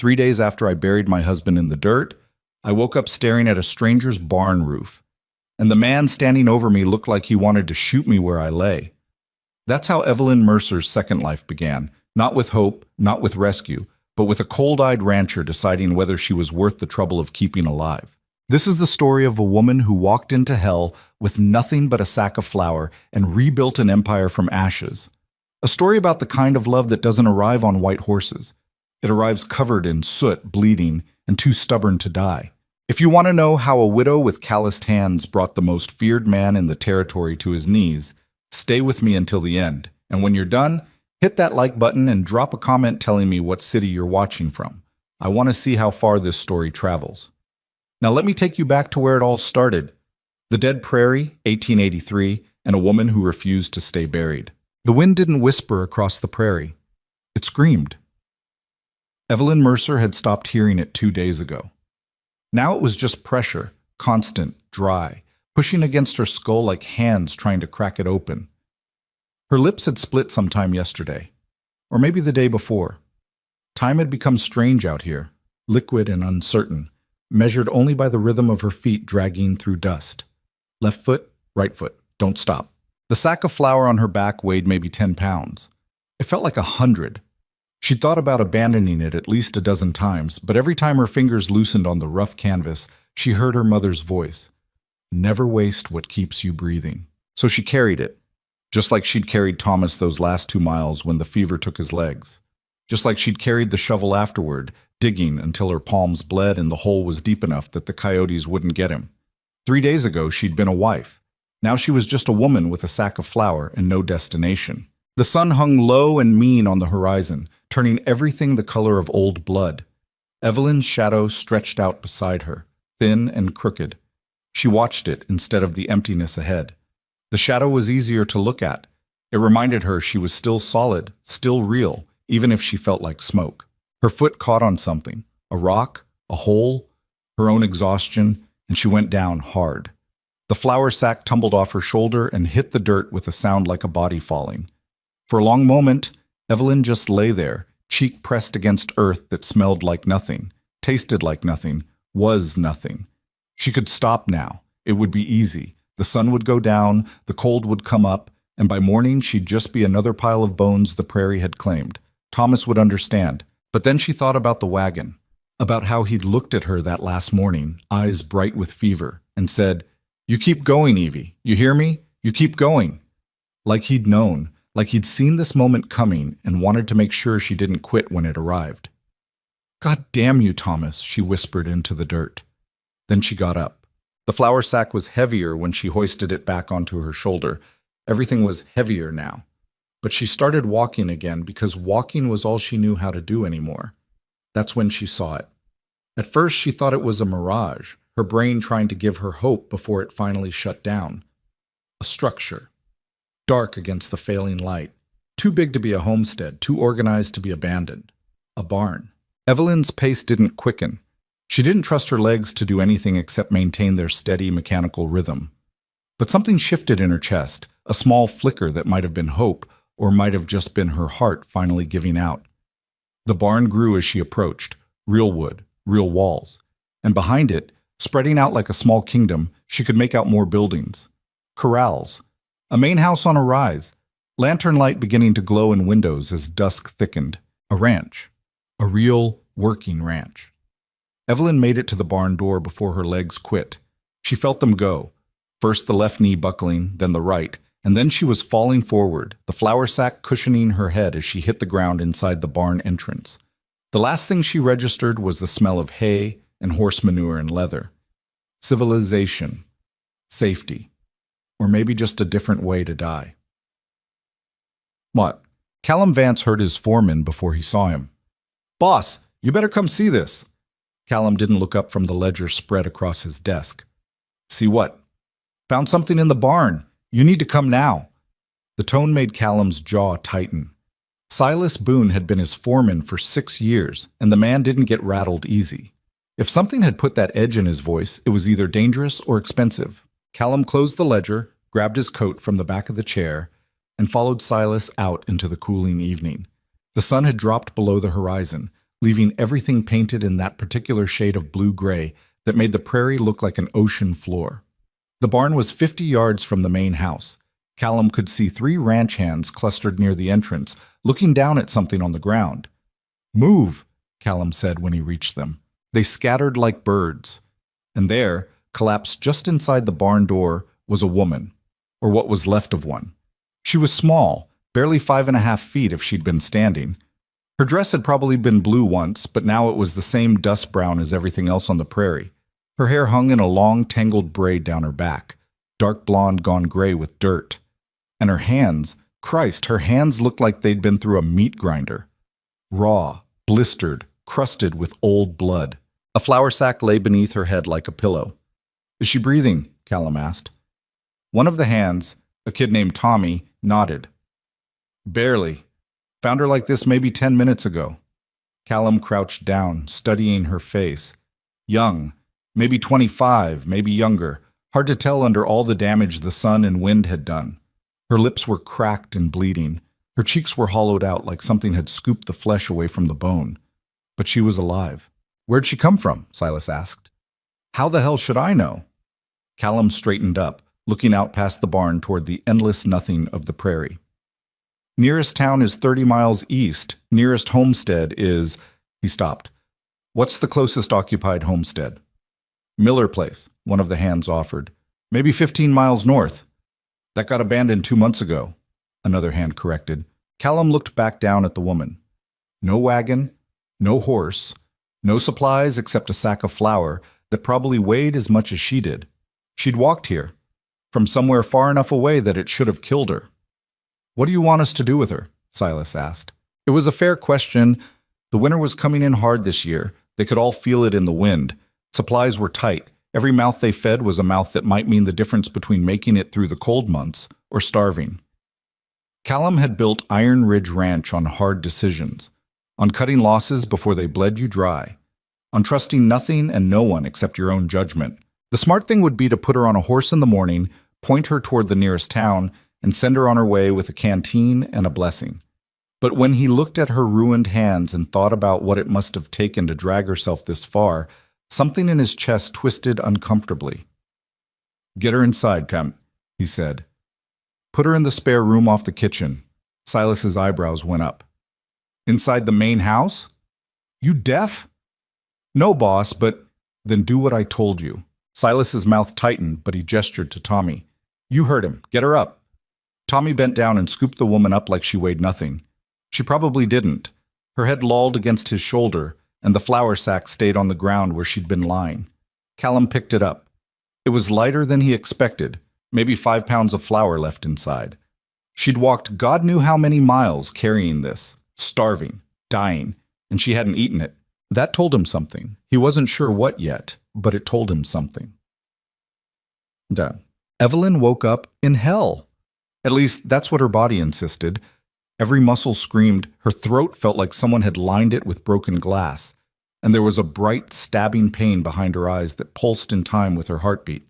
3 days after I buried my husband in the dirt, I woke up staring at a stranger's barn roof, and the man standing over me looked like he wanted to shoot me where I lay. That's how Evelyn Mercer's second life began, not with hope, not with rescue, but with a cold-eyed rancher deciding whether she was worth the trouble of keeping alive. This is the story of a woman who walked into hell with nothing but a sack of flour and rebuilt an empire from ashes. A story about the kind of love that doesn't arrive on white horses. It arrives covered in soot, bleeding, and too stubborn to die. If you want to know how a widow with calloused hands brought the most feared man in the territory to his knees, stay with me until the end. And when you're done, hit that like button and drop a comment telling me what city you're watching from. I want to see how far this story travels. Now let me take you back to where it all started. The Dead Prairie, 1883, and a woman who refused to stay buried. The wind didn't whisper across the prairie. It screamed. Evelyn Mercer had stopped hearing it 2 days ago. Now it was just pressure, constant, dry, pushing against her skull like hands trying to crack it open. Her lips had split sometime yesterday, or maybe the day before. Time had become strange out here, liquid and uncertain, measured only by the rhythm of her feet dragging through dust. Left foot, right foot, don't stop. The sack of flour on her back weighed maybe 10 pounds. It felt like 100. She'd thought about abandoning it at least a dozen times, but every time her fingers loosened on the rough canvas, she heard her mother's voice. Never waste what keeps you breathing. So she carried it, just like she'd carried Thomas those last 2 miles when the fever took his legs. Just like she'd carried the shovel afterward, digging until her palms bled and the hole was deep enough that the coyotes wouldn't get him. 3 days ago, she'd been a wife. Now she was just a woman with a sack of flour and no destination. The sun hung low and mean on the horizon, turning everything the color of old blood. Evelyn's shadow stretched out beside her, thin and crooked. She watched it instead of the emptiness ahead. The shadow was easier to look at. It reminded her she was still solid, still real, even if she felt like smoke. Her foot caught on something, a rock, a hole, her own exhaustion, and she went down hard. The flour sack tumbled off her shoulder and hit the dirt with a sound like a body falling. For a long moment, Evelyn just lay there, cheek pressed against earth that smelled like nothing, tasted like nothing, was nothing. She could stop now. It would be easy. The sun would go down, the cold would come up, and by morning she'd just be another pile of bones the prairie had claimed. Thomas would understand. But then she thought about the wagon, about how he'd looked at her that last morning, eyes bright with fever, and said, "You keep going, Evie. You hear me? You keep going." Like he'd known, like he'd seen this moment coming and wanted to make sure she didn't quit when it arrived. "God damn you, Thomas," she whispered into the dirt. Then she got up. The flour sack was heavier when she hoisted it back onto her shoulder. Everything was heavier now. But she started walking again because walking was all she knew how to do anymore. That's when she saw it. At first she thought it was a mirage, her brain trying to give her hope before it finally shut down. A structure. Dark against the failing light. Too big to be a homestead, too organized to be abandoned. A barn. Evelyn's pace didn't quicken. She didn't trust her legs to do anything except maintain their steady mechanical rhythm. But something shifted in her chest, a small flicker that might have been hope, or might have just been her heart finally giving out. The barn grew as she approached, real wood, real walls, and behind it, spreading out like a small kingdom, she could make out more buildings. Corrals, a main house on a rise, lantern light beginning to glow in windows as dusk thickened. A ranch, a real, working ranch. Evelyn made it to the barn door before her legs quit. She felt them go, first the left knee buckling, then the right, and then she was falling forward, the flour sack cushioning her head as she hit the ground inside the barn entrance. The last thing she registered was the smell of hay and horse manure and leather. Civilization. Safety. Or maybe just a different way to die. What? Callum Vance heard his foreman before he saw him. "Boss, you better come see this." Callum didn't look up from the ledger spread across his desk. "See what?" "Found something in the barn. You need to come now." The tone made Callum's jaw tighten. Silas Boone had been his foreman for 6 years, and the man didn't get rattled easy. If something had put that edge in his voice, it was either dangerous or expensive. Callum closed the ledger, grabbed his coat from the back of the chair, and followed Silas out into the cooling evening. The sun had dropped below the horizon, leaving everything painted in that particular shade of blue-gray that made the prairie look like an ocean floor. The barn was 50 yards from the main house. Callum could see 3 ranch hands clustered near the entrance, looking down at something on the ground. "Move," Callum said when he reached them. They scattered like birds. And there, collapsed just inside the barn door, was a woman, or what was left of one. She was small, barely 5.5 feet if she'd been standing. Her dress had probably been blue once, but now it was the same dust brown as everything else on the prairie. Her hair hung in a long, tangled braid down her back, dark blonde gone gray with dirt. And her hands, Christ, her hands looked like they'd been through a meat grinder. Raw, blistered, crusted with old blood. A flour sack lay beneath her head like a pillow. "Is she breathing?" Callum asked. One of the hands, a kid named Tommy, nodded. "Barely. Found her like this maybe 10 minutes ago." Callum crouched down, studying her face. Young, maybe 25, maybe younger. Hard to tell under all the damage the sun and wind had done. Her lips were cracked and bleeding. Her cheeks were hollowed out like something had scooped the flesh away from the bone. But she was alive. "Where'd she come from?" Silas asked. "How the hell should I know?" Callum straightened up, looking out past the barn toward the endless nothing of the prairie. "Nearest town is 30 miles east. Nearest homestead is—" He stopped. "What's the closest occupied homestead?" "Miller Place," one of the hands offered. "Maybe 15 miles north." "That got abandoned 2 months ago," another hand corrected. Callum looked back down at the woman. No wagon, no horse, no supplies except a sack of flour that probably weighed as much as she did. She'd walked here, from somewhere far enough away that it should have killed her. "What do you want us to do with her?" Silas asked. It was a fair question. The winter was coming in hard this year. They could all feel it in the wind. Supplies were tight. Every mouth they fed was a mouth that might mean the difference between making it through the cold months or starving. Callum had built Iron Ridge Ranch on hard decisions, on cutting losses before they bled you dry, on trusting nothing and no one except your own judgment. The smart thing would be to put her on a horse in the morning, point her toward the nearest town, and send her on her way with a canteen and a blessing. But when he looked at her ruined hands and thought about what it must have taken to drag herself this far, something in his chest twisted uncomfortably. "Get her inside, Kemp," he said. "Put her in the spare room off the kitchen." Silas's eyebrows went up. "Inside the main house? You deaf?" "No, boss, but—" "Then do what I told you." Silas's mouth tightened, but he gestured to Tommy. "You heard him. Get her up." Tommy bent down and scooped the woman up like she weighed nothing. She probably didn't. Her head lolled against his shoulder, and the flour sack stayed on the ground where she'd been lying. Callum picked it up. It was lighter than he expected, maybe 5 pounds of flour left inside. She'd walked God knew how many miles carrying this, starving, dying, and she hadn't eaten it. That told him something. He wasn't sure what yet, but it told him something. Done. Evelyn woke up in hell. At least, that's what her body insisted. Every muscle screamed, her throat felt like someone had lined it with broken glass, and there was a bright, stabbing pain behind her eyes that pulsed in time with her heartbeat.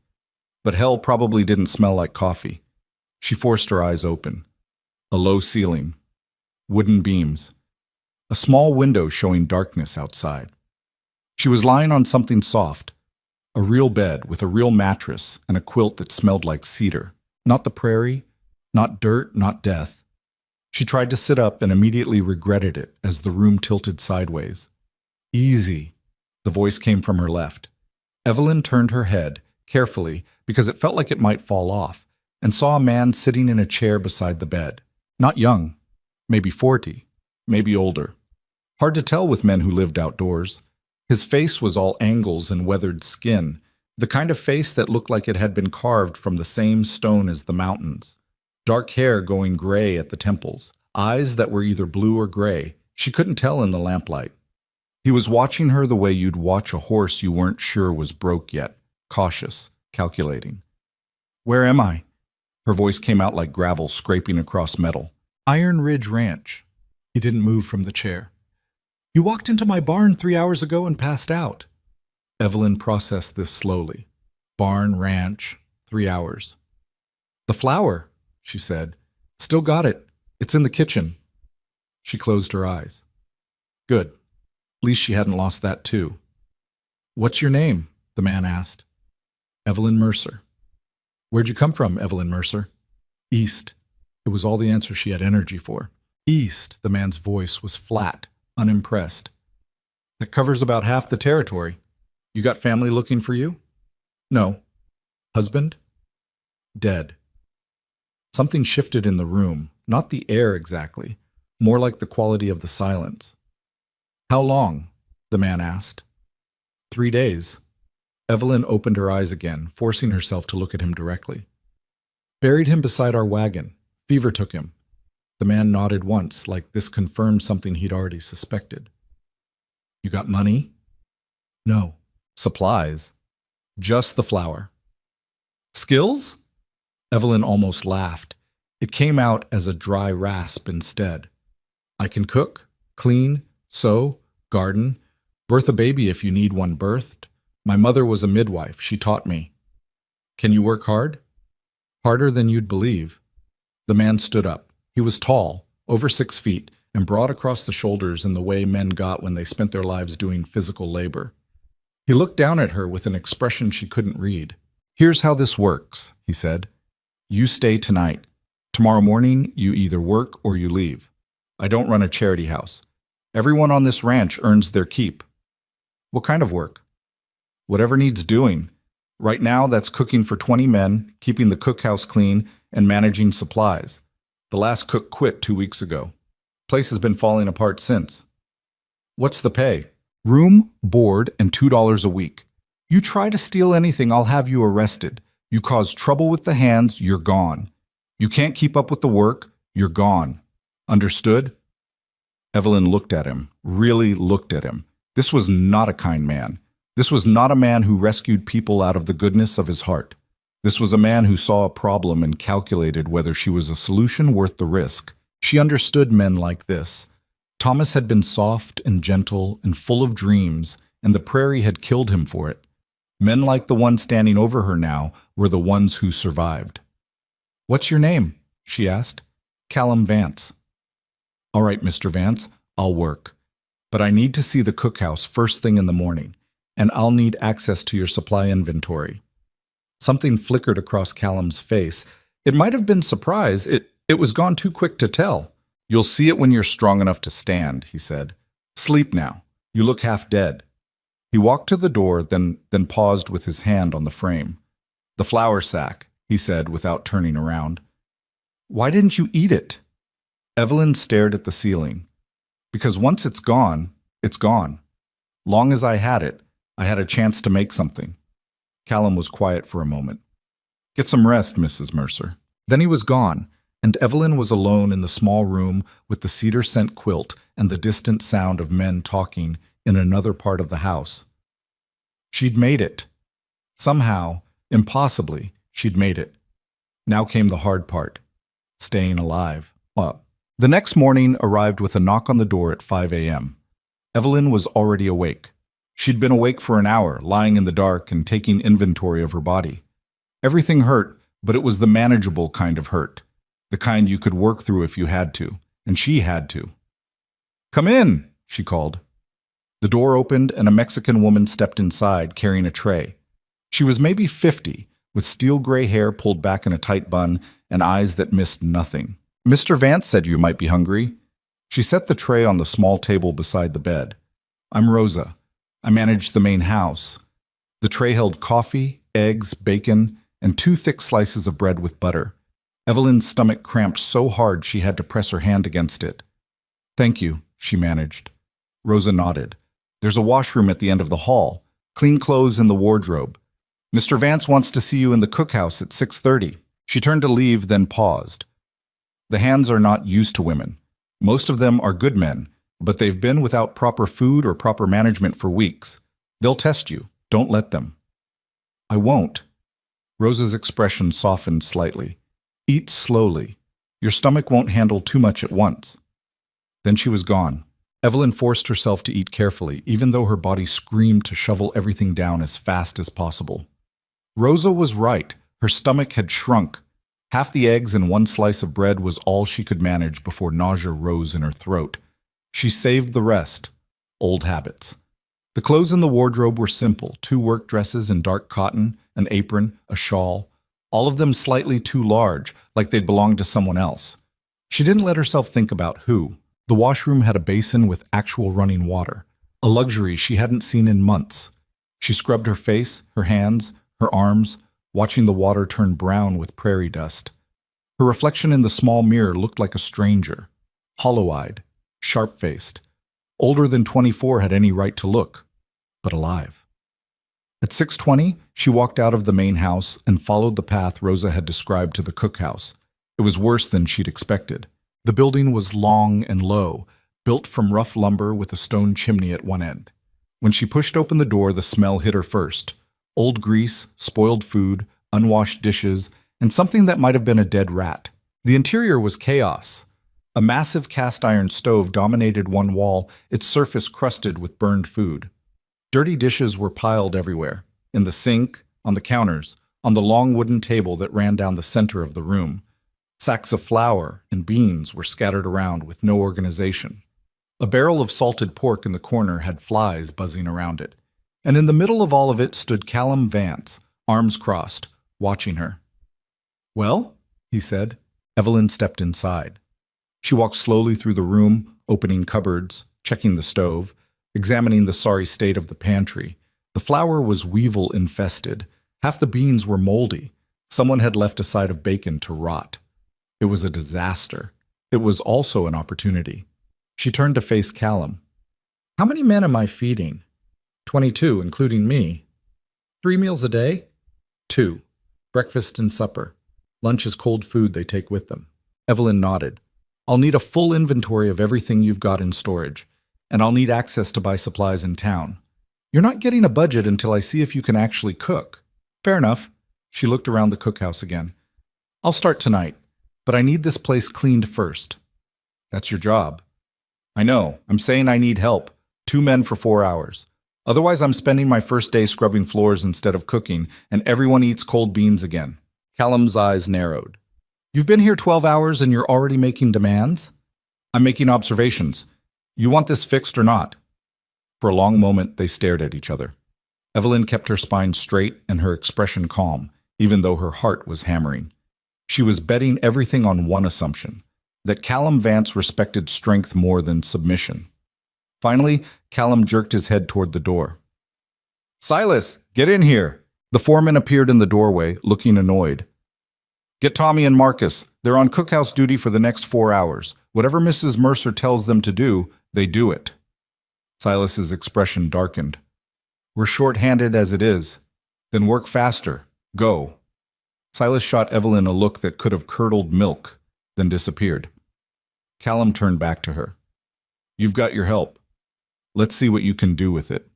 But hell probably didn't smell like coffee. She forced her eyes open. A low ceiling. Wooden beams. A small window showing darkness outside. She was lying on something soft. A real bed with a real mattress and a quilt that smelled like cedar. Not the prairie, not dirt, not death. She tried to sit up and immediately regretted it as the room tilted sideways. "Easy," the voice came from her left. Evelyn turned her head, carefully, because it felt like it might fall off, and saw a man sitting in a chair beside the bed. Not young, maybe 40, maybe older. Hard to tell with men who lived outdoors. His face was all angles and weathered skin, the kind of face that looked like it had been carved from the same stone as the mountains. Dark hair going gray at the temples, eyes that were either blue or gray. She couldn't tell in the lamplight. He was watching her the way you'd watch a horse you weren't sure was broke yet, cautious, calculating. "Where am I?" Her voice came out like gravel scraping across metal. "Iron Ridge Ranch." He didn't move from the chair. "You walked into my barn 3 hours ago and passed out." Evelyn processed this slowly. Barn, ranch, 3 hours. "The flour," she said. "Still got it. It's in the kitchen." She closed her eyes. "Good." At least she hadn't lost that too. "What's your name?" the man asked. "Evelyn Mercer." "Where'd you come from, Evelyn Mercer?" "East." It was all the answer she had energy for. "East," the man's voice was flat, unimpressed. "That covers about half the territory. You got family looking for you?" "No." "Husband?" "Dead." Something shifted in the room, not the air exactly, more like the quality of the silence. "How long?" the man asked. 3 days. Evelyn opened her eyes again, forcing herself to look at him directly. "Buried him beside our wagon. Fever took him." The man nodded once, like this confirmed something he'd already suspected. "You got money?" "No." "Supplies?" "Just the flour." "Skills?" Evelyn almost laughed. It came out as a dry rasp instead. "I can cook, clean, sew, garden, birth a baby if you need one birthed. My mother was a midwife. She taught me." "Can you work hard?" "Harder than you'd believe." The man stood up. He was tall, over 6 feet, and broad across the shoulders in the way men got when they spent their lives doing physical labor. He looked down at her with an expression she couldn't read. "Here's how this works," he said. "You stay tonight. Tomorrow morning, you either work or you leave. I don't run a charity house. Everyone on this ranch earns their keep." "What kind of work?" "Whatever needs doing. Right now, that's cooking for 20 men, keeping the cookhouse clean, and managing supplies. The last cook quit 2 weeks ago. Place has been falling apart since." "What's the pay?" "Room, board, and $2 a week. You try to steal anything, I'll have you arrested. You cause trouble with the hands, you're gone. You can't keep up with the work, you're gone. Understood?" Evelyn looked at him, really looked at him. This was not a kind man. This was not a man who rescued people out of the goodness of his heart. This was a man who saw a problem and calculated whether she was a solution worth the risk. She understood men like this. Thomas had been soft and gentle and full of dreams, and the prairie had killed him for it. Men like the one standing over her now were the ones who survived. "What's your name?" she asked. "Callum Vance." "All right, Mr. Vance, I'll work. But I need to see the cookhouse first thing in the morning, and I'll need access to your supply inventory." Something flickered across Callum's face. It might have been surprise. It was gone too quick to tell. "You'll see it when you're strong enough to stand," he said. "Sleep now. You look half dead." He walked to the door, then paused with his hand on the frame. "The flour sack," he said without turning around. "Why didn't you eat it?" Evelyn stared at the ceiling. "Because once it's gone, it's gone. Long as I had it, I had a chance to make something." Callum was quiet for a moment. "Get some rest, Mrs. Mercer." Then he was gone, and Evelyn was alone in the small room with the cedar scent quilt and the distant sound of men talking in another part of the house. She'd made it. Somehow, impossibly, she'd made it. Now came the hard part, staying alive. The next morning arrived with a knock on the door at 5 a.m. Evelyn was already awake. She'd been awake for an hour, lying in the dark and taking inventory of her body. Everything hurt, but it was the manageable kind of hurt, the kind you could work through if you had to, and she had to. "Come in," she called. The door opened and a Mexican woman stepped inside, carrying a tray. She was maybe 50, with steel gray hair pulled back in a tight bun and eyes that missed nothing. "Mr. Vance said you might be hungry." She set the tray on the small table beside the bed. "I'm Rosa. I manage the main house." The tray held coffee, eggs, bacon, and 2 thick slices of bread with butter. Evelyn's stomach cramped so hard she had to press her hand against it. "Thank you," she managed. Rosa nodded. "There's a washroom at the end of the hall. Clean clothes in the wardrobe. Mr. Vance wants to see you in the cookhouse at 6:30. She turned to leave, then paused. The hands are not used to women. Most of them are good men, but they've been without proper food or proper management for weeks. They'll test you. Don't let them." "I won't." Rosa's expression softened slightly. "Eat slowly. Your stomach won't handle too much at once." Then she was gone. Evelyn forced herself to eat carefully, even though her body screamed to shovel everything down as fast as possible. Rosa was right. Her stomach had shrunk. Half the eggs and 1 slice of bread was all she could manage before nausea rose in her throat. She saved the rest. old habits. The clothes in the wardrobe were simple, 2 work dresses in dark cotton, an apron, a shawl, all of them slightly too large, like they'd belonged to someone else. She didn't let herself think about who. The washroom had a basin with actual running water, a luxury she hadn't seen in months. She scrubbed her face, her hands, her arms, watching the water turn brown with prairie dust. Her reflection in the small mirror looked like a stranger, hollow-eyed, sharp-faced, older than 24 had any right to look, but alive. At 6:20, she walked out of the main house and followed the path Rosa had described to the cookhouse. It was worse than she'd expected. The building was long and low, built from rough lumber with a stone chimney at one end. When she pushed open the door, the smell hit her first. Old grease, spoiled food, unwashed dishes, and something that might have been a dead rat. The interior was chaos. A massive cast-iron stove dominated one wall, its surface crusted with burned food. Dirty dishes were piled everywhere, in the sink, on the counters, on the long wooden table that ran down the center of the room. Sacks of flour and beans were scattered around with no organization. A barrel of salted pork in the corner had flies buzzing around it. And in the middle of all of it stood Callum Vance, arms crossed, watching her. "Well?" he said. Evelyn stepped inside. She walked slowly through the room, opening cupboards, checking the stove, examining the sorry state of the pantry. The flour was weevil-infested. Half the beans were moldy. Someone had left a side of bacon to rot. It was a disaster. It was also an opportunity. She turned to face Callum. "How many men am I feeding?" 22, including me. 3 meals a day? 2. Breakfast and supper. Lunch is cold food they take with them. Evelyn nodded. "I'll need a full inventory of everything you've got in storage, and I'll need access to buy supplies in town. You're not getting a budget until I see if you can actually cook." "Fair enough." She looked around the cookhouse again. "I'll start tonight, but I need this place cleaned first." "That's your job." "I know. I'm saying I need help. 2 men for 4 hours. Otherwise, I'm spending my first day scrubbing floors instead of cooking, and everyone eats cold beans again." Callum's eyes narrowed. "You've been here 12 hours and you're already making demands?" "I'm making observations. You want this fixed or not?" For a long moment, they stared at each other. Evelyn kept her spine straight and her expression calm, even though her heart was hammering. She was betting everything on one assumption, that Callum Vance respected strength more than submission. Finally, Callum jerked his head toward the door. "Silas, get in here!" The foreman appeared in the doorway, looking annoyed. "Get Tommy and Marcus. They're on cookhouse duty for the next 4 hours. Whatever Mrs. Mercer tells them to do, they do it." Silas's expression darkened. "We're short-handed as it is. Then work faster. Go." Silas shot Evelyn a look that could have curdled milk, then disappeared. Callum turned back to her. "You've got your help. Let's see what you can do with it."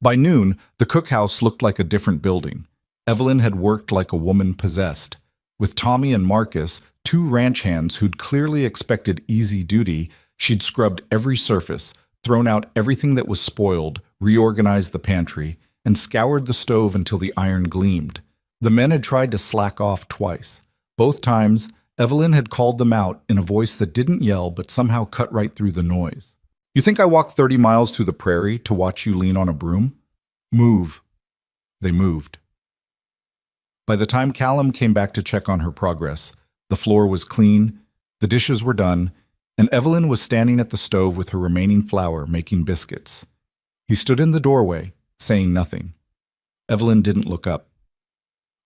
By noon, the cookhouse looked like a different building. Evelyn had worked like a woman possessed. With Tommy and Marcus, 2 ranch hands who'd clearly expected easy duty, she'd scrubbed every surface, thrown out everything that was spoiled, reorganized the pantry, and scoured the stove until the iron gleamed. The men had tried to slack off twice. Both times, Evelyn had called them out in a voice that didn't yell but somehow cut right through the noise. "You think I walked 30 miles through the prairie to watch you lean on a broom? Move." They moved. By the time Callum came back to check on her progress, the floor was clean, the dishes were done, and Evelyn was standing at the stove with her remaining flour making biscuits. He stood in the doorway, saying nothing. Evelyn didn't look up.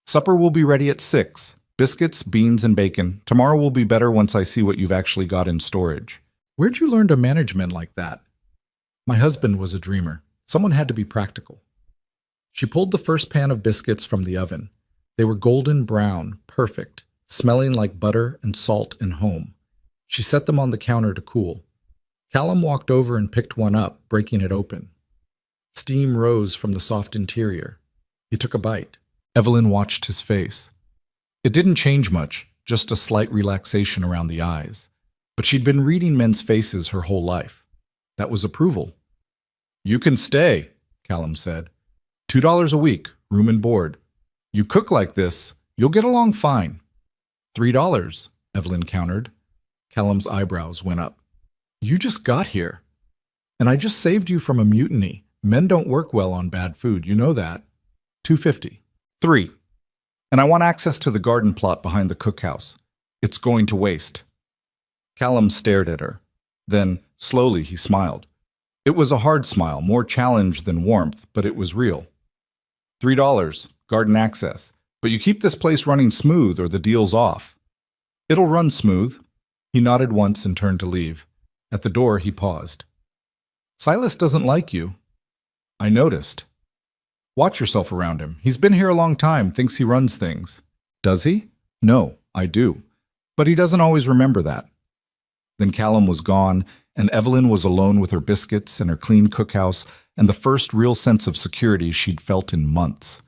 "Supper will be ready at 6. Biscuits, beans, and bacon. Tomorrow will be better once I see what you've actually got in storage." "Where'd you learn to manage men like that?" "My husband was a dreamer. Someone had to be practical." She pulled the first pan of biscuits from the oven. They were golden brown, perfect, smelling like butter and salt and home. She set them on the counter to cool. Callum walked over and picked one up, breaking it open. Steam rose from the soft interior. He took a bite. Evelyn watched his face. It didn't change much, just a slight relaxation around the eyes. But she'd been reading men's faces her whole life. That was approval. "You can stay," Callum said. $2 a week, room and board. You cook like this, you'll get along fine." $3, Evelyn countered. Callum's eyebrows went up. "You just got here." And I just saved you from a mutiny. Men don't work well on bad food, you know that. 250. 3. And I want access to the garden plot behind the cookhouse. It's going to waste. Callum stared at her. Then, slowly, he smiled. It was a hard smile, more challenge than warmth, but it was real. $3, garden access. But you keep this place running smooth or the deal's off. It'll run smooth. He nodded once and turned to leave. At the door, he paused. Silas doesn't like you. I noticed. Watch yourself around him. He's been here a long time, thinks he runs things. Does he? No, I do. But he doesn't always remember that. Then Callum was gone, and Evelyn was alone with her biscuits and her clean cookhouse and the first real sense of security she'd felt in months.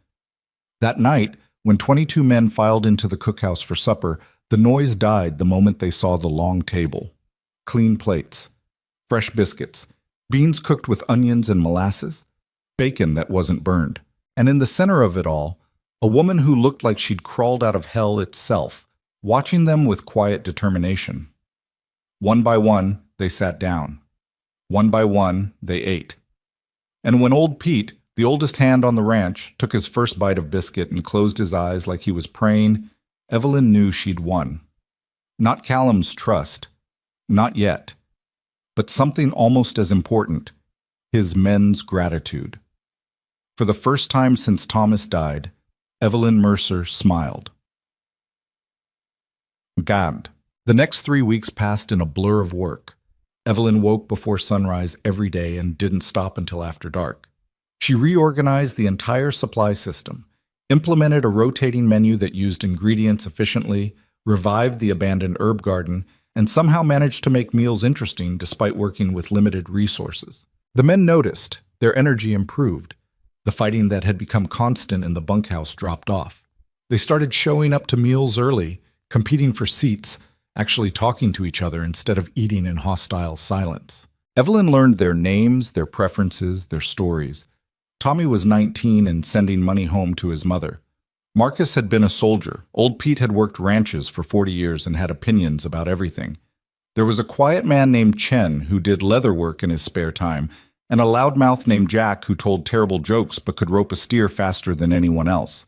That night, when 22 men filed into the cookhouse for supper, the noise died the moment they saw the long table. Clean plates, fresh biscuits, beans cooked with onions and molasses, bacon that wasn't burned, and in the center of it all, a woman who looked like she'd crawled out of hell itself, watching them with quiet determination. One by one, they sat down. One by one, they ate. And when old Pete, the oldest hand on the ranch, took his first bite of biscuit and closed his eyes like he was praying, Evelyn knew she'd won. Not Callum's trust. Not yet. But something almost as important, his men's gratitude. For the first time since Thomas died, Evelyn Mercer smiled. God. The next 3 weeks passed in a blur of work. Evelyn woke before sunrise every day and didn't stop until after dark. She reorganized the entire supply system, implemented a rotating menu that used ingredients efficiently, revived the abandoned herb garden, and somehow managed to make meals interesting despite working with limited resources. The men noticed. Their energy improved. The fighting that had become constant in the bunkhouse dropped off. They started showing up to meals early, competing for seats, actually talking to each other instead of eating in hostile silence. Evelyn learned their names, their preferences, their stories. Tommy was 19 and sending money home to his mother. Marcus had been a soldier. Old Pete had worked ranches for 40 years and had opinions about everything. There was a quiet man named Chen who did leather work in his spare time, and a loudmouth named Jack who told terrible jokes but could rope a steer faster than anyone else.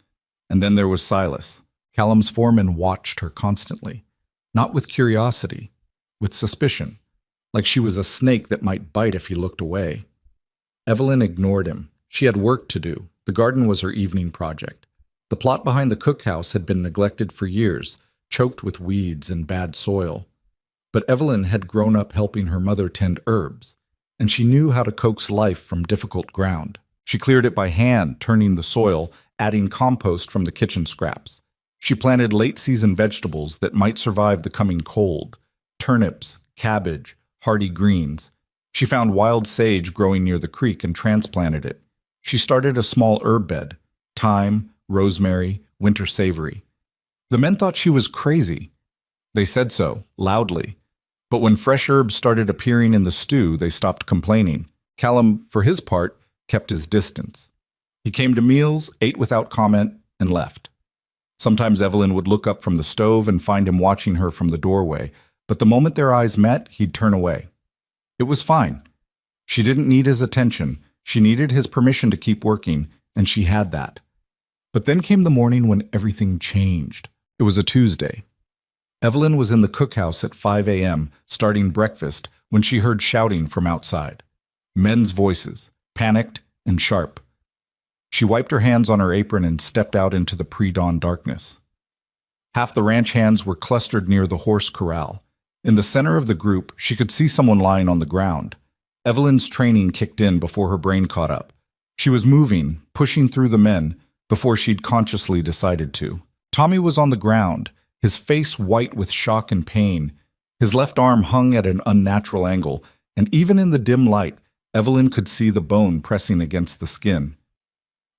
And then there was Silas. Callum's foreman watched her constantly. Not with curiosity, with suspicion, like she was a snake that might bite if he looked away. Evelyn ignored him. She had work to do. The garden was her evening project. The plot behind the cookhouse had been neglected for years, choked with weeds and bad soil. But Evelyn had grown up helping her mother tend herbs, and she knew how to coax life from difficult ground. She cleared it by hand, turning the soil, adding compost from the kitchen scraps. She planted late-season vegetables that might survive the coming cold, turnips, cabbage, hardy greens. She found wild sage growing near the creek and transplanted it. She started a small herb bed, thyme, rosemary, winter savory. The men thought she was crazy. They said so, loudly. But when fresh herbs started appearing in the stew, they stopped complaining. Callum, for his part, kept his distance. He came to meals, ate without comment, and left. Sometimes Evelyn would look up from the stove and find him watching her from the doorway, but the moment their eyes met, he'd turn away. It was fine. She didn't need his attention. She needed his permission to keep working, and she had that. But then came the morning when everything changed. It was a Tuesday. Evelyn was in the cookhouse at 5 a.m., starting breakfast, when she heard shouting from outside. Men's voices, panicked and sharp. She wiped her hands on her apron and stepped out into the pre-dawn darkness. Half the ranch hands were clustered near the horse corral. In the center of the group, she could see someone lying on the ground. Evelyn's training kicked in before her brain caught up. She was moving, pushing through the men, before she'd consciously decided to. Tommy was on the ground, his face white with shock and pain. His left arm hung at an unnatural angle, and even in the dim light, Evelyn could see the bone pressing against the skin.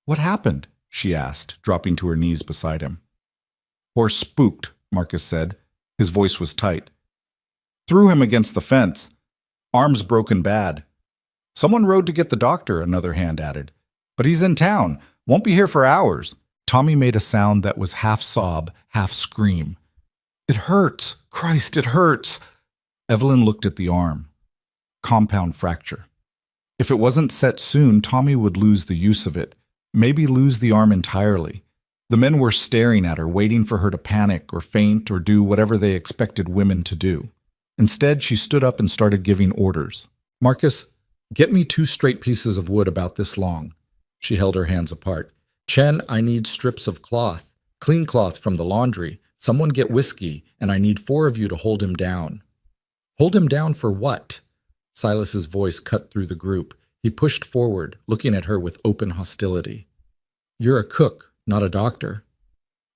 "What happened?" she asked, dropping to her knees beside him. "Horse spooked," Marcus said. His voice was tight. "Threw him against the fence. Arm's broken bad." "Someone rode to get the doctor," another hand added. "But he's in town. Won't be here for hours." Tommy made a sound that was half sob, half scream. "It hurts. Christ, it hurts." Evelyn looked at the arm. Compound fracture. If it wasn't set soon, Tommy would lose the use of it, maybe lose the arm entirely. The men were staring at her, waiting for her to panic or faint or do whatever they expected women to do. Instead, she stood up and started giving orders. "Marcus, get me 2 straight pieces of wood about this long." She held her hands apart. "Chen, I need strips of cloth. Clean cloth from the laundry. Someone get whiskey, and I need 4 of you to hold him down." "Hold him down for what?" Silas's voice cut through the group. He pushed forward, looking at her with open hostility. "You're a cook, not a doctor."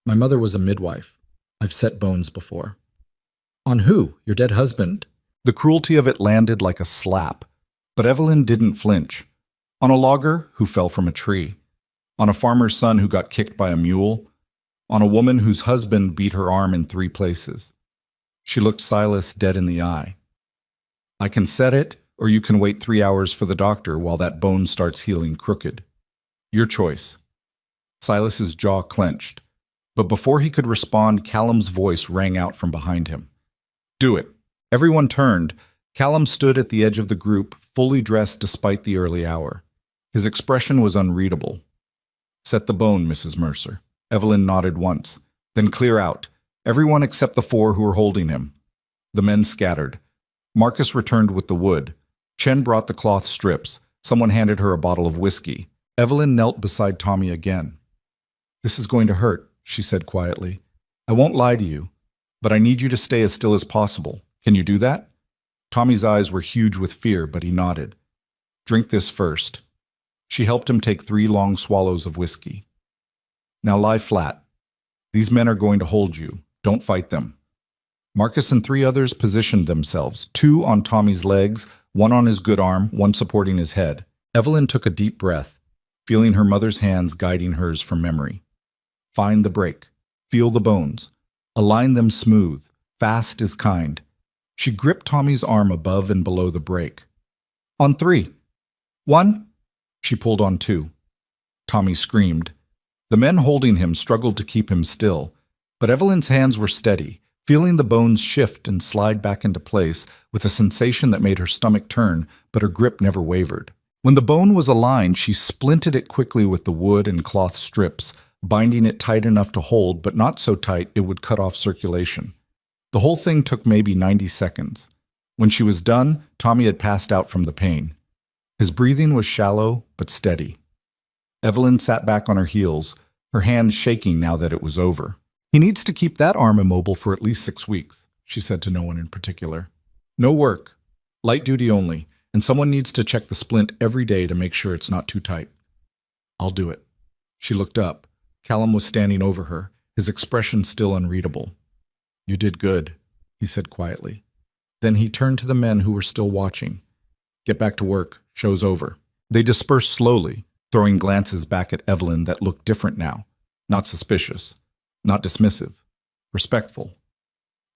"My mother was a midwife. I've set bones before." "On who? Your dead husband?" The cruelty of it landed like a slap, but Evelyn didn't flinch. On a logger who fell from a tree. On a farmer's son who got kicked by a mule. On a woman whose husband beat her arm in 3 places. She looked Silas dead in the eye. "I can set it, or you can wait 3 hours for the doctor while that bone starts healing crooked. Your choice." Silas's jaw clenched, but before he could respond, Callum's voice rang out from behind him. "Do it." Everyone turned. Callum stood at the edge of the group, fully dressed despite the early hour. His expression was unreadable. "Set the bone, Mrs. Mercer." Evelyn nodded once. "Then clear out. Everyone except the 4 who were holding him." The men scattered. Marcus returned with the wood. Chen brought the cloth strips. Someone handed her a bottle of whiskey. Evelyn knelt beside Tommy again. "This is going to hurt," she said quietly. "I won't lie to you, but I need you to stay as still as possible. Can you do that?" Tommy's eyes were huge with fear, but he nodded. "Drink this first." She helped him take 3 long swallows of whiskey. "Now lie flat. These men are going to hold you. Don't fight them." Marcus and 3 others positioned themselves, 2 on Tommy's legs, 1 on his good arm, 1 supporting his head. Evelyn took a deep breath, feeling her mother's hands guiding hers from memory. Find the break. Feel the bones. Align them smooth. Fast is kind. She gripped Tommy's arm above and below the break. "On 3. 1. She pulled on 2. Tommy screamed. The men holding him struggled to keep him still, but Evelyn's hands were steady, feeling the bones shift and slide back into place with a sensation that made her stomach turn, but her grip never wavered. When the bone was aligned, she splinted it quickly with the wood and cloth strips, binding it tight enough to hold, but not so tight it would cut off circulation. The whole thing took maybe 90 seconds. When she was done, Tommy had passed out from the pain. His breathing was shallow but steady. Evelyn sat back on her heels, her hands shaking now that it was over. "He needs to keep that arm immobile for at least 6 weeks, she said to no one in particular. "No work. Light duty only, and someone needs to check the splint every day to make sure it's not too tight." "I'll do it." She looked up. Callum was standing over her, his expression still unreadable. "You did good," he said quietly. Then he turned to the men who were still watching. "Get back to work. Show's over." They dispersed slowly, throwing glances back at Evelyn that looked different now. Not suspicious. Not dismissive. Respectful.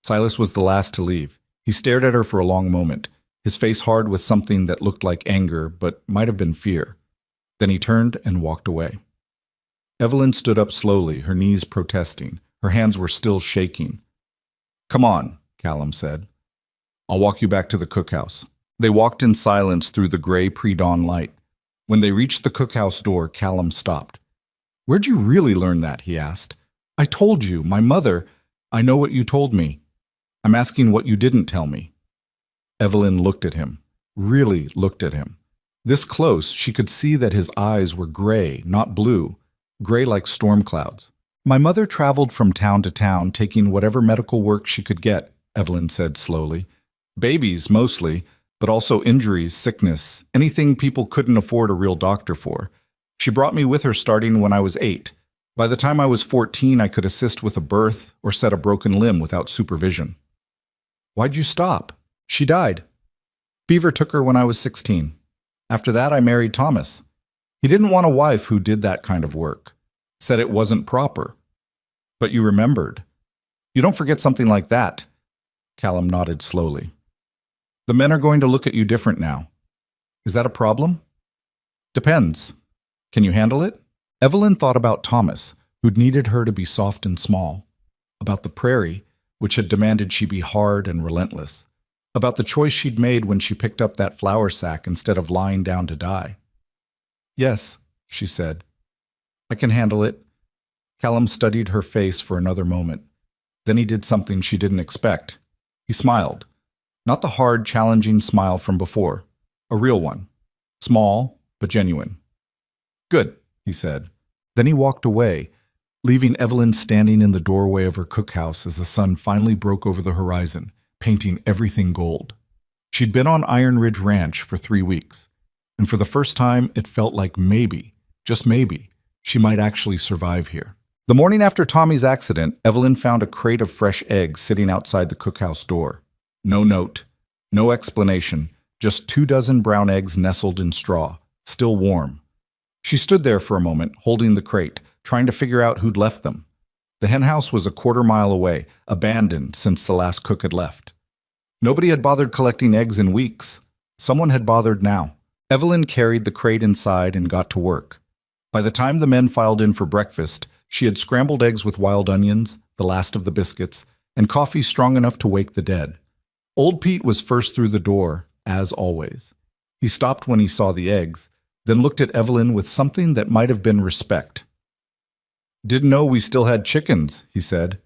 Silas was the last to leave. He stared at her for a long moment, his face hard with something that looked like anger, but might have been fear. Then he turned and walked away. Evelyn stood up slowly, her knees protesting. Her hands were still shaking. "Come on," Callum said. "I'll walk you back to the cookhouse." They walked in silence through the gray pre-dawn light. When they reached the cookhouse door, Callum stopped. "Where'd you really learn that?" he asked. "I told you, my mother. I know what you told me. I'm asking what you didn't tell me." Evelyn looked at him, really looked at him. This close, she could see that his eyes were gray, not blue, gray like storm clouds. "My mother traveled from town to town, taking whatever medical work she could get," Evelyn said slowly. "Babies, mostly, but also injuries, sickness, anything people couldn't afford a real doctor for. She brought me with her starting when I was 8. By the time I was 14, I could assist with a birth or set a broken limb without supervision." "Why'd you stop?" "She died. Fever took her when I was 16. After that, I married Thomas. He didn't want a wife who did that kind of work. Said it wasn't proper. But you remembered. You don't forget something like that." Callum nodded slowly. "The men are going to look at you different now. Is that a problem?" "Depends. Can you handle it?" Evelyn thought about Thomas, who'd needed her to be soft and small. About the prairie, which had demanded she be hard and relentless. About the choice she'd made when she picked up that flour sack instead of lying down to die. "Yes," she said. "I can handle it." Callum studied her face for another moment. Then he did something she didn't expect. He smiled. Not the hard, challenging smile from before. A real one. Small, but genuine. "Good," he said. Then he walked away, leaving Evelyn standing in the doorway of her cookhouse as the sun finally broke over the horizon, painting everything gold. She'd been on Iron Ridge Ranch for 3 weeks, and for the first time it felt like maybe, just maybe, she might actually survive here. The morning after Tommy's accident, Evelyn found a crate of fresh eggs sitting outside the cookhouse door. No note, no explanation, just 24 brown eggs nestled in straw, still warm. She stood there for a moment, holding the crate, trying to figure out who'd left them. The henhouse was a quarter-mile away, abandoned since the last cook had left. Nobody had bothered collecting eggs in weeks. Someone had bothered now. Evelyn carried the crate inside and got to work. By the time the men filed in for breakfast, she had scrambled eggs with wild onions, the last of the biscuits, and coffee strong enough to wake the dead. Old Pete was first through the door, as always. He stopped when he saw the eggs, then looked at Evelyn with something that might have been respect. "Didn't know we still had chickens," he said.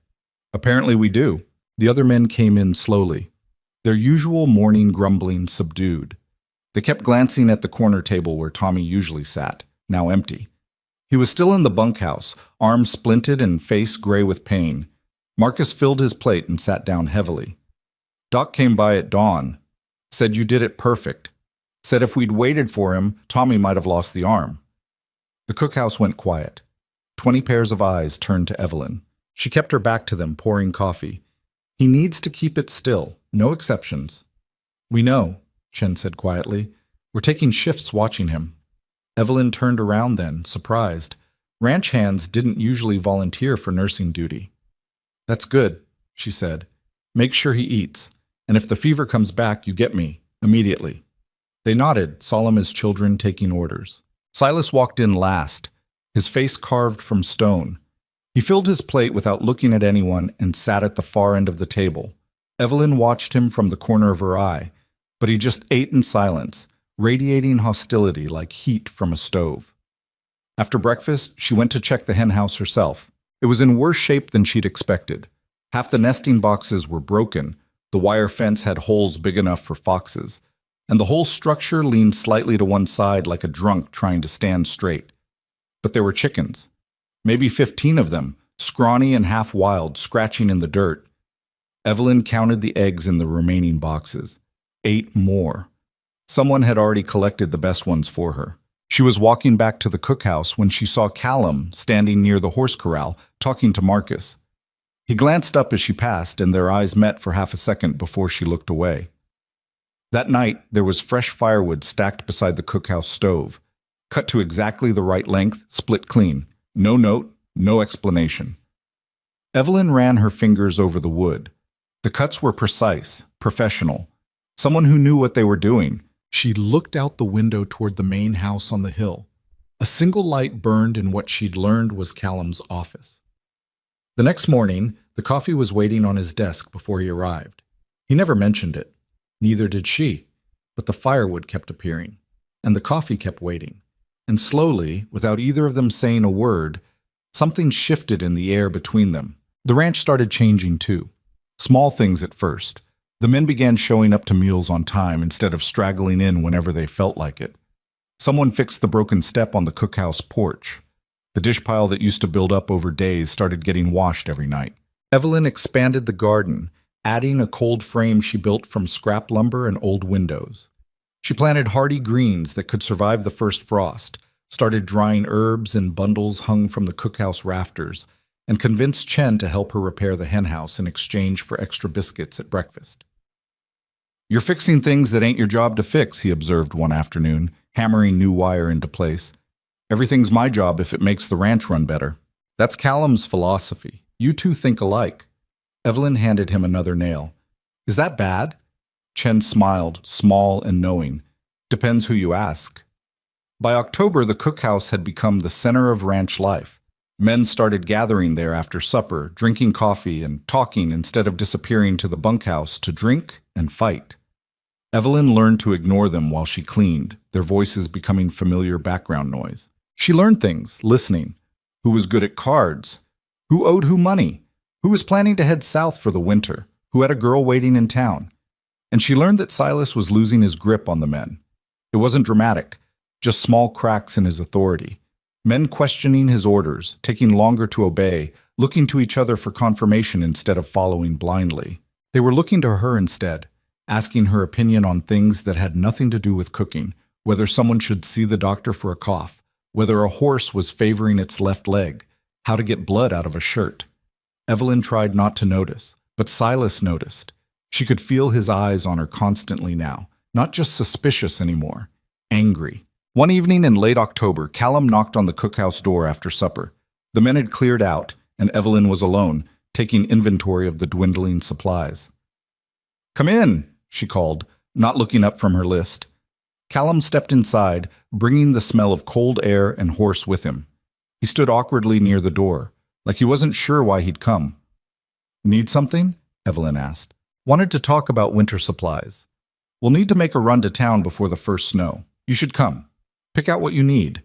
"Apparently we do." The other men came in slowly, their usual morning grumbling subdued. They kept glancing at the corner table where Tommy usually sat, now empty. He was still in the bunkhouse, arms splinted and face gray with pain. Marcus filled his plate and sat down heavily. "Doc came by at dawn. Said you did it perfect. Said if we'd waited for him, Tommy might have lost the arm." The cookhouse went quiet. 20 pairs of eyes turned to Evelyn. She kept her back to them, pouring coffee. "He needs to keep it still. No exceptions." "We know," Chen said quietly. "We're taking shifts watching him." Evelyn turned around then, surprised. Ranch hands didn't usually volunteer for nursing duty. "That's good," she said. "Make sure he eats. And if the fever comes back, you get me, immediately." They nodded, solemn as children taking orders. Silas walked in last, his face carved from stone. He filled his plate without looking at anyone and sat at the far end of the table. Evelyn watched him from the corner of her eye, but he just ate in silence, radiating hostility like heat from a stove. After breakfast, she went to check the henhouse herself. It was in worse shape than she'd expected. Half the nesting boxes were broken, the wire fence had holes big enough for foxes, and the whole structure leaned slightly to one side like a drunk trying to stand straight. But there were chickens. Maybe 15 of them, scrawny and half wild, scratching in the dirt. Evelyn counted the eggs in the remaining boxes. 8 more. Someone had already collected the best ones for her. She was walking back to the cookhouse when she saw Callum standing near the horse corral, talking to Marcus. He glanced up as she passed, and their eyes met for half a second before she looked away. That night, there was fresh firewood stacked beside the cookhouse stove, cut to exactly the right length, split clean. No note, no explanation. Evelyn ran her fingers over the wood. The cuts were precise, professional. Someone who knew what they were doing. She looked out the window toward the main house on the hill. A single light burned in what she'd learned was Callum's office. The next morning, the coffee was waiting on his desk before he arrived. He never mentioned it. Neither did she. But the firewood kept appearing, and the coffee kept waiting. And slowly, without either of them saying a word, something shifted in the air between them. The ranch started changing too. Small things at first. The men began showing up to meals on time instead of straggling in whenever they felt like it. Someone fixed the broken step on the cookhouse porch. The dish pile that used to build up over days started getting washed every night. Evelyn expanded the garden, adding a cold frame she built from scrap lumber and old windows. She planted hardy greens that could survive the first frost, started drying herbs in bundles hung from the cookhouse rafters, and convinced Chen to help her repair the henhouse in exchange for extra biscuits at breakfast. "You're fixing things that ain't your job to fix," he observed one afternoon, hammering new wire into place. "Everything's my job if it makes the ranch run better." That's Callum's philosophy. You two think alike. Evelyn handed him another nail. "Is that bad?" Chen smiled, small and knowing. "Depends who you ask." By October, the cookhouse had become the center of ranch life. Men started gathering there after supper, drinking coffee and talking instead of disappearing to the bunkhouse to drink and fight. Evelyn learned to ignore them while she cleaned, their voices becoming familiar background noise. She learned things, listening. Who was good at cards? Who owed who money? Who was planning to head south for the winter? Who had a girl waiting in town? And she learned that Silas was losing his grip on the men. It wasn't dramatic, just small cracks in his authority. Men questioning his orders, taking longer to obey, looking to each other for confirmation instead of following blindly. They were looking to her instead, asking her opinion on things that had nothing to do with cooking, whether someone should see the doctor for a cough, whether a horse was favoring its left leg, how to get blood out of a shirt. Evelyn tried not to notice, but Silas noticed. She could feel his eyes on her constantly now, not just suspicious anymore, angry. One evening in late October, Callum knocked on the cookhouse door after supper. The men had cleared out, and Evelyn was alone, taking inventory of the dwindling supplies. "Come in," she called, not looking up from her list. Callum stepped inside, bringing the smell of cold air and horse with him. He stood awkwardly near the door, like he wasn't sure why he'd come. "Need something?" Evelyn asked. "Wanted to talk about winter supplies. We'll need to make a run to town before the first snow. You should come. Pick out what you need."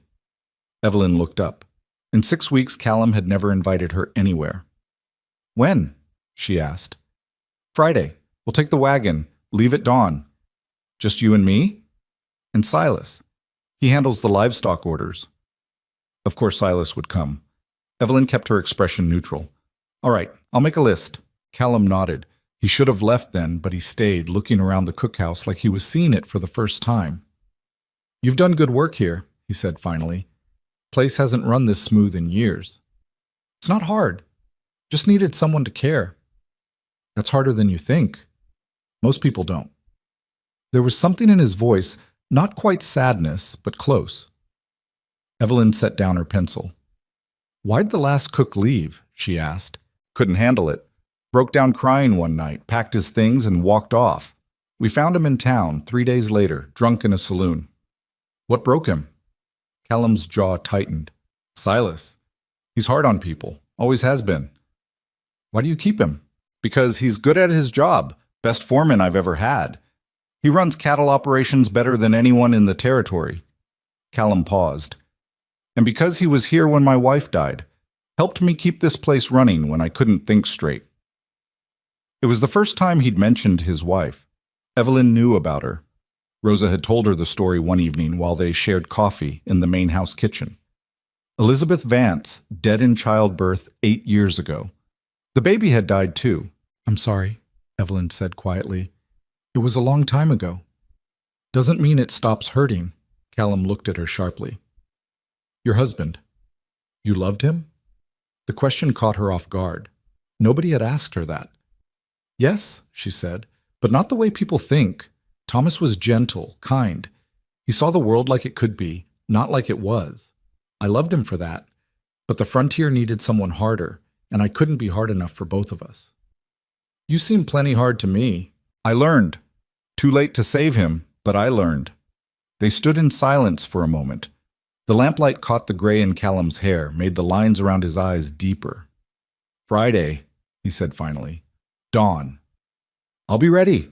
Evelyn looked up. In 6 weeks, Callum had never invited her anywhere. "When?" she asked. "Friday. We'll take the wagon, leave at dawn." "Just you and me?" "And Silas. He handles the livestock orders." Of course Silas would come. Evelyn kept her expression neutral. "All right, I'll make a list." Callum nodded. He should have left then, but he stayed, looking around the cookhouse like he was seeing it for the first time. "You've done good work here," he said finally. "Place hasn't run this smooth in years." "It's not hard. Just needed someone to care." "That's harder than you think. Most people don't." There was something in his voice, not quite sadness, but close. Evelyn set down her pencil. "Why'd the last cook leave?" she asked. "Couldn't handle it. Broke down crying one night, packed his things, and walked off. We found him in town 3 days later, drunk in a saloon." "What broke him?" Callum's jaw tightened. "Silas. He's hard on people. Always has been." "Why do you keep him?" "Because he's good at his job. Best foreman I've ever had. He runs cattle operations better than anyone in the territory." Callum paused. "And because he was here when my wife died. Helped me keep this place running when I couldn't think straight." It was the first time he'd mentioned his wife. Evelyn knew about her. Rosa had told her the story one evening while they shared coffee in the main house kitchen. Elizabeth Vance, dead in childbirth 8 years ago. The baby had died too. "I'm sorry," Evelyn said quietly. "It was a long time ago." "Doesn't mean it stops hurting." Callum looked at her sharply. "Your husband. You loved him?" The question caught her off guard. Nobody had asked her that. "Yes," she said, "but not the way people think. Thomas was gentle, kind. He saw the world like it could be, not like it was. I loved him for that. But the frontier needed someone harder, and I couldn't be hard enough for both of us." "You seem plenty hard to me." "I learned. Too late to save him, but I learned." They stood in silence for a moment. The lamplight caught the gray in Callum's hair, made the lines around his eyes deeper. "Friday," he said finally. "Dawn." "I'll be ready."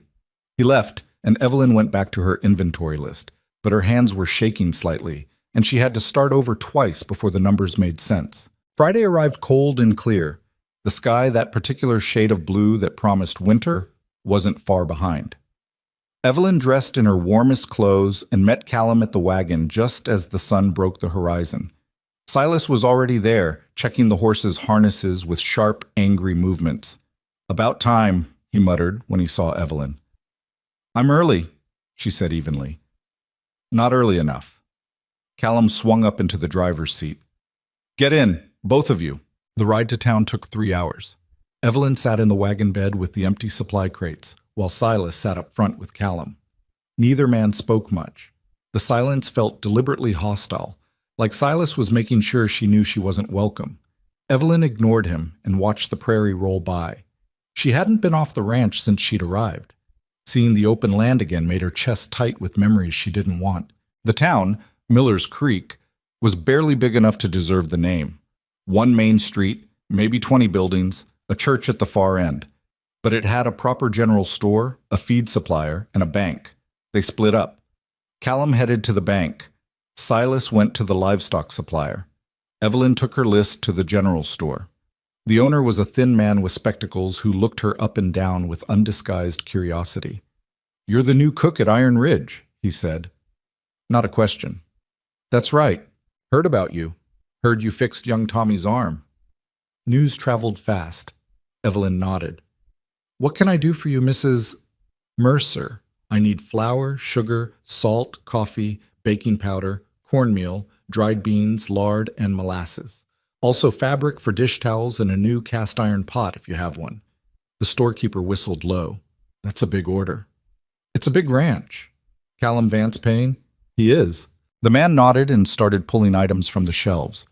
He left, and Evelyn went back to her inventory list, but her hands were shaking slightly, and she had to start over twice before the numbers made sense. Friday arrived cold and clear. The sky, that particular shade of blue that promised winter, wasn't far behind. Evelyn dressed in her warmest clothes and met Callum at the wagon just as the sun broke the horizon. Silas was already there, checking the horses' harnesses with sharp, angry movements. "About time," he muttered when he saw Evelyn. "I'm early," she said evenly. "Not early enough." Callum swung up into the driver's seat. "Get in, both of you." The ride to town took 3 hours. Evelyn sat in the wagon bed with the empty supply crates, while Silas sat up front with Callum. Neither man spoke much. The silence felt deliberately hostile, like Silas was making sure she knew she wasn't welcome. Evelyn ignored him and watched the prairie roll by. She hadn't been off the ranch since she'd arrived. Seeing the open land again made her chest tight with memories she didn't want. The town, Miller's Creek, was barely big enough to deserve the name. One main street, maybe 20 buildings, a church at the far end. But it had a proper general store, a feed supplier, and a bank. They split up. Callum headed to the bank. Silas went to the livestock supplier. Evelyn took her list to the general store. The owner was a thin man with spectacles who looked her up and down with undisguised curiosity. "You're the new cook at Iron Ridge," he said. Not a question. "That's right. Heard about you. Heard you fixed young Tommy's arm." News traveled fast. Evelyn nodded. "What can I do for you, Mrs. Mercer? I need flour, sugar, salt, coffee, baking powder, cornmeal, dried beans, lard, and molasses. Also fabric for dish towels and a new cast iron pot if you have one." The storekeeper whistled low. "That's a big order." "It's a big ranch." "Callum Vance paying?" "He is." The man nodded and started pulling items from the shelves.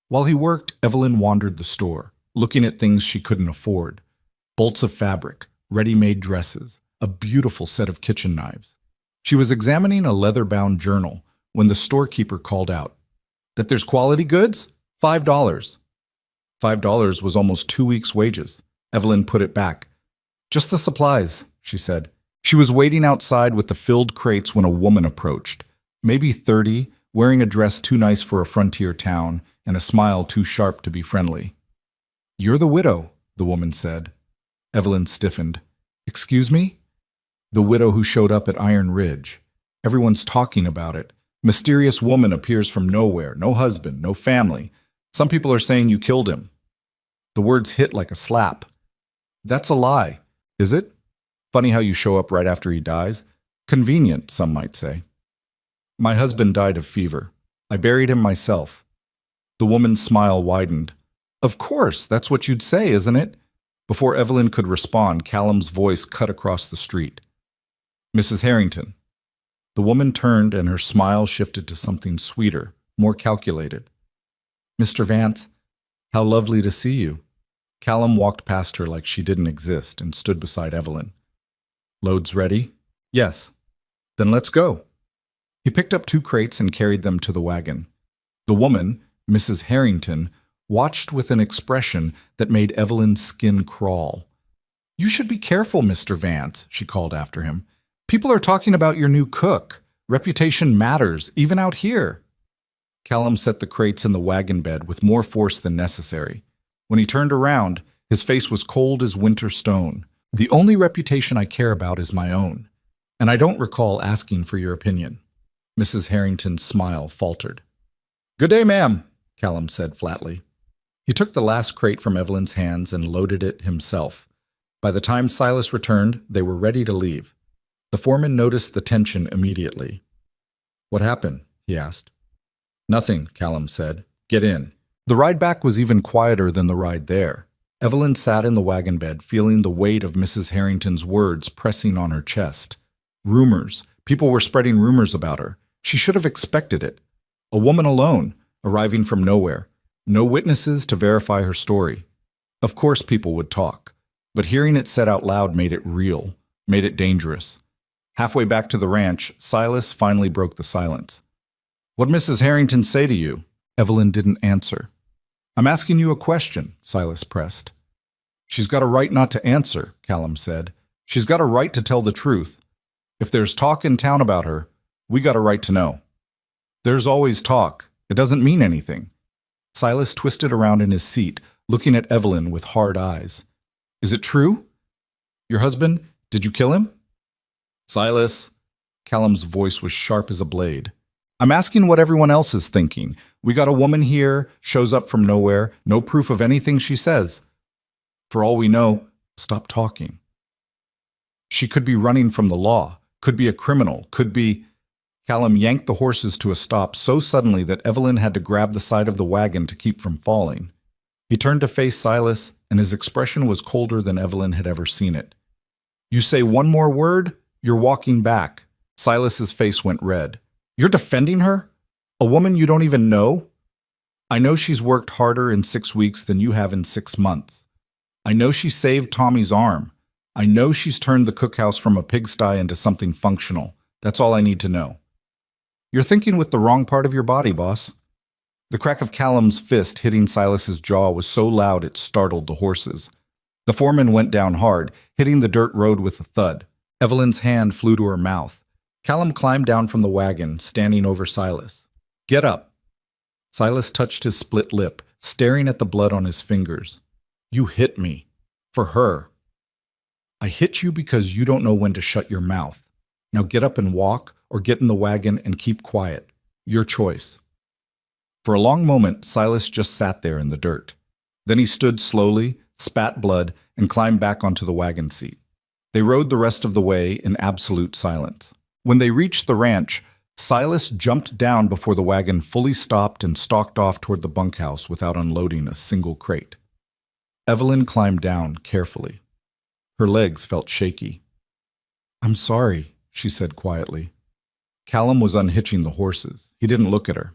While he worked, Evelyn wandered the store, looking at things she couldn't afford. Bolts of fabric, ready-made dresses, a beautiful set of kitchen knives. She was examining a leather-bound journal when the storekeeper called out, "That there's quality goods? $5. $5 was almost 2 weeks' wages. Evelyn put it back. "Just the supplies," she said. She was waiting outside with the filled crates when a woman approached, maybe 30, wearing a dress too nice for a frontier town and a smile too sharp to be friendly. "You're the widow," the woman said. Evelyn stiffened. "Excuse me?" "The widow who showed up at Iron Ridge. Everyone's talking about it. Mysterious woman appears from nowhere, no husband, no family. Some people are saying you killed him." The words hit like a slap. "That's a lie, is it? Funny how you show up right after he dies. Convenient, some might say." "My husband died of fever. I buried him myself." The woman's smile widened. "Of course, that's what you'd say, isn't it?" Before Evelyn could respond, Callum's voice cut across the street. "Mrs. Harrington." The woman turned and her smile shifted to something sweeter, more calculated. "Mr. Vance, how lovely to see you." Callum walked past her like she didn't exist and stood beside Evelyn. "Loads ready?" "Yes." "Then let's go." He picked up 2 crates and carried them to the wagon. The woman, Mrs. Harrington, watched with an expression that made Evelyn's skin crawl. "You should be careful, Mr. Vance," she called after him. "People are talking about your new cook. Reputation matters, even out here." Callum set the crates in the wagon bed with more force than necessary. When he turned around, his face was cold as winter stone. "The only reputation I care about is my own, and I don't recall asking for your opinion." Mrs. Harrington's smile faltered. "Good day, ma'am," Callum said flatly. He took the last crate from Evelyn's hands and loaded it himself. By the time Silas returned, they were ready to leave. The foreman noticed the tension immediately. "What happened?" he asked. "Nothing," Callum said. "Get in." The ride back was even quieter than the ride there. Evelyn sat in the wagon bed, feeling the weight of Mrs. Harrington's words pressing on her chest. Rumors. People were spreading rumors about her. She should have expected it. A woman alone, arriving from nowhere. No witnesses to verify her story. Of course people would talk, but hearing it said out loud made it real, made it dangerous. Halfway back to the ranch, Silas finally broke the silence. "What'd Mrs. Harrington say to you?" Evelyn didn't answer. "I'm asking you a question," Silas pressed. "She's got a right not to answer," Callum said. "She's got a right to tell the truth. If there's talk in town about her, we got a right to know." "There's always talk. It doesn't mean anything." Silas twisted around in his seat, looking at Evelyn with hard eyes. "Is it true? Your husband, did you kill him?" "Silas," Callum's voice was sharp as a blade. "I'm asking what everyone else is thinking. We got a woman here, shows up from nowhere, no proof of anything she says. For all we know, stop talking. She could be running from the law, could be a criminal, could be—" Callum yanked the horses to a stop so suddenly that Evelyn had to grab the side of the wagon to keep from falling. He turned to face Silas, and his expression was colder than Evelyn had ever seen it. "You say one more word, you're walking back." Silas's face went red. "You're defending her? A woman you don't even know? I know she's worked harder in 6 weeks than you have in 6 months. I know she saved Tommy's arm. I know she's turned the cookhouse from a pigsty into something functional. That's all I need to know." "You're thinking with the wrong part of your body, boss." The crack of Callum's fist hitting Silas's jaw was so loud it startled the horses. The foreman went down hard, hitting the dirt road with a thud. Evelyn's hand flew to her mouth. Callum climbed down from the wagon, standing over Silas. "Get up." Silas touched his split lip, staring at the blood on his fingers. "You hit me. For her." "I hit you because you don't know when to shut your mouth. Now get up and walk, or get in the wagon and keep quiet. Your choice." For a long moment, Silas just sat there in the dirt. Then he stood slowly, spat blood, and climbed back onto the wagon seat. They rode the rest of the way in absolute silence. When they reached the ranch, Silas jumped down before the wagon fully stopped and stalked off toward the bunkhouse without unloading a single crate. Evelyn climbed down carefully. Her legs felt shaky. "I'm sorry," she said quietly. Callum was unhitching the horses. He didn't look at her.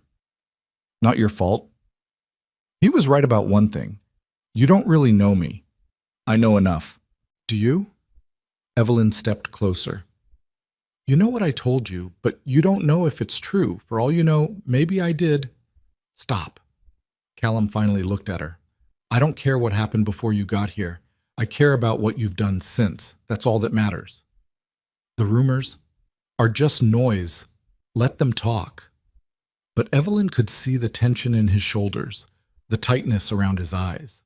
"Not your fault." He was right about one thing. "You don't really know me. I know enough." "Do you?" Evelyn stepped closer. "You know what I told you, but you don't know if it's true. For all you know, maybe I did." "Stop." Callum finally looked at her. "I don't care what happened before you got here. I care about what you've done since. That's all that matters. The rumors are just noise. Let them talk." But Evelyn could see the tension in his shoulders, the tightness around his eyes.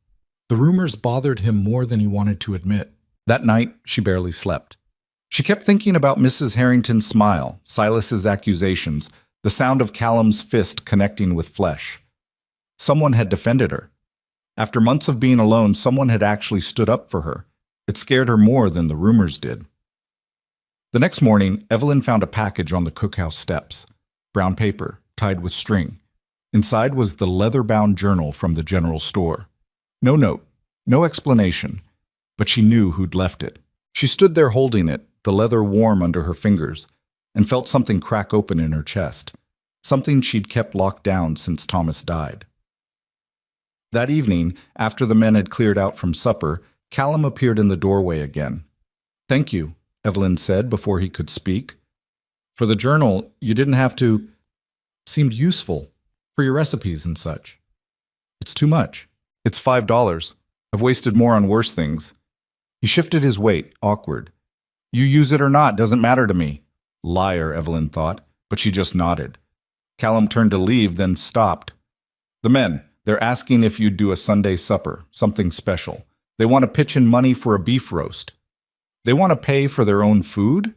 The rumors bothered him more than he wanted to admit. That night, she barely slept. She kept thinking about Mrs. Harrington's smile, Silas's accusations, the sound of Callum's fist connecting with flesh. Someone had defended her. After months of being alone, someone had actually stood up for her. It scared her more than the rumors did. The next morning, Evelyn found a package on the cookhouse steps. Brown paper, tied with string. Inside was the leather-bound journal from the general store. No note, no explanation, but she knew who'd left it. She stood there holding it, the leather warm under her fingers, and felt something crack open in her chest, something she'd kept locked down since Thomas died. That evening, after the men had cleared out from supper, Callum appeared in the doorway again. "Thank you," Evelyn said before he could speak. "For the journal, you didn't have to. Seemed useful, for your recipes and such." "It's too much. It's $5. I've wasted more on worse things." He shifted his weight, awkward. "You use it or not, doesn't matter to me." Liar, Evelyn thought, but she just nodded. Callum turned to leave, then stopped. "The men, they're asking if you'd do a Sunday supper, something special. They want to pitch in money for a beef roast. They want to pay for their own food?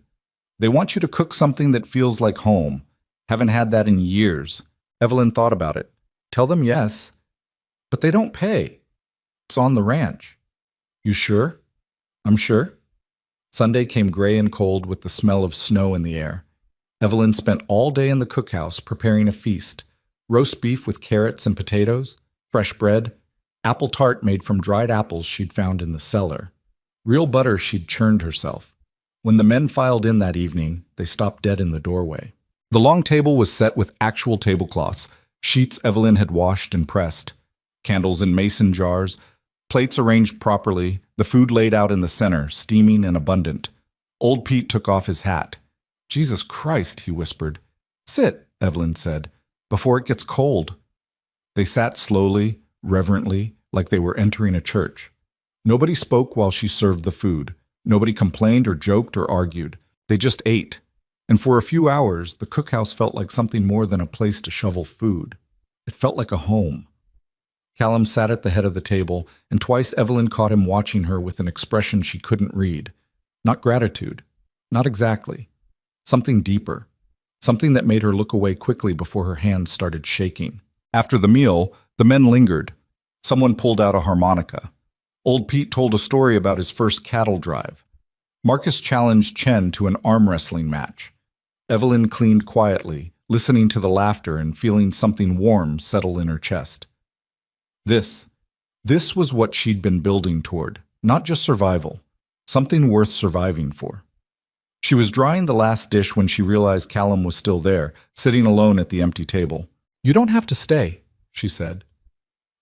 They want you to cook something that feels like home. Haven't had that in years." Evelyn thought about it. "Tell them yes. But they don't pay. It's on the ranch." "You sure?" "I'm sure." Sunday came gray and cold with the smell of snow in the air. Evelyn spent all day in the cookhouse preparing a feast. Roast beef with carrots and potatoes, fresh bread, apple tart made from dried apples she'd found in the cellar, real butter she'd churned herself. When the men filed in that evening, they stopped dead in the doorway. The long table was set with actual tablecloths, sheets Evelyn had washed and pressed, candles in mason jars, plates arranged properly, the food laid out in the center, steaming and abundant. Old Pete took off his hat. "Jesus Christ," he whispered. "Sit," Evelyn said, "before it gets cold." They sat slowly, reverently, like they were entering a church. Nobody spoke while she served the food. Nobody complained or joked or argued. They just ate. And for a few hours, the cookhouse felt like something more than a place to shovel food. It felt like a home. Callum sat at the head of the table, and twice Evelyn caught him watching her with an expression she couldn't read. Not gratitude. Not exactly. Something deeper. Something that made her look away quickly before her hands started shaking. After the meal, the men lingered. Someone pulled out a harmonica. Old Pete told a story about his first cattle drive. Marcus challenged Chen to an arm wrestling match. Evelyn cleaned quietly, listening to the laughter and feeling something warm settle in her chest. This was what she'd been building toward, not just survival, something worth surviving for. She was drying the last dish when she realized Callum was still there, sitting alone at the empty table. "You don't have to stay," she said.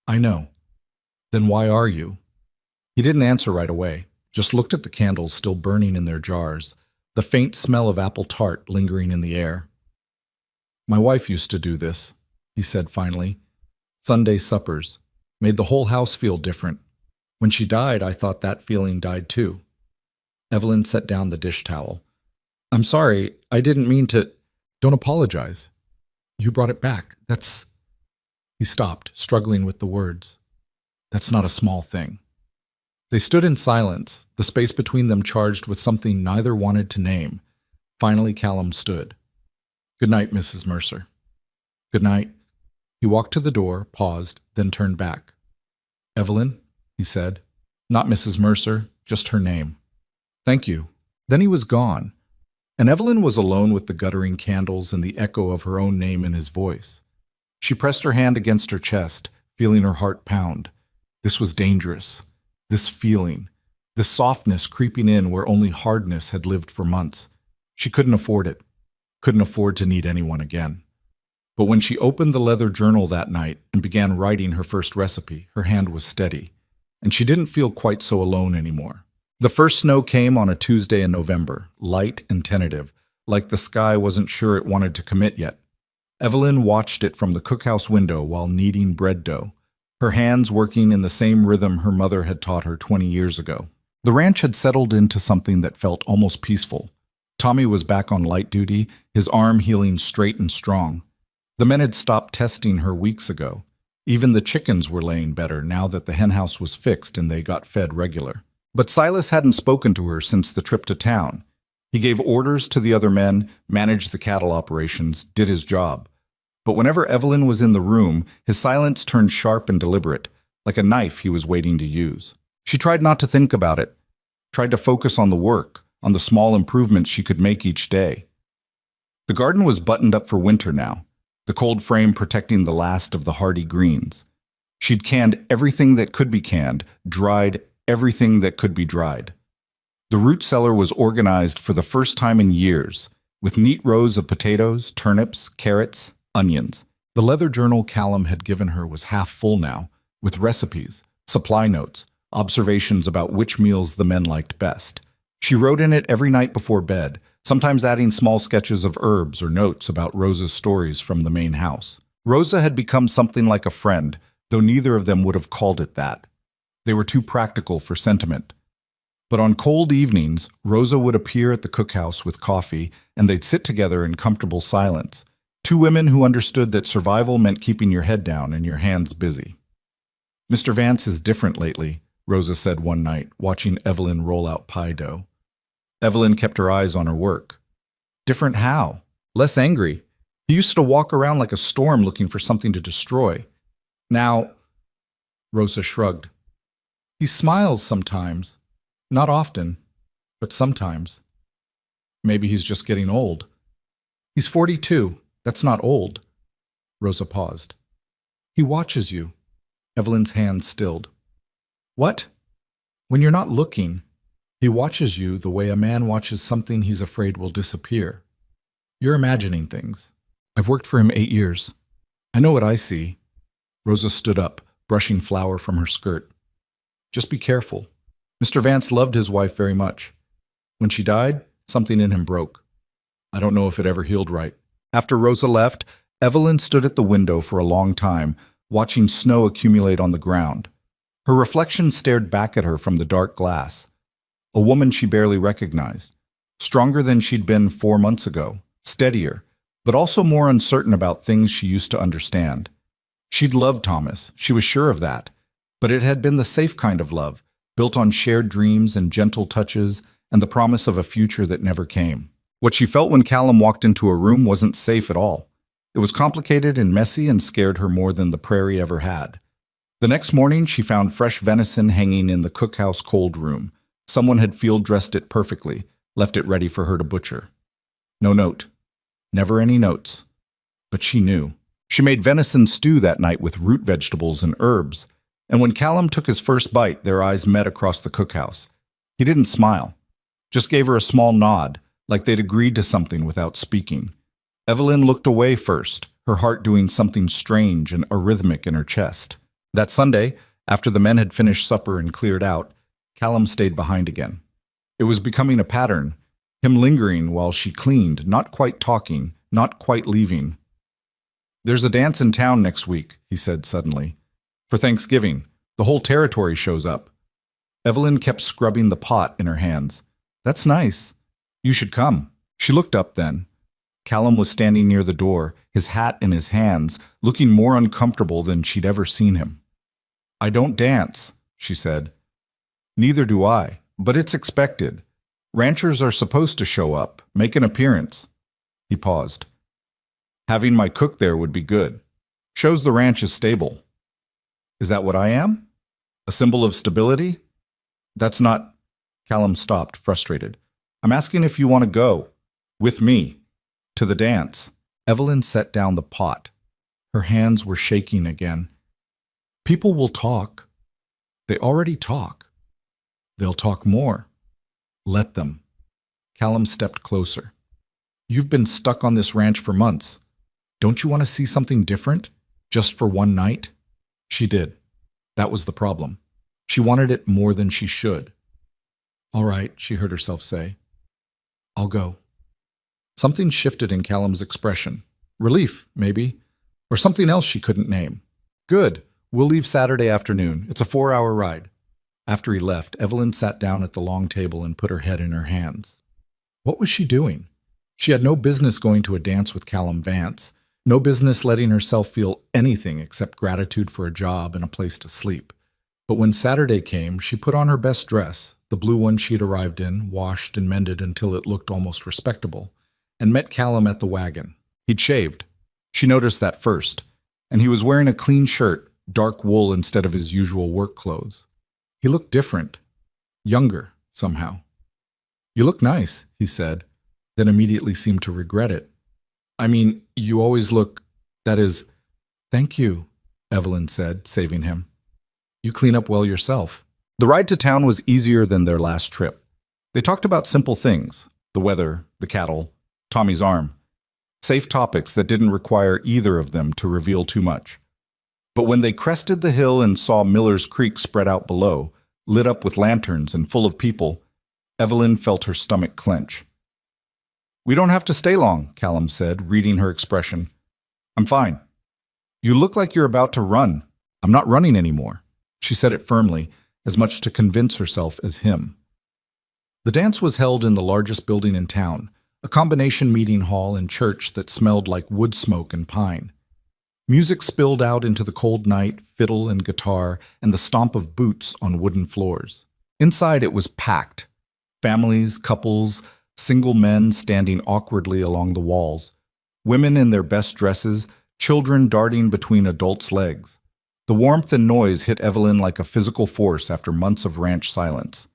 "I know." "Then why are you?" He didn't answer right away, just looked at the candles still burning in their jars, the faint smell of apple tart lingering in the air. "My wife used to do this," he said finally. Sunday suppers made the whole house feel different. When she died, I thought that feeling died too. Evelyn set down the dish towel. I'm sorry, I didn't mean to. Don't apologize. You brought it back. That's. He stopped, struggling with the words. That's not a small thing. They stood in silence, the space between them charged with something neither wanted to name. Finally, Callum stood. Good night, Mrs. Mercer. Good night. He walked to the door, paused, then turned back. Evelyn, he said. Not Mrs. Mercer, just her name. Thank you. Then he was gone, and Evelyn was alone with the guttering candles and the echo of her own name in his voice. She pressed her hand against her chest, feeling her heart pound. This was dangerous. This feeling, this softness creeping in where only hardness had lived for months. She couldn't afford it. Couldn't afford to need anyone again. But when she opened the leather journal that night and began writing her first recipe, her hand was steady, and she didn't feel quite so alone anymore. The first snow came on a Tuesday in November, light and tentative, like the sky wasn't sure it wanted to commit yet. Evelyn watched it from the cookhouse window while kneading bread dough, her hands working in the same rhythm her mother had taught her 20 years ago. The ranch had settled into something that felt almost peaceful. Tommy was back on light duty, his arm healing straight and strong. The men had stopped testing her weeks ago. Even the chickens were laying better now that the henhouse was fixed and they got fed regular. But Silas hadn't spoken to her since the trip to town. He gave orders to the other men, managed the cattle operations, did his job. But whenever Evelyn was in the room, his silence turned sharp and deliberate, like a knife he was waiting to use. She tried not to think about it, tried to focus on the work, on the small improvements she could make each day. The garden was buttoned up for winter now, the cold frame protecting the last of the hardy greens. She'd canned everything that could be canned, dried everything that could be dried. The root cellar was organized for the first time in years, with neat rows of potatoes, turnips, carrots, onions. The leather journal Callum had given her was half full now, with recipes, supply notes, observations about which meals the men liked best. She wrote in it every night before bed, sometimes adding small sketches of herbs or notes about Rosa's stories from the main house. Rosa had become something like a friend, though neither of them would have called it that. They were too practical for sentiment. But on cold evenings, Rosa would appear at the cookhouse with coffee, and they'd sit together in comfortable silence. Two women who understood that survival meant keeping your head down and your hands busy. Mr. Vance is different lately, Rosa said one night, watching Evelyn roll out pie dough. Evelyn kept her eyes on her work. Different how? Less angry. He used to walk around like a storm looking for something to destroy. Now, Rosa shrugged. He smiles sometimes. Not often, but sometimes. Maybe he's just getting old. He's 42. That's not old. Rosa paused. He watches you. Evelyn's hand stilled. What? When you're not looking, he watches you the way a man watches something he's afraid will disappear. You're imagining things. I've worked for him 8 years. I know what I see. Rosa stood up, brushing flour from her skirt. Just be careful. Mr. Vance loved his wife very much. When she died, something in him broke. I don't know if it ever healed right. After Rosa left, Evelyn stood at the window for a long time, watching snow accumulate on the ground. Her reflection stared back at her from the dark glass. A woman she barely recognized. Stronger than she'd been 4 months ago, steadier, but also more uncertain about things she used to understand. She'd loved Thomas, she was sure of that, but it had been the safe kind of love, built on shared dreams and gentle touches and the promise of a future that never came. What she felt when Callum walked into a room wasn't safe at all. It was complicated and messy and scared her more than the prairie ever had. The next morning, she found fresh venison hanging in the cookhouse cold room. Someone had field-dressed it perfectly, left it ready for her to butcher. No note. Never any notes. But she knew. She made venison stew that night with root vegetables and herbs, and when Callum took his first bite, their eyes met across the cookhouse. He didn't smile, just gave her a small nod, like they'd agreed to something without speaking. Evelyn looked away first, her heart doing something strange and arrhythmic in her chest. That Sunday, after the men had finished supper and cleared out, Callum stayed behind again. It was becoming a pattern, him lingering while she cleaned, not quite talking, not quite leaving. There's a dance in town next week, he said suddenly. For Thanksgiving. The whole territory shows up. Evelyn kept scrubbing the pot in her hands. That's nice. You should come. She looked up then. Callum was standing near the door, his hat in his hands, looking more uncomfortable than she'd ever seen him. I don't dance, she said. Neither do I, but it's expected. Ranchers are supposed to show up, make an appearance. He paused. Having my cook there would be good. Shows the ranch is stable. Is that what I am? A symbol of stability? That's not... Callum stopped, frustrated. I'm asking if you want to go. With me. To the dance. Evelyn set down the pot. Her hands were shaking again. People will talk. They already talk. They'll talk more. Let them. Callum stepped closer. You've been stuck on this ranch for months. Don't you want to see something different? Just for one night? She did. That was the problem. She wanted it more than she should. All right, she heard herself say. I'll go. Something shifted in Callum's expression. Relief, maybe. Or something else she couldn't name. Good. We'll leave Saturday afternoon. It's a 4-hour ride. After he left, Evelyn sat down at the long table and put her head in her hands. What was she doing? She had no business going to a dance with Callum Vance. No business letting herself feel anything except gratitude for a job and a place to sleep. But when Saturday came, she put on her best dress, the blue one she'd arrived in, washed and mended until it looked almost respectable, and met Callum at the wagon. He'd shaved. She noticed that first, and he was wearing a clean shirt, dark wool instead of his usual work clothes. He looked different, younger, somehow. You look nice, he said, then immediately seemed to regret it. I mean, you always look, that is, thank you, Evelyn said, saving him. You clean up well yourself. The ride to town was easier than their last trip. They talked about simple things, the weather, the cattle, Tommy's arm, safe topics that didn't require either of them to reveal too much. But when they crested the hill and saw Miller's Creek spread out below, lit up with lanterns and full of people, Evelyn felt her stomach clench. We don't have to stay long, Callum said, reading her expression. I'm fine. You look like you're about to run. I'm not running anymore. She said it firmly, as much to convince herself as him. The dance was held in the largest building in town, a combination meeting hall and church that smelled like wood smoke and pine. Music spilled out into the cold night, fiddle and guitar, and the stomp of boots on wooden floors. Inside it was packed. Families, couples, single men standing awkwardly along the walls, women in their best dresses, children darting between adults' legs. The warmth and noise hit Evelyn like a physical force after months of ranch silence.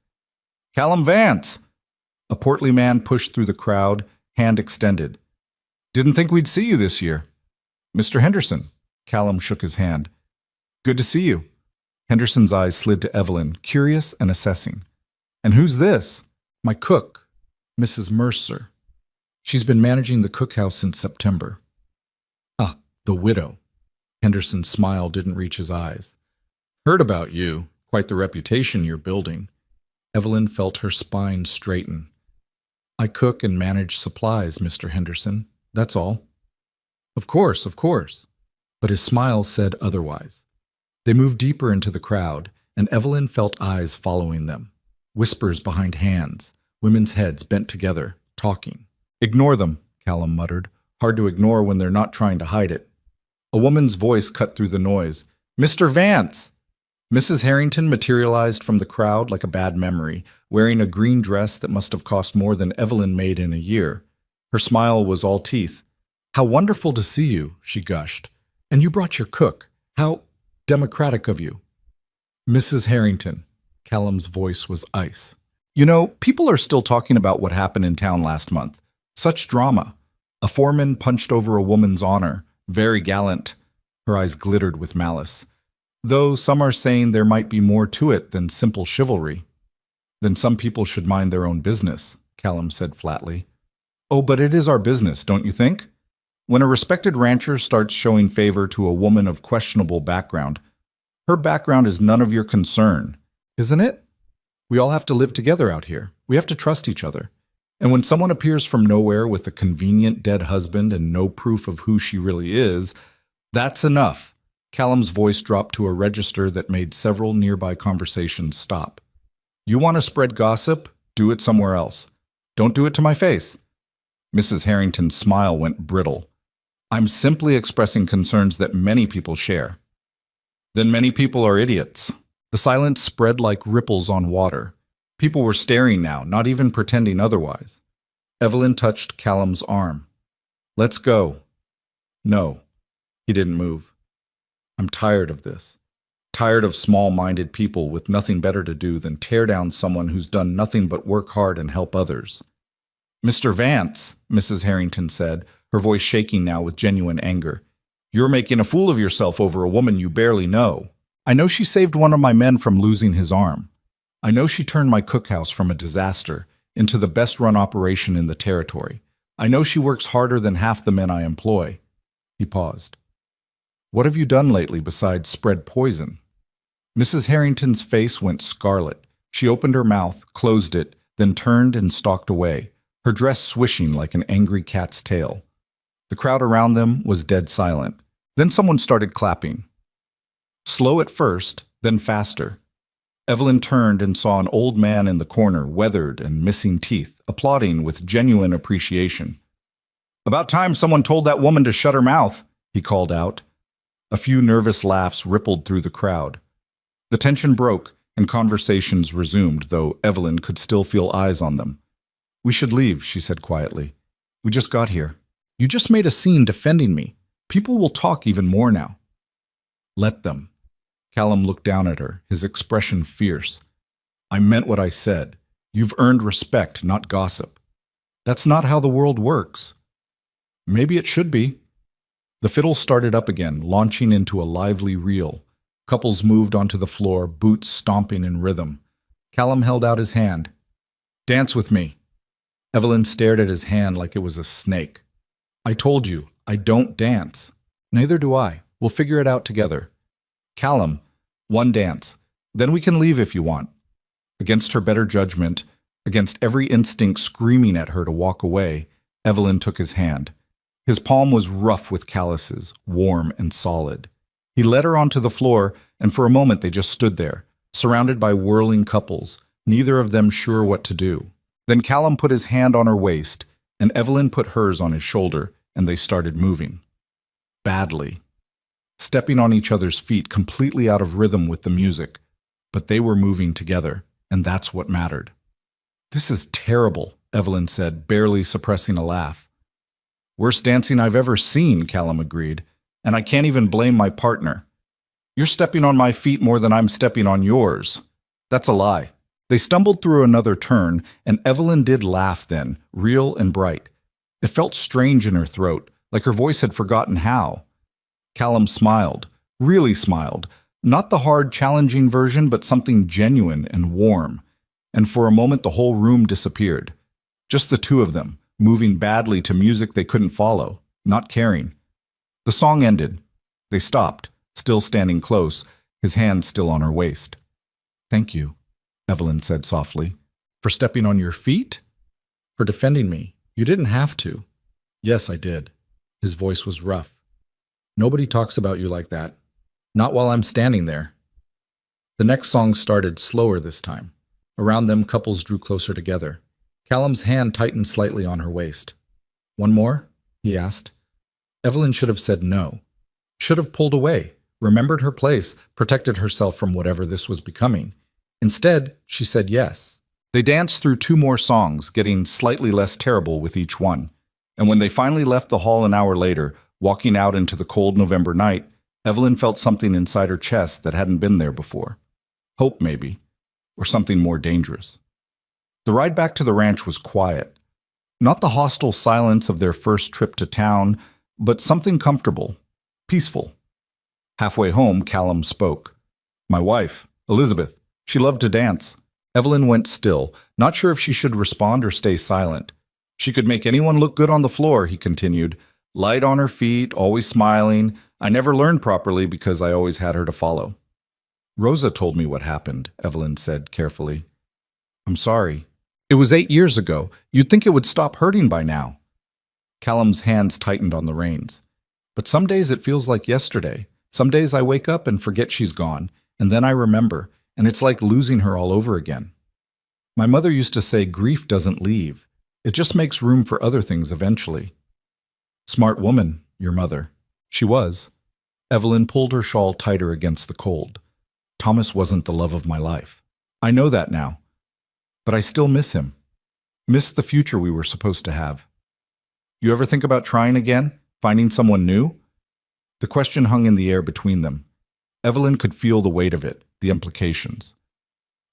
Callum Vance! A portly man pushed through the crowd, hand extended. Didn't think we'd see you this year. Mr. Henderson. Callum shook his hand. Good to see you. Henderson's eyes slid to Evelyn, curious and assessing. And who's this? My cook, Mrs. Mercer. She's been managing the cookhouse since September. Ah, the widow. Henderson's smile didn't reach his eyes. Heard about you. Quite the reputation you're building. Evelyn felt her spine straighten. I cook and manage supplies, Mr. Henderson. That's all. Of course, of course. But his smile said otherwise. They moved deeper into the crowd, and Evelyn felt eyes following them. Whispers behind hands, women's heads bent together, talking. Ignore them, Callum muttered. Hard to ignore when they're not trying to hide it. A woman's voice cut through the noise. Mr. Vance! Mrs. Harrington materialized from the crowd like a bad memory, wearing a green dress that must have cost more than Evelyn made in a year. Her smile was all teeth. How wonderful to see you, she gushed. And you brought your cook. How democratic of you. Mrs. Harrington. Callum's voice was ice. You know, people are still talking about what happened in town last month. Such drama. A foreman punched over a woman's honor. Very gallant. Her eyes glittered with malice. Though some are saying there might be more to it than simple chivalry. Then some people should mind their own business, Callum said flatly. Oh, but it is our business, don't you think? When a respected rancher starts showing favor to a woman of questionable background, her background is none of your concern, isn't it? We all have to live together out here. We have to trust each other. And when someone appears from nowhere with a convenient dead husband and no proof of who she really is, That's enough. Callum's voice dropped to a register that made several nearby conversations stop. You want to spread gossip? Do it somewhere else. Don't do it to my face. Mrs. Harrington's smile went brittle. I'm simply expressing concerns that many people share. Then many people are idiots. The silence spread like ripples on water. People were staring now, not even pretending otherwise. Evelyn touched Callum's arm. Let's go. No. He didn't move. I'm tired of this. Tired of small-minded people with nothing better to do than tear down someone who's done nothing but work hard and help others. Mr. Vance, Mrs. Harrington said, her voice shaking now with genuine anger. You're making a fool of yourself over a woman you barely know. I know she saved one of my men from losing his arm. I know she turned my cookhouse from a disaster into the best-run operation in the territory. I know she works harder than half the men I employ. He paused. What have you done lately besides spread poison? Mrs. Harrington's face went scarlet. She opened her mouth, closed it, then turned and stalked away, her dress swishing like an angry cat's tail. The crowd around them was dead silent. Then someone started clapping. Slow at first, then faster. Evelyn turned and saw an old man in the corner, weathered and missing teeth, applauding with genuine appreciation. About time someone told that woman to shut her mouth, he called out. A few nervous laughs rippled through the crowd. The tension broke and conversations resumed, though Evelyn could still feel eyes on them. We should leave, she said quietly. We just got here. You just made a scene defending me. People will talk even more now. Let them. Callum looked down at her, his expression fierce. I meant what I said. You've earned respect, not gossip. That's not how the world works. Maybe it should be. The fiddle started up again, launching into a lively reel. Couples moved onto the floor, boots stomping in rhythm. Callum held out his hand. Dance with me. Evelyn stared at his hand like it was a snake. I told you, I don't dance. Neither do I. We'll figure it out together. Callum, one dance. Then we can leave if you want. Against her better judgment, against every instinct screaming at her to walk away, Evelyn took his hand. His palm was rough with calluses, warm and solid. He led her onto the floor, and for a moment they just stood there, surrounded by whirling couples, neither of them sure what to do. Then Callum put his hand on her waist, and Evelyn put hers on his shoulder, and they started moving. Badly. Stepping on each other's feet, completely out of rhythm with the music. But they were moving together, and that's what mattered. This is terrible, Evelyn said, barely suppressing a laugh. Worst dancing I've ever seen, Callum agreed, and I can't even blame my partner. You're stepping on my feet more than I'm stepping on yours. That's a lie. They stumbled through another turn, and Evelyn did laugh then, real and bright. It felt strange in her throat, like her voice had forgotten how. Callum smiled, really smiled, not the hard, challenging version, but something genuine and warm. And for a moment the whole room disappeared. Just the two of them, moving badly to music they couldn't follow, not caring. The song ended. They stopped, still standing close, his hand still on her waist. Thank you, Evelyn said softly. For stepping on your feet? For defending me. You didn't have to. Yes, I did. His voice was rough. Nobody talks about you like that. Not while I'm standing there. The next song started slower this time. Around them, couples drew closer together. Callum's hand tightened slightly on her waist. One more? He asked. Evelyn should have said no. Should have pulled away, remembered her place, protected herself from whatever this was becoming. Instead, she said yes. They danced through two more songs, getting slightly less terrible with each one. And when they finally left the hall an hour later, walking out into the cold November night, Evelyn felt something inside her chest that hadn't been there before. Hope, maybe, or something more dangerous. The ride back to the ranch was quiet. Not the hostile silence of their first trip to town, but something comfortable, peaceful. Halfway home, Callum spoke. My wife, Elizabeth, she loved to dance. Evelyn went still, not sure if she should respond or stay silent. She could make anyone look good on the floor, he continued. Light on her feet, always smiling. I never learned properly because I always had her to follow. Rosa told me what happened, Evelyn said carefully. I'm sorry. It was 8 years ago. You'd think it would stop hurting by now. Callum's hands tightened on the reins. But some days it feels like yesterday. Some days I wake up and forget she's gone, and then I remember, and it's like losing her all over again. My mother used to say grief doesn't leave. It just makes room for other things eventually. Smart woman, your mother. She was. Evelyn pulled her shawl tighter against the cold. Thomas wasn't the love of my life. I know that now. But I still miss him. Miss the future we were supposed to have. You ever think about trying again? Finding someone new? The question hung in the air between them. Evelyn could feel the weight of it, the implications.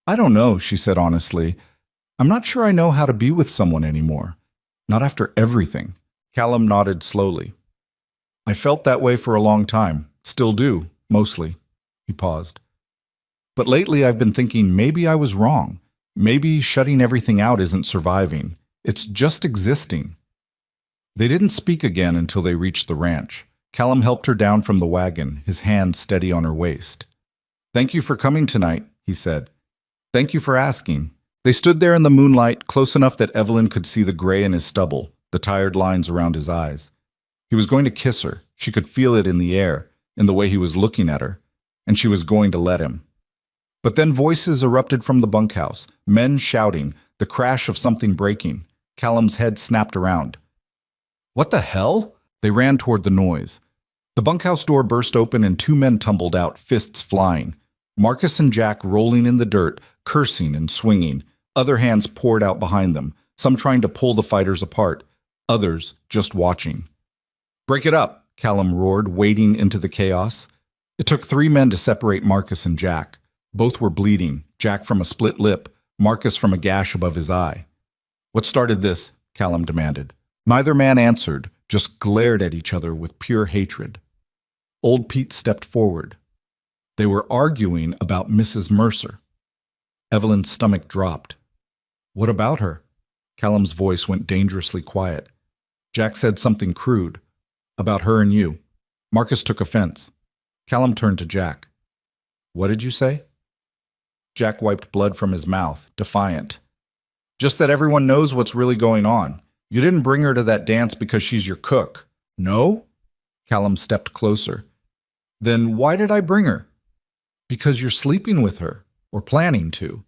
I don't know, she said honestly. I'm not sure I know how to be with someone anymore. Not after everything. Callum nodded slowly. I felt that way for a long time. Still do, mostly. He paused. But lately I've been thinking maybe I was wrong. Maybe shutting everything out isn't surviving. It's just existing. They didn't speak again until they reached the ranch. Callum helped her down from the wagon, his hand steady on her waist. Thank you for coming tonight, he said. Thank you for asking. They stood there in the moonlight, close enough that Evelyn could see the gray in his stubble, the tired lines around his eyes. He was going to kiss her. She could feel it in the air, in the way he was looking at her, and she was going to let him. But then voices erupted from the bunkhouse, men shouting, the crash of something breaking. Callum's head snapped around. What the hell? They ran toward the noise. The bunkhouse door burst open and two men tumbled out, fists flying. Marcus and Jack rolling in the dirt, cursing and swinging. Other hands poured out behind them, some trying to pull the fighters apart, others just watching. Break it up, Callum roared, wading into the chaos. It took 3 men to separate Marcus and Jack. Both were bleeding, Jack from a split lip, Marcus from a gash above his eye. What started this? Callum demanded. Neither man answered, just glared at each other with pure hatred. Old Pete stepped forward. They were arguing about Mrs. Mercer. Evelyn's stomach dropped. What about her? Callum's voice went dangerously quiet. Jack said something crude. About her and you. Marcus took offense. Callum turned to Jack. What did you say? Jack wiped blood from his mouth, defiant. Just that everyone knows what's really going on. You didn't bring her to that dance because she's your cook. No? Callum stepped closer. Then why did I bring her? Because you're sleeping with her, or planning to,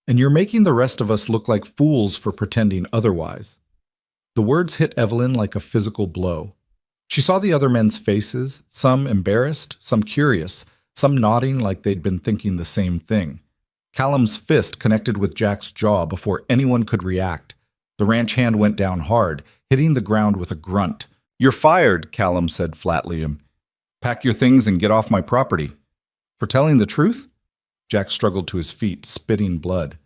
and you're making the rest of us look like fools for pretending otherwise. The words hit Evelyn like a physical blow. She saw the other men's faces, some embarrassed, some curious, some nodding like they'd been thinking the same thing. Callum's fist connected with Jack's jaw before anyone could react. The ranch hand went down hard, hitting the ground with a grunt. You're fired, Callum said flatly. Pack your things and get off my property. For telling the truth? Jack struggled to his feet, spitting blood.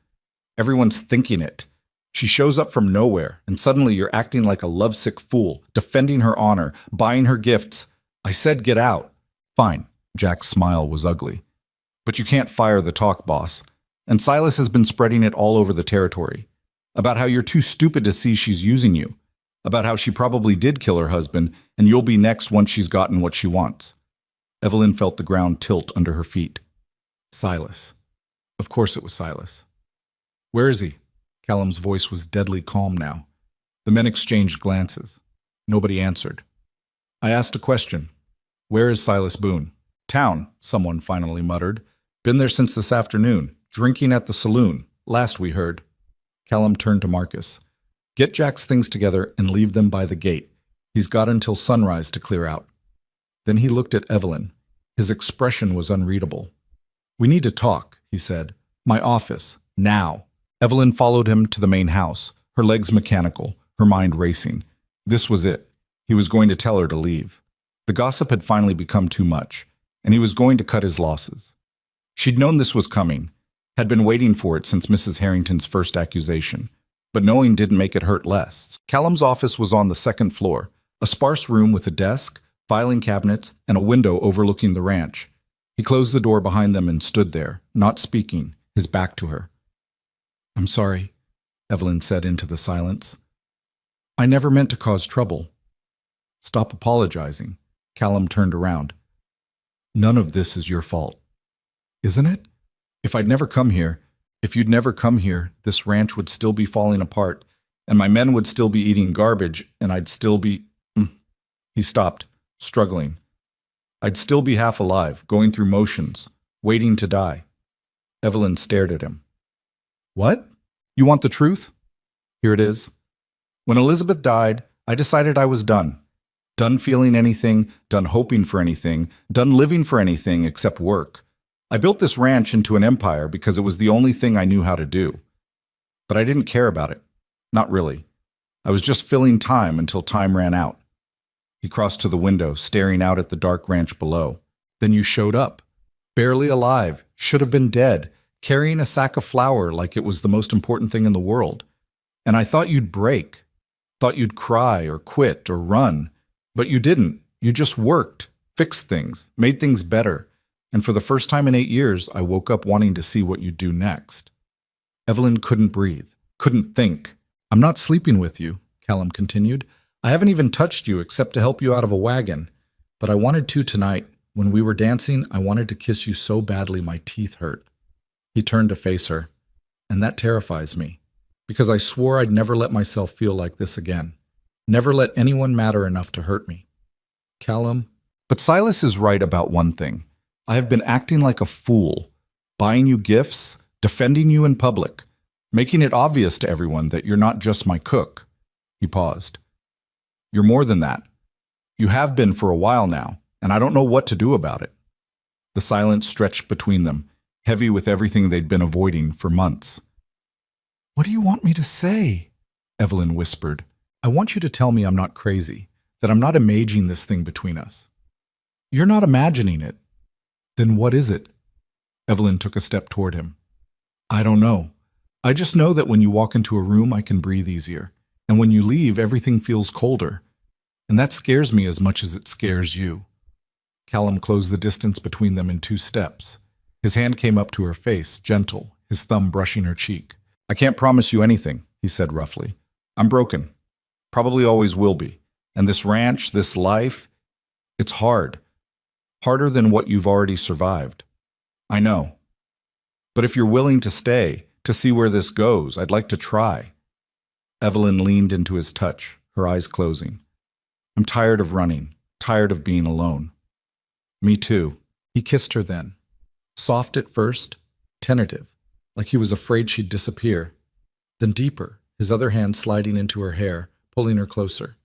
Everyone's thinking it. She shows up from nowhere, and suddenly you're acting like a lovesick fool, defending her honor, buying her gifts. I said get out. Fine. Jack's smile was ugly. But you can't fire the talk boss. And Silas has been spreading it all over the territory. About how you're too stupid to see she's using you. About how she probably did kill her husband, and you'll be next once she's gotten what she wants. Evelyn felt the ground tilt under her feet. Silas. Of course it was Silas. Where is he? Callum's voice was deadly calm now. The men exchanged glances. Nobody answered. I asked a question. Where is Silas Boone? Town, someone finally muttered. Been there since this afternoon. Drinking at the saloon. Last we heard. Callum turned to Marcus. Get Jack's things together and leave them by the gate. He's got until sunrise to clear out. Then he looked at Evelyn. His expression was unreadable. We need to talk, he said. My office. Now. Evelyn followed him to the main house, her legs mechanical, her mind racing. This was it. He was going to tell her to leave. The gossip had finally become too much, and he was going to cut his losses. She'd known this was coming, had been waiting for it since Mrs. Harrington's first accusation, but knowing didn't make it hurt less. Callum's office was on the 2nd floor, a sparse room with a desk, filing cabinets, and a window overlooking the ranch. He closed the door behind them and stood there, not speaking, his back to her. I'm sorry, Evelyn said into the silence. I never meant to cause trouble. Stop apologizing. Callum turned around. None of this is your fault. Isn't it? If I'd never come here, if you'd never come here, this ranch would still be falling apart, and my men would still be eating garbage, and I'd still be... He stopped. struggling. I'd still be half alive, going through motions, waiting to die. Evelyn stared at him. What? You want the truth? Here it is. When Elizabeth died, I decided I was done. Done feeling anything, done hoping for anything, done living for anything except work. I built this ranch into an empire because it was the only thing I knew how to do. But I didn't care about it. Not really. I was just filling time until time ran out. He crossed to the window, staring out at the dark ranch below. Then you showed up. Barely alive, should have been dead, carrying a sack of flour like it was the most important thing in the world. And I thought you'd break. Thought you'd cry or quit or run. But you didn't. You just worked, fixed things, made things better. And for the first time in 8 years, I woke up wanting to see what you'd do next. Evelyn couldn't breathe, couldn't think. I'm not sleeping with you, Callum continued. I haven't even touched you except to help you out of a wagon. But I wanted to tonight. When we were dancing, I wanted to kiss you so badly my teeth hurt. He turned to face her. And that terrifies me. Because I swore I'd never let myself feel like this again. Never let anyone matter enough to hurt me. Callum. But Silas is right about one thing. I have been acting like a fool, buying you gifts, defending you in public, making it obvious to everyone that you're not just my cook. He paused. You're more than that. You have been for a while now, and I don't know what to do about it. The silence stretched between them, heavy with everything they'd been avoiding for months. What do you want me to say? Evelyn whispered. I want you to tell me I'm not crazy, that I'm not imagining this thing between us. You're not imagining it. Then what is it? Evelyn took a step toward him. I don't know. I just know that when you walk into a room, I can breathe easier. And when you leave, everything feels colder. And that scares me as much as it scares you. Callum closed the distance between them in 2 steps. His hand came up to her face, gentle, his thumb brushing her cheek. I can't promise you anything, he said roughly. I'm broken. Probably always will be. And this ranch, this life, it's hard. Harder than what you've already survived. I know. But if you're willing to stay, to see where this goes, I'd like to try. Evelyn leaned into his touch, her eyes closing. I'm tired of running, tired of being alone. Me too. He kissed her then. Soft at first, tentative, like he was afraid she'd disappear. Then deeper, his other hand sliding into her hair, pulling her closer.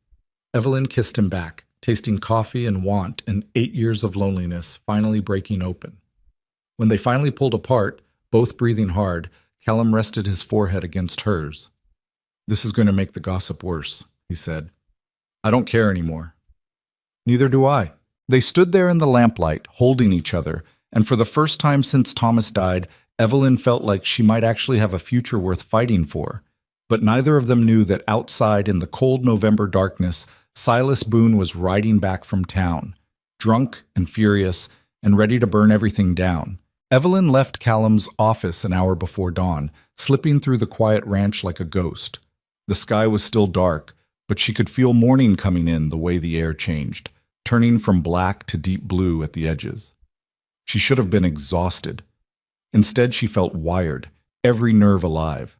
Evelyn kissed him back, tasting coffee and want and 8 years of loneliness finally breaking open. When they finally pulled apart, both breathing hard, Callum rested his forehead against hers. This is going to make the gossip worse, he said. I don't care anymore. Neither do I. They stood there in the lamplight, holding each other, and for the first time since Thomas died, Evelyn felt like she might actually have a future worth fighting for. But neither of them knew that outside in the cold November darkness, Silas Boone was riding back from town, drunk and furious and ready to burn everything down. Evelyn left Callum's office an hour before dawn, slipping through the quiet ranch like a ghost. The sky was still dark, but she could feel morning coming in the way the air changed, turning from black to deep blue at the edges. She should have been exhausted. Instead, she felt wired, every nerve alive.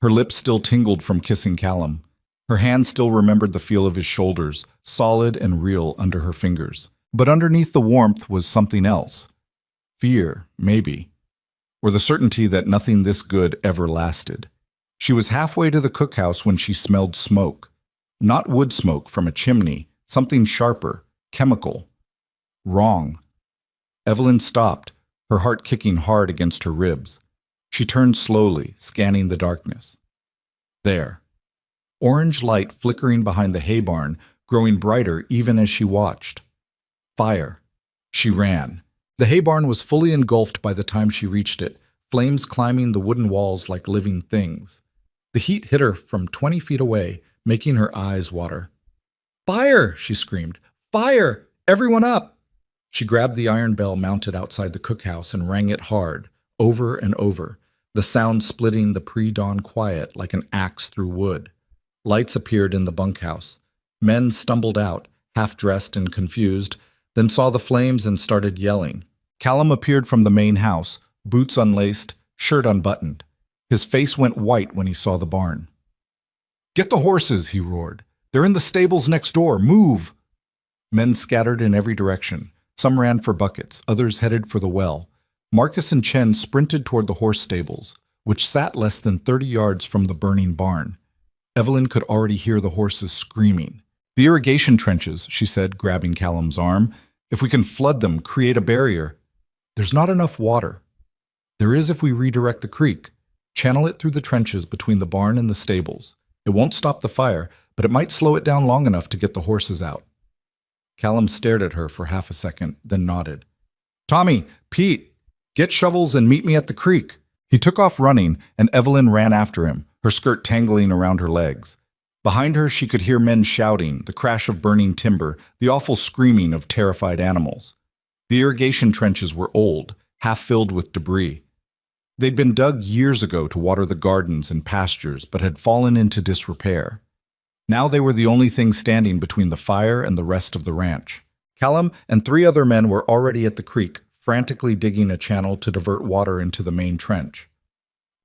Her lips still tingled from kissing Callum. Her hand still remembered the feel of his shoulders, solid and real under her fingers. But underneath the warmth was something else. Fear, maybe. Or the certainty that nothing this good ever lasted. She was halfway to the cookhouse when she smelled smoke. Not wood smoke from a chimney, something sharper, chemical. Wrong. Evelyn stopped, her heart kicking hard against her ribs. She turned slowly, scanning the darkness. There. Orange light flickering behind the hay barn, growing brighter even as she watched. Fire. She ran. The hay barn was fully engulfed by the time she reached it, flames climbing the wooden walls like living things. The heat hit her from 20 feet away, making her eyes water. Fire! She screamed. Fire! Everyone up! She grabbed the iron bell mounted outside the cookhouse and rang it hard, over and over, the sound splitting the pre-dawn quiet like an axe through wood. Lights appeared in the bunkhouse. Men stumbled out, half-dressed and confused, then saw the flames and started yelling. Callum appeared from the main house, boots unlaced, shirt unbuttoned. His face went white when he saw the barn. "Get the horses," he roared. "They're in the stables next door. Move!" Men scattered in every direction. Some ran for buckets, others headed for the well. Marcus and Chen sprinted toward the horse stables, which sat less than 30 yards from the burning barn. Evelyn could already hear the horses screaming. "The irrigation trenches," she said, grabbing Callum's arm. "If we can flood them, create a barrier." "There's not enough water." "There is if we redirect the creek. Channel it through the trenches between the barn and the stables. It won't stop the fire, but it might slow it down long enough to get the horses out." Callum stared at her for half a second, then nodded. "Tommy, Pete, get shovels and meet me at the creek." He took off running, and Evelyn ran after him, her skirt tangling around her legs. Behind her, she could hear men shouting, the crash of burning timber, the awful screaming of terrified animals. The irrigation trenches were old, half filled with debris. They'd been dug years ago to water the gardens and pastures, but had fallen into disrepair. Now they were the only thing standing between the fire and the rest of the ranch. Callum and 3 other men were already at the creek, frantically digging a channel to divert water into the main trench.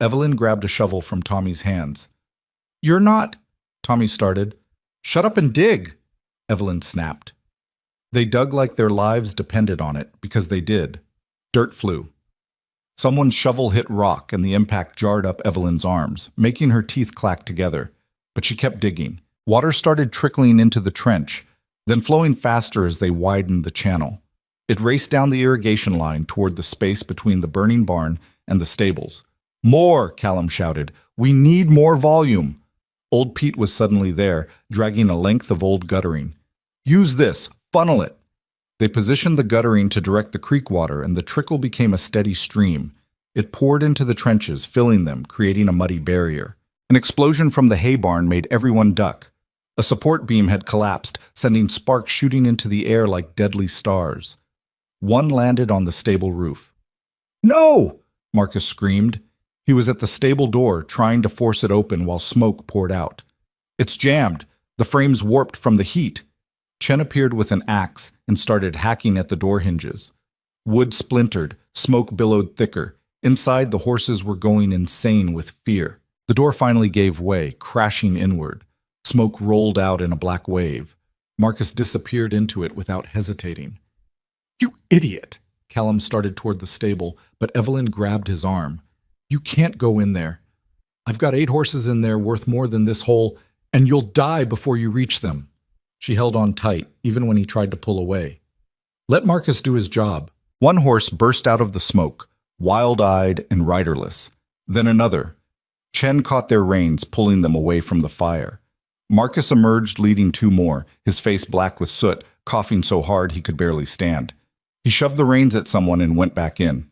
Evelyn grabbed a shovel from Tommy's hands. "You're not—" Tommy started. "Shut up and dig," Evelyn snapped. They dug like their lives depended on it, because they did. Dirt flew. Someone's shovel hit rock, and the impact jarred up Evelyn's arms, making her teeth clack together. But she kept digging. Water started trickling into the trench, then flowing faster as they widened the channel. It raced down the irrigation line toward the space between the burning barn and the stables. "More!" Callum shouted. "We need more volume!" Old Pete was suddenly there, dragging a length of old guttering. "Use this! Funnel it!" They positioned the guttering to direct the creek water, and the trickle became a steady stream. It poured into the trenches, filling them, creating a muddy barrier. An explosion from the hay barn made everyone duck. A support beam had collapsed, sending sparks shooting into the air like deadly stars. One landed on the stable roof. "No!" Marcus screamed. He was at the stable door, trying to force it open while smoke poured out. "It's jammed. The frame's warped from the heat." Chen appeared with an axe and started hacking at the door hinges. Wood splintered, smoke billowed thicker. Inside, the horses were going insane with fear. The door finally gave way, crashing inward. Smoke rolled out in a black wave. Marcus disappeared into it without hesitating. "You idiot!" Callum started toward the stable, but Evelyn grabbed his arm. "You can't go in there. I've got 8 horses in there worth more than this whole, and you'll die before you reach them." She held on tight, even when he tried to pull away. "Let Marcus do his job." One horse burst out of the smoke, wild-eyed and riderless. Then another. Chen caught their reins, pulling them away from the fire. Marcus emerged leading 2 more, his face black with soot, coughing so hard he could barely stand. He shoved the reins at someone and went back in.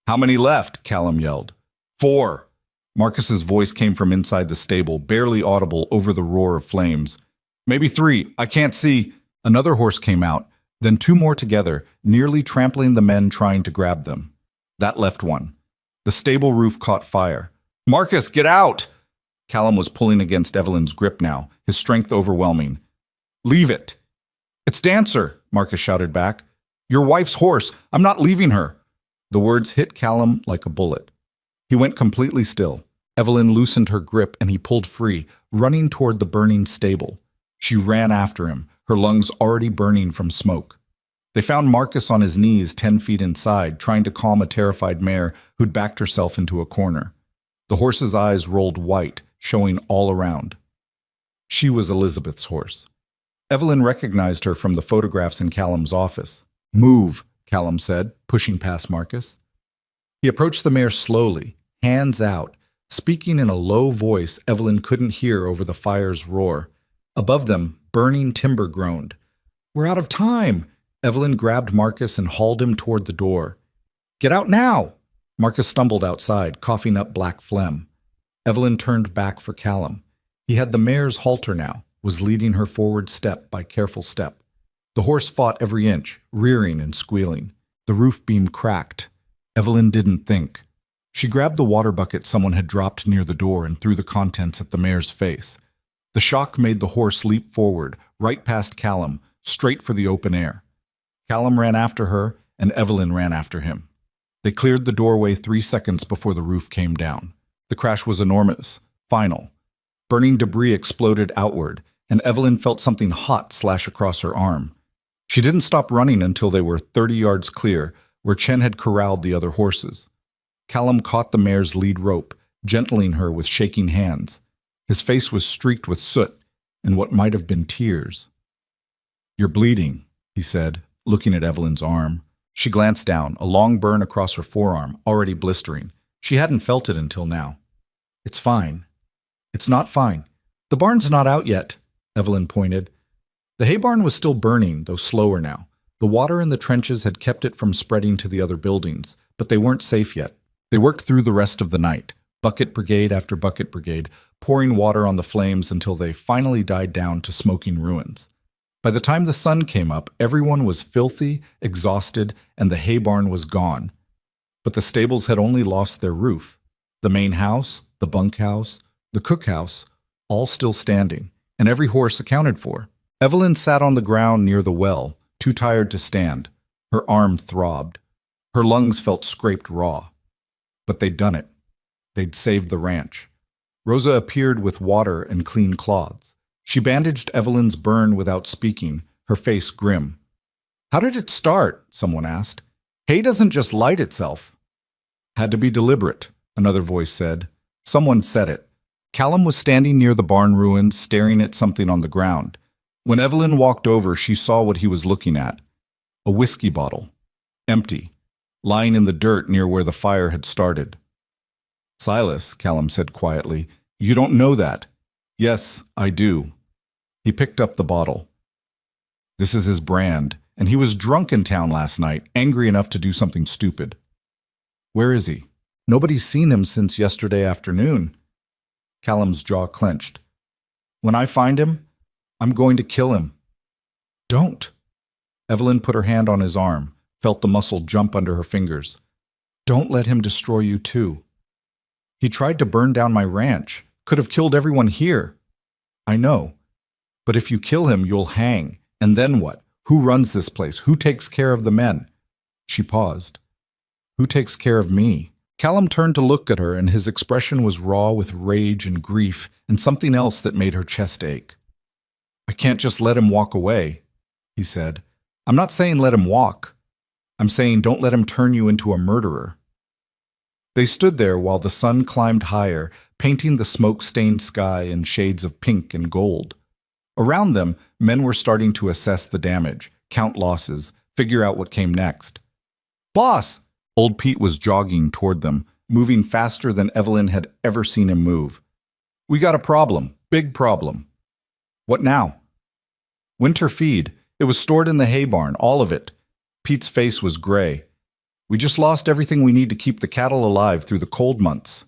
"How many left?" Callum yelled. 4. Marcus's voice came from inside the stable, barely audible over the roar of flames. "Maybe 3. I can't see." Another horse came out, then 2 more together, nearly trampling the men trying to grab them. That left 1. The stable roof caught fire. "Marcus, get out!" Callum was pulling against Evelyn's grip now, his strength overwhelming. "Leave it." "It's Dancer," Marcus shouted back. "Your wife's horse. I'm not leaving her." The words hit Callum like a bullet. He went completely still. Evelyn loosened her grip and he pulled free, running toward the burning stable. She ran after him, her lungs already burning from smoke. They found Marcus on his knees 10 feet inside, trying to calm a terrified mare who'd backed herself into a corner. The horse's eyes rolled white, showing all around. She was Elizabeth's horse. Evelyn recognized her from the photographs in Callum's office. "Move," Callum said, pushing past Marcus. He approached the mare slowly, hands out, speaking in a low voice Evelyn couldn't hear over the fire's roar. Above them, burning timber groaned. "We're out of time!" Evelyn grabbed Marcus and hauled him toward the door. "Get out now!" Marcus stumbled outside, coughing up black phlegm. Evelyn turned back for Callum. He had the mare's halter now, was leading her forward step by careful step. The horse fought every inch, rearing and squealing. The roof beam cracked. Evelyn didn't think. She grabbed the water bucket someone had dropped near the door and threw the contents at the mare's face. The shock made the horse leap forward, right past Callum, straight for the open air. Callum ran after her, and Evelyn ran after him. They cleared the doorway 3 seconds before the roof came down. The crash was enormous, final. Burning debris exploded outward, and Evelyn felt something hot slash across her arm. She didn't stop running until they were 30 yards clear, where Chen had corralled the other horses. Callum caught the mare's lead rope, gentling her with shaking hands. His face was streaked with soot and what might have been tears. "You're bleeding," he said, looking at Evelyn's arm. She glanced down, a long burn across her forearm, already blistering. She hadn't felt it until now. "It's fine." "It's not fine. The barn's not out yet," Evelyn pointed. The hay barn was still burning, though slower now. The water in the trenches had kept it from spreading to the other buildings, but they weren't safe yet. They worked through the rest of the night, bucket brigade after bucket brigade, pouring water on the flames until they finally died down to smoking ruins. By the time the sun came up, everyone was filthy, exhausted, and the hay barn was gone. But the stables had only lost their roof. The main house, the bunkhouse, the cookhouse, all still standing, and every horse accounted for. Evelyn sat on the ground near the well, too tired to stand. Her arm throbbed. Her lungs felt scraped raw. But they'd done it. They'd saved the ranch. Rosa appeared with water and clean cloths. She bandaged Evelyn's burn without speaking, her face grim. "How did it start?" someone asked. "Hay doesn't just light itself." "Had to be deliberate," another voice said. Someone said it. Callum was standing near the barn ruins, staring at something on the ground. When Evelyn walked over, she saw what he was looking at. A whiskey bottle. Empty. Lying in the dirt near where the fire had started. "Silas," Callum said quietly, "you don't know that." "Yes, I do." He picked up the bottle. "This is his brand, and he was drunk in town last night, angry enough to do something stupid." "Where is he?" "Nobody's seen him since yesterday afternoon." Callum's jaw clenched. "When I find him, I'm going to kill him." "Don't." Evelyn put her hand on his arm, felt the muscle jump under her fingers. "Don't let him destroy you too." "He tried to burn down my ranch. Could have killed everyone here." "I know. But if you kill him, you'll hang. And then what? Who runs this place? Who takes care of the men?" She paused. "Who takes care of me?" Callum turned to look at her, and his expression was raw with rage and grief and something else that made her chest ache. "I can't just let him walk away," he said. "I'm not saying let him walk. I'm saying don't let him turn you into a murderer." They stood there while the sun climbed higher, painting the smoke-stained sky in shades of pink and gold. Around them, men were starting to assess the damage, count losses, figure out what came next. "Boss!" Old Pete was jogging toward them, moving faster than Evelyn had ever seen him move. "We got a problem, big problem." "What now?" "Winter feed. It was stored in the hay barn, all of it." Pete's face was gray. "We just lost everything we need to keep the cattle alive through the cold months."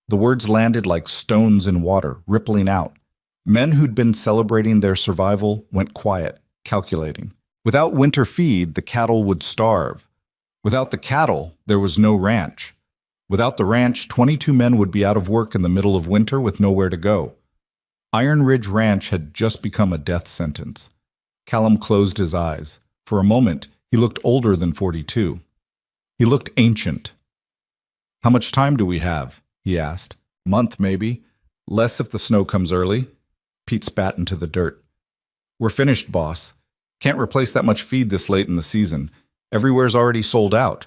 The words landed like stones in water, rippling out. Men who'd been celebrating their survival went quiet, calculating. Without winter feed, the cattle would starve. Without the cattle, there was no ranch. Without the ranch, 22 men would be out of work in the middle of winter with nowhere to go. Iron Ridge Ranch had just become a death sentence. Callum closed his eyes. For a moment, he looked older than 42. He looked ancient. "How much time do we have?" he asked. "Month, maybe. Less if the snow comes early." Pete spat into the dirt. "We're finished, boss. Can't replace that much feed this late in the season. Everywhere's already sold out."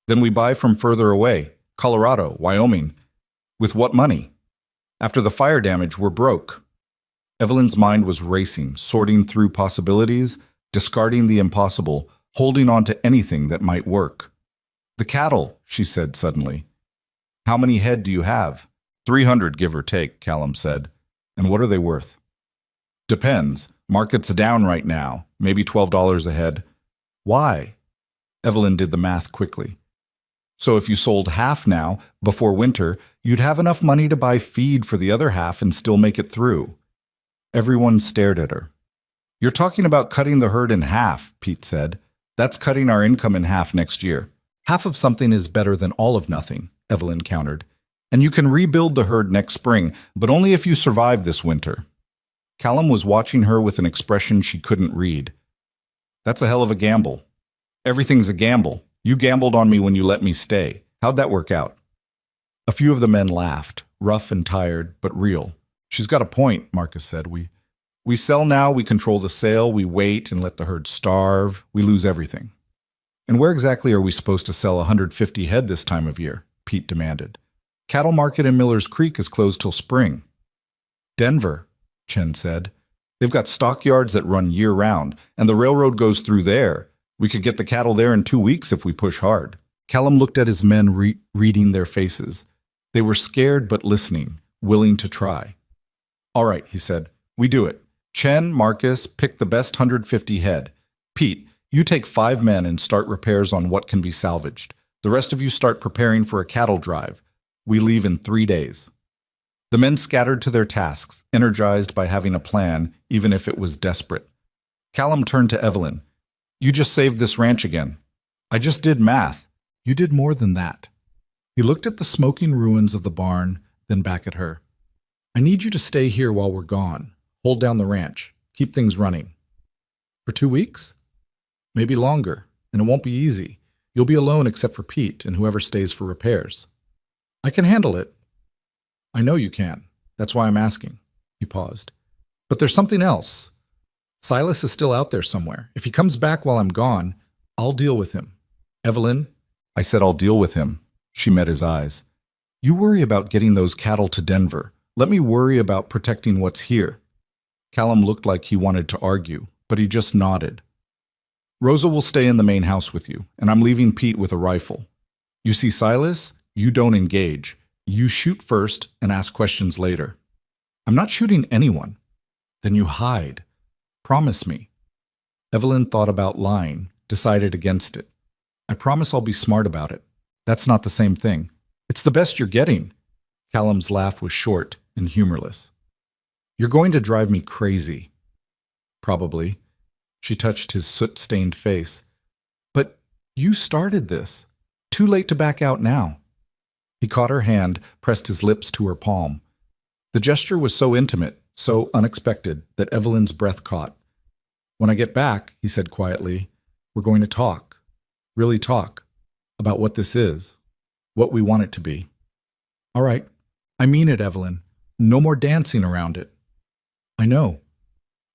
"Then we buy from further away. Colorado, Wyoming." "With what money?" "After the fire damage, we're broke." Evelyn's mind was racing, sorting through possibilities, discarding the impossible, holding on to anything that might work. "The cattle," she said suddenly. "How many head do you have?" 300, give or take, Callum said. "And what are they worth?" "Depends. Market's down right now, maybe $12 a head." "Why?" Evelyn did the math quickly. "So if you sold half now, before winter, you'd have enough money to buy feed for the other half and still make it through." Everyone stared at her. "You're talking about cutting the herd in half," Pete said. "That's cutting our income in half next year." "Half of something is better than all of nothing," Evelyn countered. "And you can rebuild the herd next spring, but only if you survive this winter." Callum was watching her with an expression she couldn't read. "That's a hell of a gamble." "Everything's a gamble. You gambled on me when you let me stay. How'd that work out?" A few of the men laughed, rough and tired, but real. "She's got a point," Marcus said. We We sell now, we control the sale, we wait and let the herd starve, we lose everything. And where exactly are we supposed to sell 150 head this time of year? Pete demanded. Cattle market in Miller's Creek is closed till spring. Denver, Chen said. They've got stockyards that run year-round, and the railroad goes through there. We could get the cattle there in 2 weeks if we push hard. Callum looked at his men, reading their faces. They were scared but listening, willing to try. All right, he said. We do it. Chen, Marcus, pick the best 150 head. Pete, you take 5 men and start repairs on what can be salvaged. The rest of you start preparing for a cattle drive. We leave in 3 days. The men scattered to their tasks, energized by having a plan, even if it was desperate. Callum turned to Evelyn. You just saved this ranch again. I just did math. You did more than that. He looked at the smoking ruins of the barn, then back at her. I need you to stay here while we're gone. Hold down the ranch. Keep things running. For 2 weeks? Maybe longer, and it won't be easy. You'll be alone except for Pete and whoever stays for repairs. I can handle it. I know you can. That's why I'm asking. He paused. But there's something else. Silas is still out there somewhere. If he comes back while I'm gone, I'll deal with him. Evelyn, I said I'll deal with him. She met his eyes. You worry about getting those cattle to Denver. Let me worry about protecting what's here. Callum looked like he wanted to argue, but he just nodded. Rosa will stay in the main house with you, and I'm leaving Pete with a rifle. You see Silas? You don't engage. You shoot first and ask questions later. I'm not shooting anyone. Then you hide. Promise me. Evelyn thought about lying, decided against it. I promise I'll be smart about it. That's not the same thing. It's the best you're getting. Callum's laugh was short and humorless. You're going to drive me crazy. Probably. She touched his soot-stained face. But you started this. Too late to back out now. He caught her hand, pressed his lips to her palm. The gesture was so intimate, so unexpected, that Evelyn's breath caught. When I get back, he said quietly, we're going to talk. Really talk. About what this is. What we want it to be. All right. I mean it, Evelyn. No more dancing around it. I know.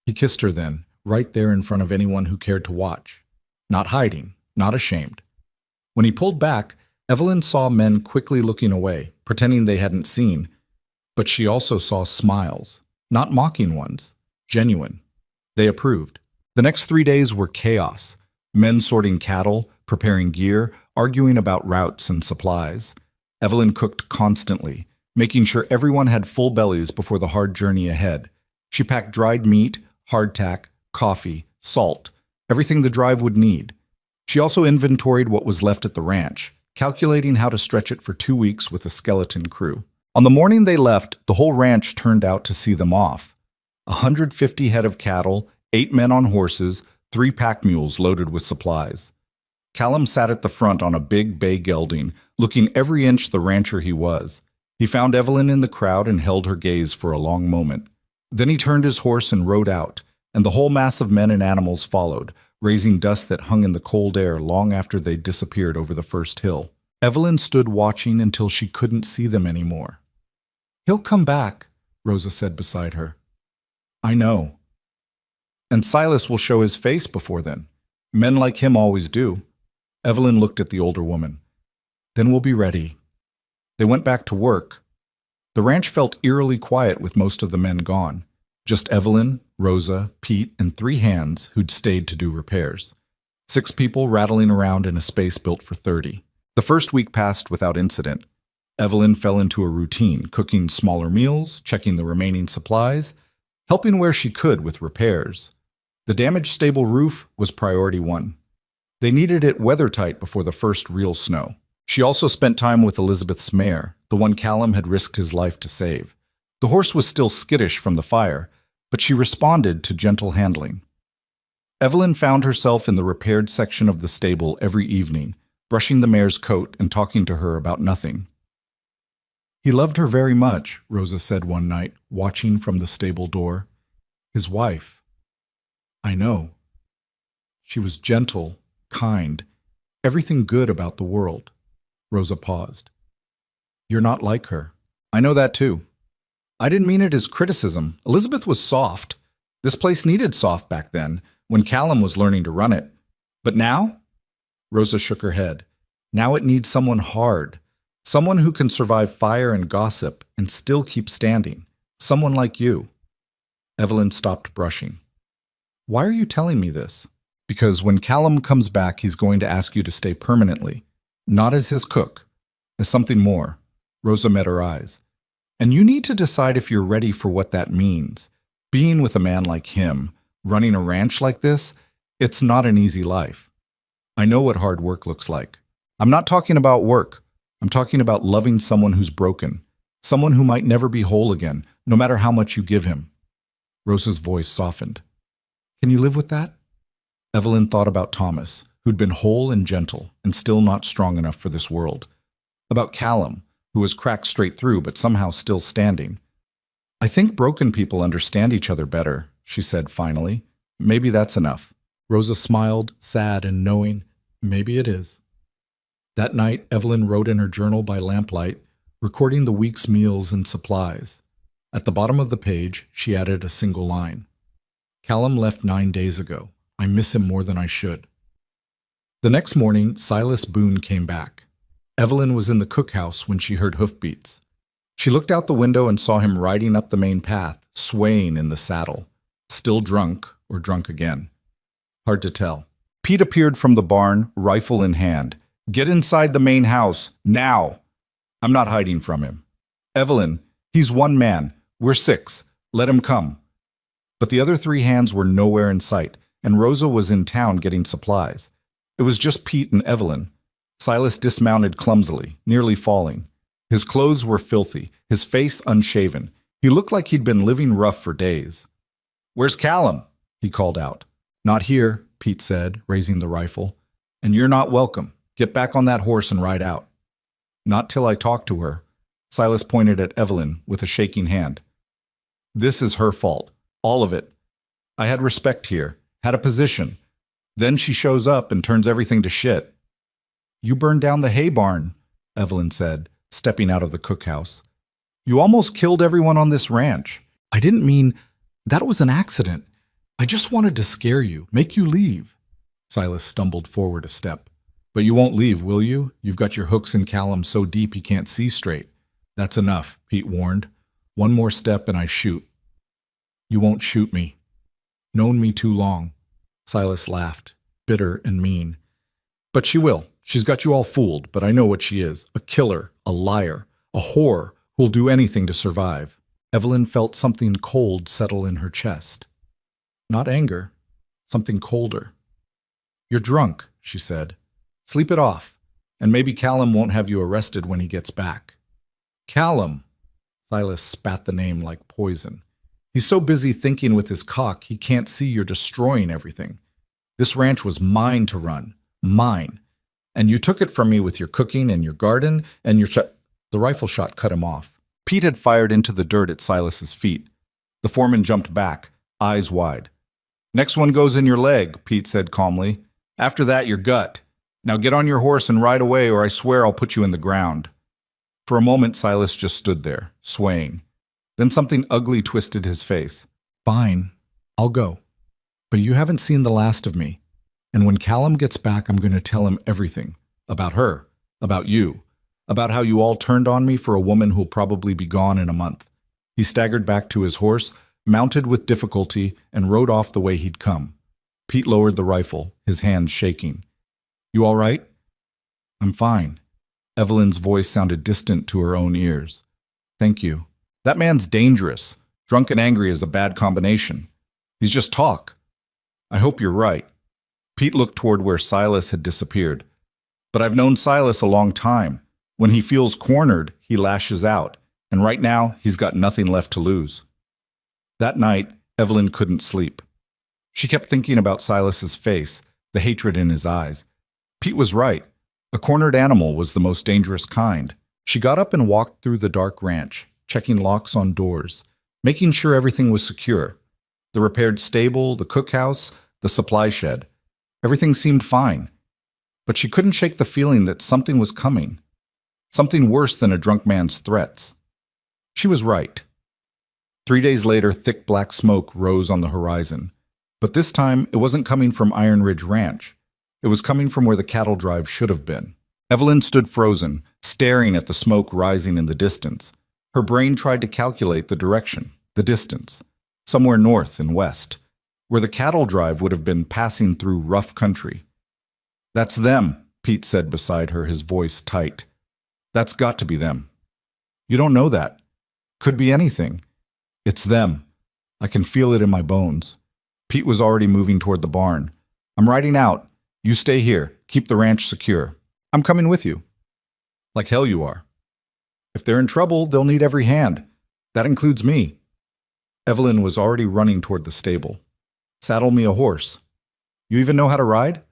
He kissed her then, right there in front of anyone who cared to watch. Not hiding, not ashamed. When he pulled back, Evelyn saw men quickly looking away, pretending they hadn't seen. But she also saw smiles, not mocking ones, genuine. They approved. The next 3 days were chaos. Men sorting cattle, preparing gear, arguing about routes and supplies. Evelyn cooked constantly, making sure everyone had full bellies before the hard journey ahead. She packed dried meat, hardtack, coffee, salt, everything the drive would need. She also inventoried what was left at the ranch, calculating how to stretch it for 2 weeks with a skeleton crew. On the morning they left, the whole ranch turned out to see them off. 150 head of cattle, 8 men on horses, 3 pack mules loaded with supplies. Callum sat at the front on a big bay gelding, looking every inch the rancher he was. He found Evelyn in the crowd and held her gaze for a long moment. Then he turned his horse and rode out, and the whole mass of men and animals followed, raising dust that hung in the cold air long after they disappeared over the first hill. Evelyn stood watching until she couldn't see them anymore. He'll come back, Rosa said beside her. I know. And Silas will show his face before then. Men like him always do. Evelyn looked at the older woman. Then we'll be ready. They went back to work. The ranch felt eerily quiet with most of the men gone. Just Evelyn, Rosa, Pete, and 3 hands who'd stayed to do repairs. 6 people rattling around in a space built for 30. The first week passed without incident. Evelyn fell into a routine, cooking smaller meals, checking the remaining supplies, helping where she could with repairs. The damaged stable roof was priority 1. They needed it weather-tight before the first real snow. She also spent time with Elizabeth's mare, the one Callum had risked his life to save. The horse was still skittish from the fire, but she responded to gentle handling. Evelyn found herself in the repaired section of the stable every evening, brushing the mare's coat and talking to her about nothing. He loved her very much, Rosa said one night, watching from the stable door. His wife. I know. She was gentle, kind, everything good about the world. Rosa paused. You're not like her. I know that too. I didn't mean it as criticism. Elizabeth was soft, This place needed soft back then, when Callum was learning to run it. But now? Rosa shook her head. Now it needs someone hard. Someone who can survive fire and gossip and still keep standing. Someone like you. Evelyn stopped brushing. Why are you telling me this? Because when Callum comes back, he's going to ask you to stay permanently. Not as his cook, as something more. Rosa met her eyes. And you need to decide if you're ready for what that means. Being with a man like him, running a ranch like this, it's not an easy life. I know what hard work looks like. I'm not talking about work. I'm talking about loving someone who's broken, someone who might never be whole again, no matter how much you give him. Rosa's voice softened. Can you live with that? Evelyn thought about Thomas, who'd been whole and gentle and still not strong enough for this world. About Callum, who was cracked straight through but somehow still standing. I think broken people understand each other better, she said finally. Maybe that's enough. Rosa smiled, sad and knowing. Maybe it is. That night, Evelyn wrote in her journal by lamplight, recording the week's meals and supplies. At the bottom of the page, she added a single line. Callum left 9 days ago. I miss him more than I should. The next morning, Silas Boone came back. Evelyn was in the cookhouse when she heard hoofbeats. She looked out the window and saw him riding up the main path, swaying in the saddle. Still drunk, or drunk again. Hard to tell. Pete appeared from the barn, rifle in hand. Get inside the main house, now! I'm not hiding from him. Evelyn, he's one man. We're 6. Let him come. But the other 3 hands were nowhere in sight, and Rosa was in town getting supplies. It was just Pete and Evelyn. Silas dismounted clumsily, nearly falling. His clothes were filthy, his face unshaven. He looked like he'd been living rough for days. Where's Callum? He called out. Not here, Pete said, raising the rifle. And you're not welcome. Get back on that horse and ride out. Not till I talk to her. Silas pointed at Evelyn with a shaking hand. This is her fault. All of it. I had respect here, had a position. Then she shows up and turns everything to shit. You burned down the hay barn, Evelyn said, stepping out of the cookhouse. You almost killed everyone on this ranch. I didn't mean... That was an accident. I just wanted to scare you, make you leave. Silas stumbled forward a step. But you won't leave, will you? You've got your hooks in Callum so deep he can't see straight. That's enough, Pete warned. One more step and I shoot. You won't shoot me. Known me too long. Silas laughed, bitter and mean. But she will. She's got you all fooled, but I know what she is. A killer, a liar, a whore who'll do anything to survive. Evelyn felt something cold settle in her chest. Not anger, something colder. You're drunk, she said. Sleep it off, and maybe Callum won't have you arrested when he gets back. Callum! Silas spat the name like poison. He's so busy thinking with his cock, he can't see you're destroying everything. This ranch was mine to run. Mine. And you took it from me with your cooking and your garden and your The rifle shot cut him off. Pete had fired into the dirt at Silas's feet. The foreman jumped back, eyes wide. Next one goes in your leg, Pete said calmly. After that, your gut. Now get on your horse and ride away, or I swear I'll put you in the ground. For a moment, Silas just stood there, swaying. Then something ugly twisted his face. Fine, I'll go. But you haven't seen the last of me. And when Callum gets back, I'm going to tell him everything. About her, about you, about how you all turned on me for a woman who'll probably be gone in a month. He staggered back to his horse, mounted with difficulty, and rode off the way he'd come. Pete lowered the rifle, his hands shaking. You all right? I'm fine. Evelyn's voice sounded distant to her own ears. Thank you. That man's dangerous. Drunk and angry is a bad combination. He's just talk. I hope you're right. Pete looked toward where Silas had disappeared. But I've known Silas a long time. When he feels cornered, he lashes out. And right now, he's got nothing left to lose. That night, Evelyn couldn't sleep. She kept thinking about Silas's face, the hatred in his eyes. Pete was right. A cornered animal was the most dangerous kind. She got up and walked through the dark ranch, checking locks on doors, making sure everything was secure. The repaired stable, the cookhouse, the supply shed. Everything seemed fine. But she couldn't shake the feeling that something was coming. Something worse than a drunk man's threats. She was right. 3 days later, thick black smoke rose on the horizon. But this time, it wasn't coming from Iron Ridge Ranch. It was coming from where the cattle drive should have been. Evelyn stood frozen, staring at the smoke rising in the distance. Her brain tried to calculate the direction, the distance, somewhere north and west, where the cattle drive would have been passing through rough country. "That's them," Pete said beside her, his voice tight. "That's got to be them." "You don't know that. Could be anything." "It's them. I can feel it in my bones." Pete was already moving toward the barn. "I'm riding out. You stay here. Keep the ranch secure. I'm coming with you." "Like hell you are." "If they're in trouble, they'll need every hand. That includes me." Evelyn was already running toward the stable. "Saddle me a horse." "You even know how to ride?"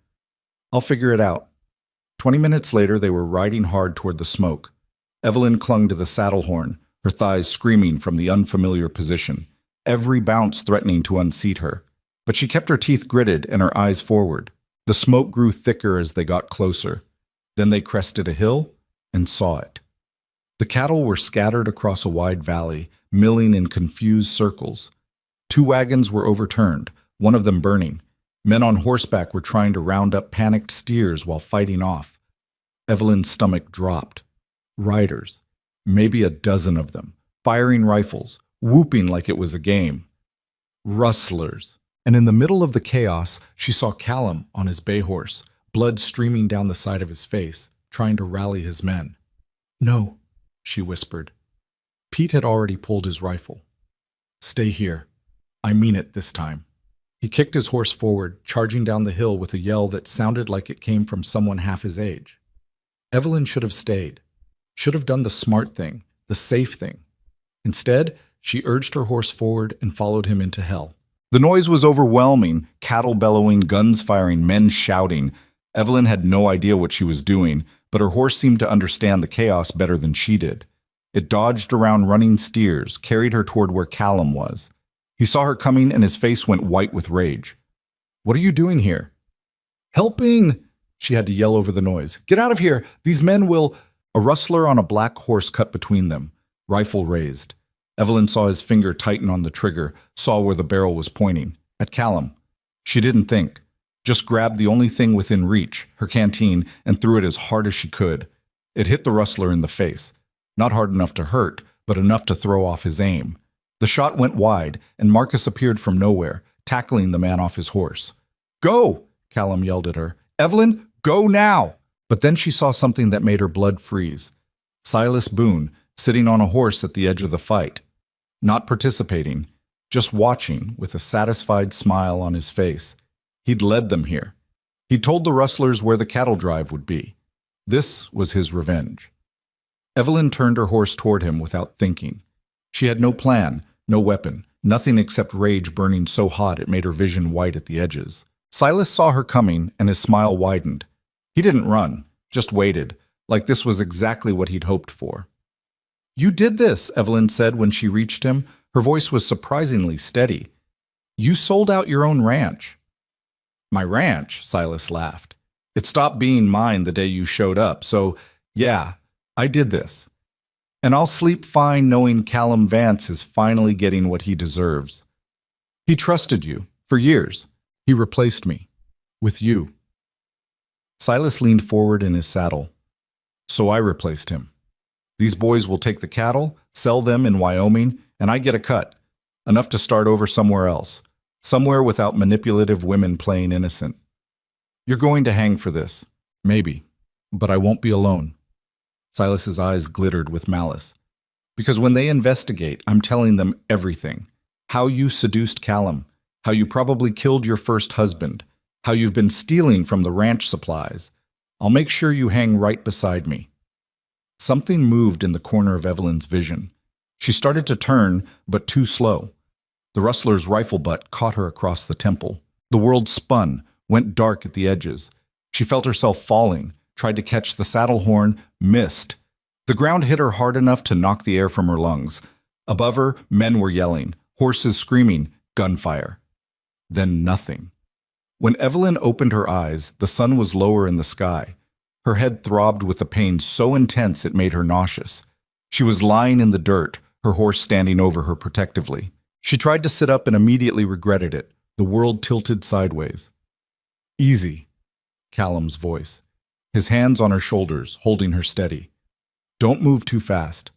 "I'll figure it out." 20 minutes later, they were riding hard toward the smoke. Evelyn clung to the saddle horn, her thighs screaming from the unfamiliar position, every bounce threatening to unseat her. But she kept her teeth gritted and her eyes forward. The smoke grew thicker as they got closer. Then they crested a hill and saw it. The cattle were scattered across a wide valley, milling in confused circles. 2 wagons were overturned, one of them burning. Men on horseback were trying to round up panicked steers while fighting off. Evelyn's stomach dropped. Riders, maybe a dozen of them, firing rifles, whooping like it was a game. Rustlers. And in the middle of the chaos, she saw Callum on his bay horse, blood streaming down the side of his face, trying to rally his men. "No," she whispered. Pete had already pulled his rifle. "Stay here. I mean it this time." He kicked his horse forward, charging down the hill with a yell that sounded like it came from someone half his age. Evelyn should have stayed, should have done the smart thing, the safe thing. Instead, she urged her horse forward and followed him into hell. The noise was overwhelming, cattle bellowing, guns firing, men shouting. Evelyn had no idea what she was doing, but her horse seemed to understand the chaos better than she did. It dodged around running steers, carried her toward where Callum was. He saw her coming and his face went white with rage. "What are you doing here?" "Helping!" She had to yell over the noise. "Get out of here! These men will—" A rustler on a black horse cut between them, rifle raised. Evelyn saw his finger tighten on the trigger, saw where the barrel was pointing. At Callum. She didn't think. Just grabbed the only thing within reach, her canteen, and threw it as hard as she could. It hit the rustler in the face. Not hard enough to hurt, but enough to throw off his aim. The shot went wide, and Marcus appeared from nowhere, tackling the man off his horse. "Go!" Callum yelled at her. "Evelyn, go now!" But then she saw something that made her blood freeze. Silas Boone, sitting on a horse at the edge of the fight. Not participating, just watching with a satisfied smile on his face. He'd led them here. He'd told the rustlers where the cattle drive would be. This was his revenge. Evelyn turned her horse toward him without thinking. She had no plan, no weapon, nothing except rage burning so hot it made her vision white at the edges. Silas saw her coming and his smile widened. He didn't run, just waited, like this was exactly what he'd hoped for. "You did this," Evelyn said when she reached him. Her voice was surprisingly steady. "You sold out your own ranch." "My ranch?" Silas laughed. "It stopped being mine the day you showed up, so yeah, I did this. And I'll sleep fine knowing Callum Vance is finally getting what he deserves. He trusted you for years. He replaced me with you." Silas leaned forward in his saddle. "So I replaced him. These boys will take the cattle, sell them in Wyoming, and I get a cut, enough to start over somewhere else, somewhere without manipulative women playing innocent. You're going to hang for this, maybe, but I won't be alone." Silas's eyes glittered with malice. "Because when they investigate, I'm telling them everything. How you seduced Callum, how you probably killed your first husband, how you've been stealing from the ranch supplies. I'll make sure you hang right beside me." Something moved in the corner of Evelyn's vision. She started to turn, but too slow. The rustler's rifle butt caught her across the temple. The world spun, went dark at the edges. She felt herself falling, tried to catch the saddle horn, missed. The ground hit her hard enough to knock the air from her lungs. Above her, men were yelling, horses screaming, gunfire. Then nothing. When Evelyn opened her eyes, the sun was lower in the sky. Her head throbbed with a pain so intense it made her nauseous. She was lying in the dirt, her horse standing over her protectively. She tried to sit up and immediately regretted it. The world tilted sideways. Easy, Callum's voice, his hands on her shoulders, holding her steady. Don't move too fast.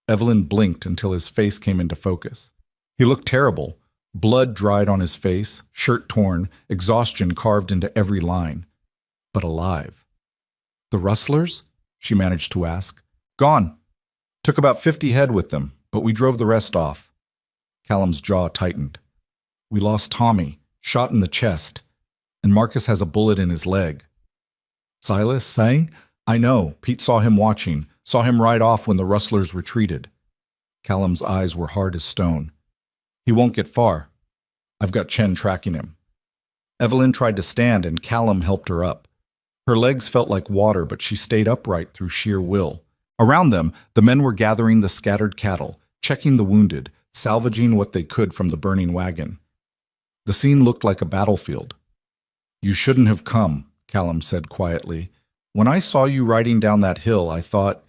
Evelyn blinked until his face came into focus. He looked terrible. Blood dried on his face, shirt torn, exhaustion carved into every line. But alive. The rustlers? She managed to ask. Gone. Took about 50 head with them, but we drove the rest off. Callum's jaw tightened. We lost Tommy, shot in the chest, and Marcus has a bullet in his leg. Silas saying? I know. Pete saw him watching, saw him ride off when the rustlers retreated. Callum's eyes were hard as stone. He won't get far. I've got Chen tracking him. Evelyn tried to stand and Callum helped her up. Her legs felt like water, but she stayed upright through sheer will. Around them, the men were gathering the scattered cattle, checking the wounded, salvaging what they could from the burning wagon. The scene looked like a battlefield. You shouldn't have come, Callum said quietly. When I saw you riding down that hill, I thought...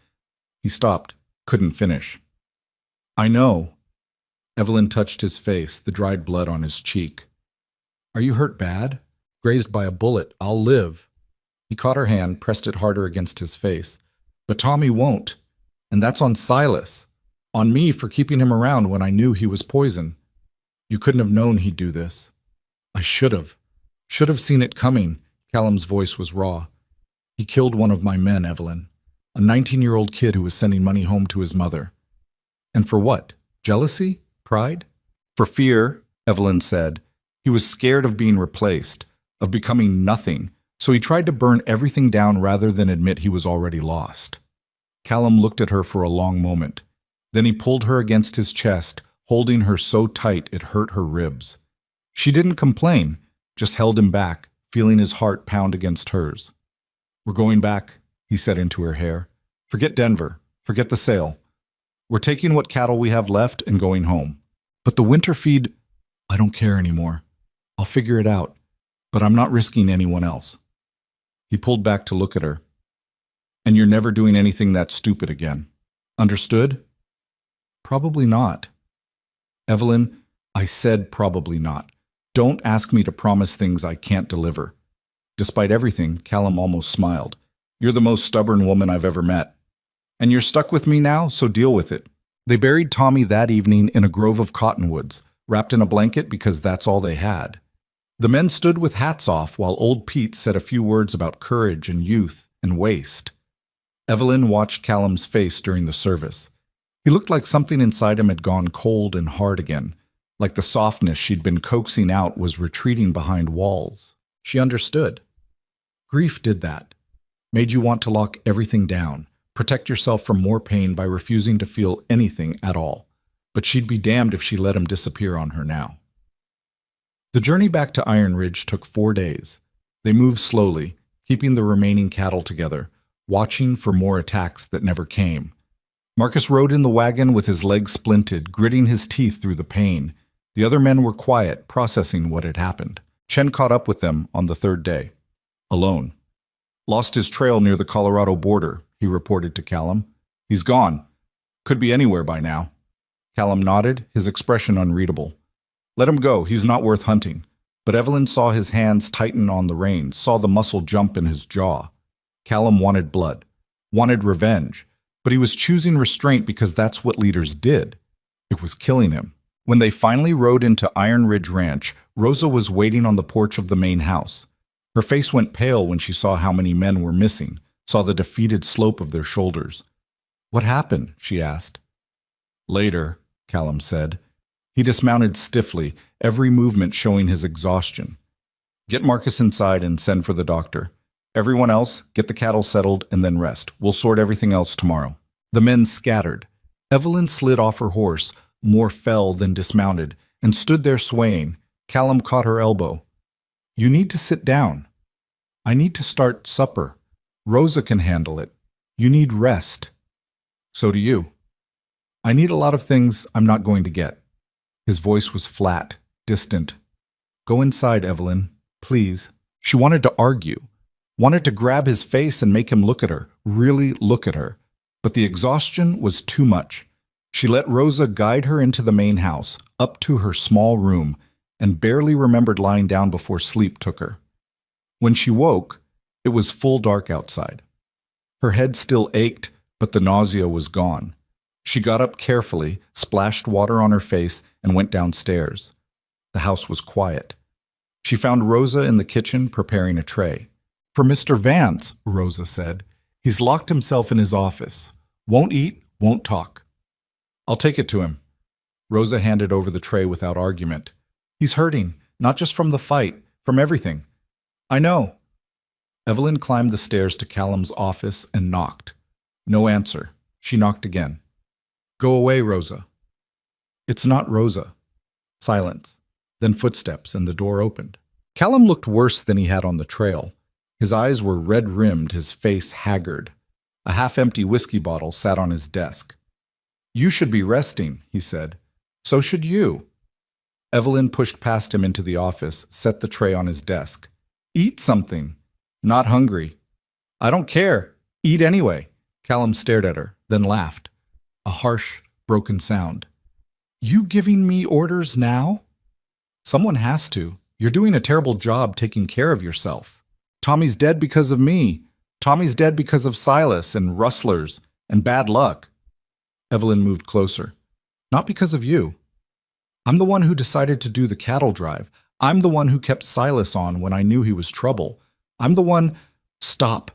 He stopped, couldn't finish. I know. Evelyn touched his face, the dried blood on his cheek. Are you hurt bad? Grazed by a bullet. I'll live. He caught her hand, pressed it harder against his face. But Tommy won't. And that's on Silas. On me for keeping him around when I knew he was poison. You couldn't have known he'd do this. I should have. Should have seen it coming. Callum's voice was raw. He killed one of my men, Evelyn. A 19-year-old kid who was sending money home to his mother. And for what? Jealousy? Pride? For fear, Evelyn said. He was scared of being replaced, of becoming nothing, so he tried to burn everything down rather than admit he was already lost. Callum looked at her for a long moment. Then he pulled her against his chest, holding her so tight it hurt her ribs. She didn't complain, just held him back, feeling his heart pound against hers. We're going back, he said into her hair. Forget Denver. Forget the sale. We're taking what cattle we have left and going home. But the winter feed, I don't care anymore. I'll figure it out, but I'm not risking anyone else. He pulled back to look at her. And you're never doing anything that stupid again. Understood? Probably not. Evelyn, I said probably not. Don't ask me to promise things I can't deliver. Despite everything, Callum almost smiled. You're the most stubborn woman I've ever met. And you're stuck with me now, so deal with it. They buried Tommy that evening in a grove of cottonwoods, wrapped in a blanket because that's all they had. The men stood with hats off while old Pete said a few words about courage and youth and waste. Evelyn watched Callum's face during the service. He looked like something inside him had gone cold and hard again, like the softness she'd been coaxing out was retreating behind walls. She understood. Grief did that. Made you want to lock everything down, protect yourself from more pain by refusing to feel anything at all. But she'd be damned if she let him disappear on her now. The journey back to Iron Ridge took 4 days. They moved slowly, keeping the remaining cattle together, watching for more attacks that never came. Marcus rode in the wagon with his legs splinted, gritting his teeth through the pain. The other men were quiet, processing what had happened. Chen caught up with them on the 3rd day. Alone. Lost his trail near the Colorado border, he reported to Callum. He's gone. Could be anywhere by now. Callum nodded, his expression unreadable. Let him go, he's not worth hunting. But Evelyn saw his hands tighten on the reins, saw the muscle jump in his jaw. Callum wanted blood, wanted revenge, but he was choosing restraint because that's what leaders did. It was killing him. When they finally rode into Iron Ridge Ranch, Rosa was waiting on the porch of the main house. Her face went pale when she saw how many men were missing, saw the defeated slope of their shoulders. What happened? She asked. Later, Callum said. He dismounted stiffly, every movement showing his exhaustion. Get Marcus inside and send for the doctor. Everyone else, get the cattle settled and then rest. We'll sort everything else tomorrow. The men scattered. Evelyn slid off her horse, more fell than dismounted, and stood there swaying. Callum caught her elbow. You need to sit down. I need to start supper. Rosa can handle it. You need rest. So do you. I need a lot of things I'm not going to get. His voice was flat, distant. Go inside, Evelyn, please. She wanted to argue, wanted to grab his face and make him look at her, really look at her. But the exhaustion was too much. She let Rosa guide her into the main house, up to her small room, and barely remembered lying down before sleep took her. When she woke, it was full dark outside. Her head still ached, but the nausea was gone. She got up carefully, splashed water on her face, and went downstairs. The house was quiet. She found Rosa in the kitchen preparing a tray. "For Mr. Vance," Rosa said. "He's locked himself in his office. Won't eat, won't talk." "I'll take it to him." Rosa handed over the tray without argument. "He's hurting, not just from the fight, from everything." "I know." Evelyn climbed the stairs to Callum's office and knocked. No answer. She knocked again. "Go away, Rosa." "It's not Rosa." Silence. Then footsteps, and the door opened. Callum looked worse than he had on the trail. His eyes were red-rimmed, his face haggard. A half-empty whiskey bottle sat on his desk. "You should be resting," he said. "So should you." Evelyn pushed past him into the office, set the tray on his desk. "Eat something." "Not hungry." "I don't care. Eat anyway." Callum stared at her, then laughed. A harsh, broken sound. "You giving me orders now?" "Someone has to. You're doing a terrible job taking care of yourself. Tommy's dead because of me. Tommy's dead because of Silas and rustlers and bad luck." Evelyn moved closer. "Not because of you. I'm the one who decided to do the cattle drive. I'm the one who kept Silas on when I knew he was trouble. I'm the one—" "Stop."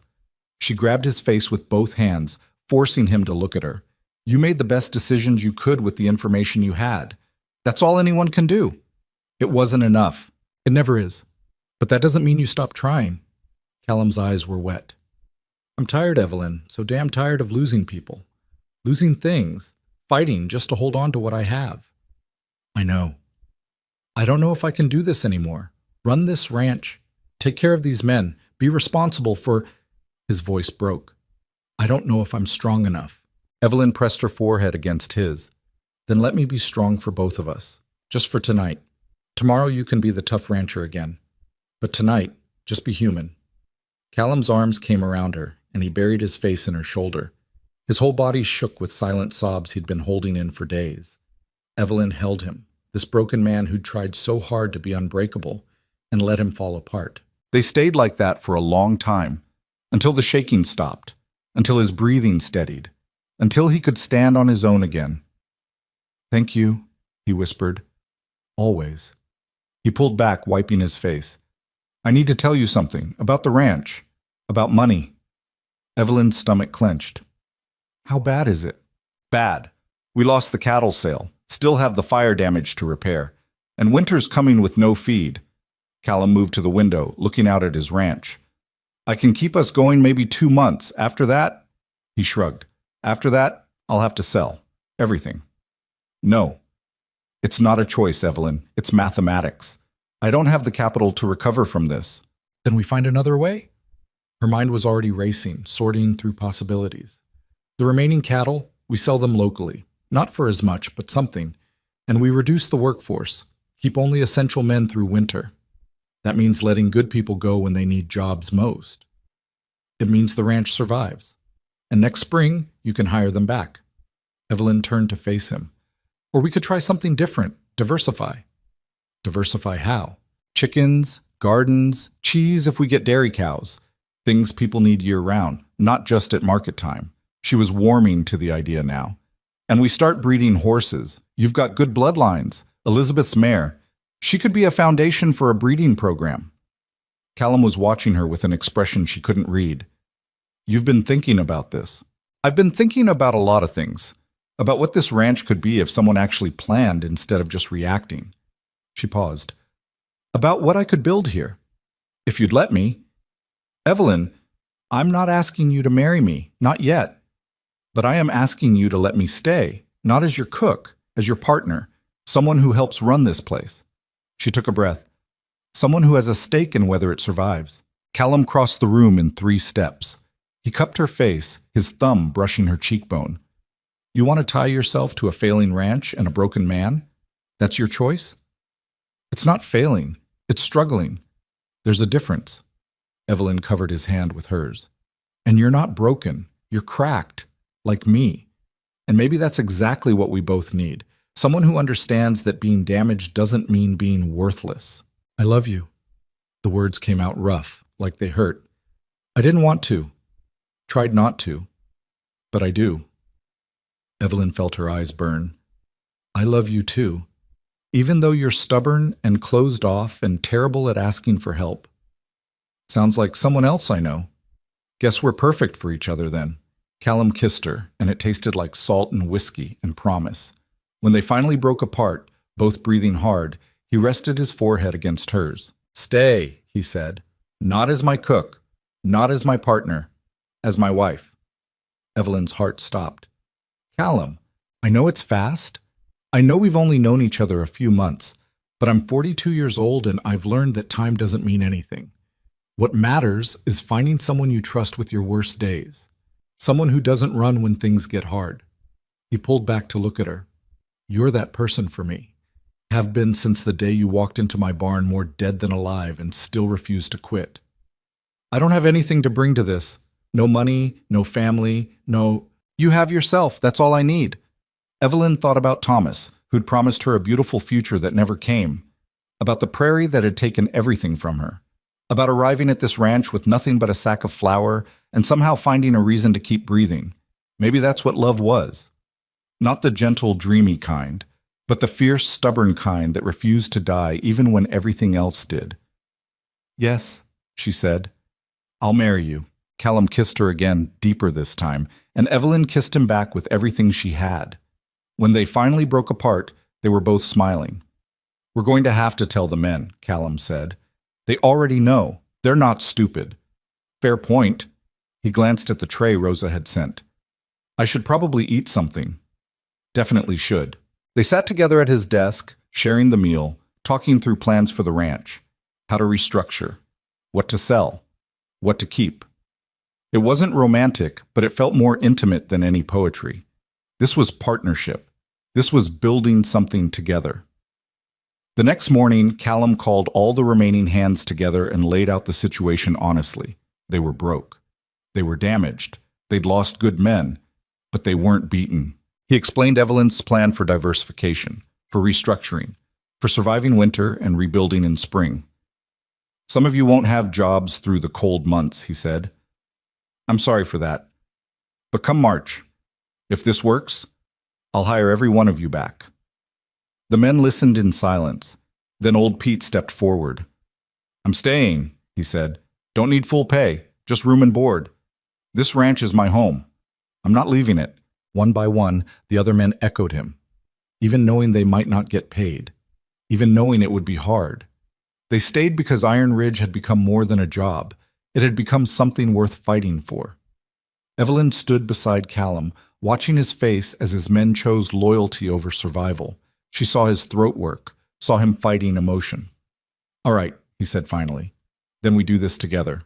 She grabbed his face with both hands, forcing him to look at her. "You made the best decisions you could with the information you had. That's all anyone can do." "It wasn't enough." "It never is. But that doesn't mean you stop trying." Callum's eyes were wet. "I'm tired, Evelyn, so damn tired of losing people. Losing things. Fighting just to hold on to what I have." "I know. I don't know if I can do this anymore. Run this ranch. Take care of these men. Be responsible for—" His voice broke. "I don't know if I'm strong enough." Evelyn pressed her forehead against his. "Then let me be strong for both of us. Just for tonight. Tomorrow you can be the tough rancher again. But tonight, just be human." Callum's arms came around her, and he buried his face in her shoulder. His whole body shook with silent sobs he'd been holding in for days. Evelyn held him, this broken man who'd tried so hard to be unbreakable, and let him fall apart. They stayed like that for a long time, until the shaking stopped, until his breathing steadied, until he could stand on his own again. "Thank you," he whispered. "Always." He pulled back, wiping his face. "I need to tell you something, about the ranch, about money." Evelyn's stomach clenched. "How bad is it?" "Bad. We lost the cattle sale, still have the fire damage to repair, and winter's coming with no feed." Callum moved to the window, looking out at his ranch. "I can keep us going maybe 2 months. After that—" He shrugged. "After that, I'll have to sell. Everything." "No. It's not a choice, Evelyn. It's mathematics. I don't have the capital to recover from this." "Then we find another way?" Her mind was already racing, sorting through possibilities. "The remaining cattle, we sell them locally. Not for as much, but something. And we reduce the workforce. Keep only essential men through winter. That means letting good people go when they need jobs most. It means the ranch survives. And next spring, you can hire them back." Evelyn turned to face him. "Or we could try something different, diversify." "Diversify how?" "Chickens, gardens, cheese if we get dairy cows. Things people need year-round, not just at market time." She was warming to the idea now. "And we start breeding horses. You've got good bloodlines. Elizabeth's mare. She could be a foundation for a breeding program." Callum was watching her with an expression she couldn't read. "You've been thinking about this." "I've been thinking about a lot of things. About what this ranch could be if someone actually planned instead of just reacting." She paused. "About what I could build here. If you'd let me." "Evelyn, I'm not asking you to marry me, not yet. But I am asking you to let me stay, not as your cook, as your partner, someone who helps run this place." She took a breath. "Someone who has a stake in whether it survives." Callum crossed the room in 3 steps. He cupped her face, his thumb brushing her cheekbone. "You want to tie yourself to a failing ranch and a broken man? That's your choice?" "It's not failing. It's struggling. There's a difference." Evelyn covered his hand with hers. "And you're not broken. You're cracked, like me. And maybe that's exactly what we both need. Someone who understands that being damaged doesn't mean being worthless. I love you. The words came out rough, like they hurt. I didn't want to. Tried not to. But I do. Evelyn felt her eyes burn. I love you too. Even though you're stubborn and closed off and terrible at asking for help. Sounds like someone else I know. Guess we're perfect for each other then. Callum kissed her, and it tasted like salt and whiskey and promise. When they finally broke apart, both breathing hard, he rested his forehead against hers. Stay, he said. Not as my cook, not as my partner, as my wife. Evelyn's heart stopped. Callum, I know it's fast. I know we've only known each other a few months, but I'm 42 years old and I've learned that time doesn't mean anything. What matters is finding someone you trust with your worst days. Someone who doesn't run when things get hard. He pulled back to look at her. You're that person for me. Have been since the day you walked into my barn more dead than alive and still refused to quit. I don't have anything to bring to this. No money, no family, no... You have yourself, that's all I need. Evelyn thought about Thomas, who'd promised her a beautiful future that never came. About the prairie that had taken everything from her. About arriving at this ranch with nothing but a sack of flour and somehow finding a reason to keep breathing. Maybe that's what love was. Not the gentle, dreamy kind, but the fierce, stubborn kind that refused to die even when everything else did. Yes, she said. I'll marry you. Callum kissed her again, deeper this time, and Evelyn kissed him back with everything she had. When they finally broke apart, they were both smiling. We're going to have to tell the men, Callum said. They already know. They're not stupid. Fair point. He glanced at the tray Rosa had sent. I should probably eat something. Definitely should. They sat together at his desk, sharing the meal, talking through plans for the ranch, how to restructure, what to sell, what to keep. It wasn't romantic, but it felt more intimate than any poetry. This was partnership. This was building something together. The next morning, Callum called all the remaining hands together and laid out the situation honestly. They were broke. They were damaged. They'd lost good men, but they weren't beaten. He explained Evelyn's plan for diversification, for restructuring, for surviving winter and rebuilding in spring. Some of you won't have jobs through the cold months, he said. I'm sorry for that. But come March, if this works, I'll hire every one of you back. The men listened in silence. Then old Pete stepped forward. I'm staying, he said. Don't need full pay, just room and board. This ranch is my home. I'm not leaving it. One by one, the other men echoed him, even knowing they might not get paid, even knowing it would be hard. They stayed because Iron Ridge had become more than a job. It had become something worth fighting for. Evelyn stood beside Callum, watching his face as his men chose loyalty over survival. She saw his throat work, saw him fighting emotion. All right, he said finally. Then we do this together.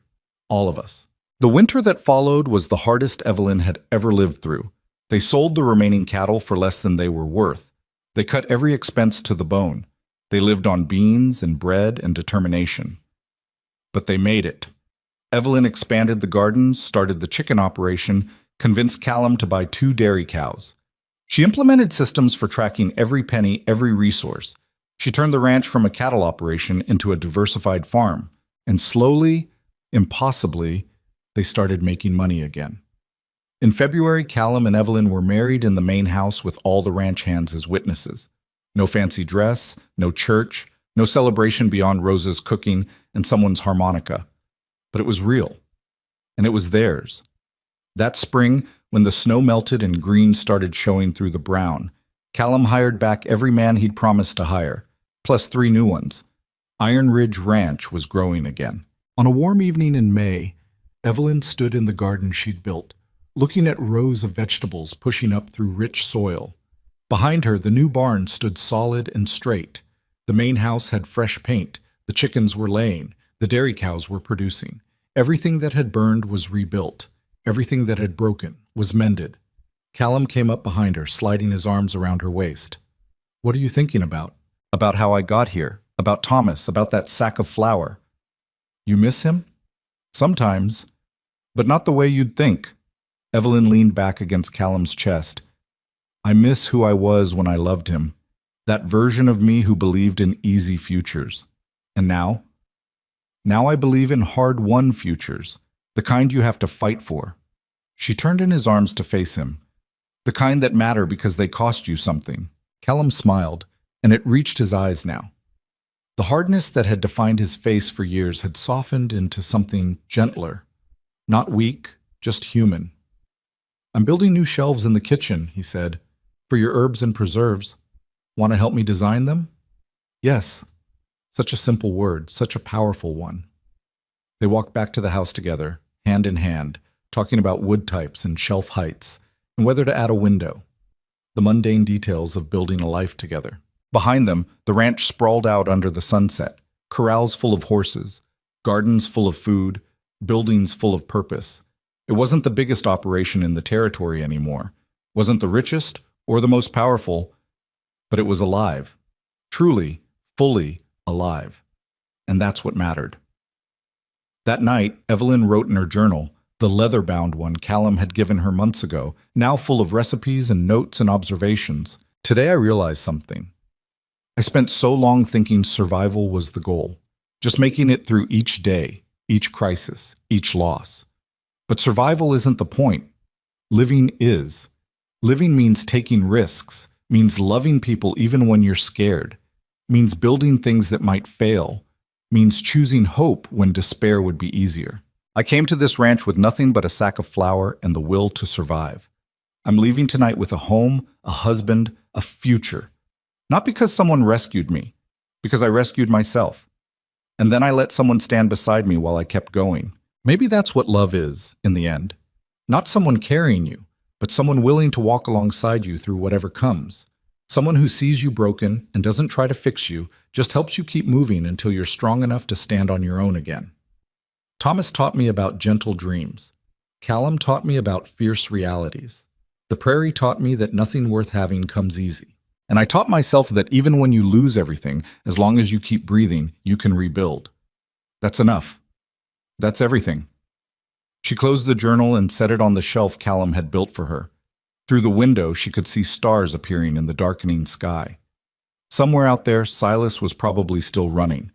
All of us. The winter that followed was the hardest Evelyn had ever lived through. They sold the remaining cattle for less than they were worth. They cut every expense to the bone. They lived on beans and bread and determination. But they made it. Evelyn expanded the gardens, started the chicken operation, convinced Callum to buy 2 dairy cows. She implemented systems for tracking every penny, every resource. She turned the ranch from a cattle operation into a diversified farm. And slowly, impossibly, they started making money again. In February, Callum and Evelyn were married in the main house with all the ranch hands as witnesses. No fancy dress, no church, no celebration beyond Rosa's cooking and someone's harmonica. But it was real, and it was theirs. That spring, when the snow melted and green started showing through the brown, Callum hired back every man he'd promised to hire, plus 3 new ones. Iron Ridge Ranch was growing again. On a warm evening in May, Evelyn stood in the garden she'd built, looking at rows of vegetables pushing up through rich soil. Behind her, the new barn stood solid and straight. The main house had fresh paint, the chickens were laying, the dairy cows were producing. Everything that had burned was rebuilt. Everything that had broken was mended. Callum came up behind her, sliding his arms around her waist. What are you thinking about? About how I got here, about Thomas, about that sack of flour. You miss him? Sometimes, but not the way you'd think. Evelyn leaned back against Callum's chest. I miss who I was when I loved him, that version of me who believed in easy futures. And now? Now I believe in hard-won futures, the kind you have to fight for. She turned in his arms to face him, the kind that matter because they cost you something. Callum smiled, and it reached his eyes now. The hardness that had defined his face for years had softened into something gentler. Not weak, just human. I'm building new shelves in the kitchen, he said, for your herbs and preserves. Want to help me design them? Yes. Such a simple word, such a powerful one. They walked back to the house together, hand in hand, talking about wood types and shelf heights, and whether to add a window. The mundane details of building a life together. Behind them, the ranch sprawled out under the sunset, corrals full of horses, gardens full of food, buildings full of purpose. It wasn't the biggest operation in the territory anymore, wasn't the richest or the most powerful, but it was alive, truly, fully alive. And that's what mattered. That night, Evelyn wrote in her journal, the leather-bound one Callum had given her months ago, now full of recipes and notes and observations. Today I realized something. I spent so long thinking survival was the goal, just making it through each day, each crisis, each loss. But survival isn't the point. Living is. Living means taking risks, means loving people even when you're scared, means building things that might fail, means choosing hope when despair would be easier. I came to this ranch with nothing but a sack of flour and the will to survive. I'm leaving tonight with a home, a husband, a future. Not because someone rescued me, because I rescued myself. And then I let someone stand beside me while I kept going. Maybe that's what love is, in the end. Not someone carrying you, but someone willing to walk alongside you through whatever comes. Someone who sees you broken and doesn't try to fix you, just helps you keep moving until you're strong enough to stand on your own again. Thomas taught me about gentle dreams. Callum taught me about fierce realities. The prairie taught me that nothing worth having comes easy. And I taught myself that even when you lose everything, as long as you keep breathing, you can rebuild. That's enough. That's everything. She closed the journal and set it on the shelf Callum had built for her. Through the window, she could see stars appearing in the darkening sky. Somewhere out there, Silas was probably still running.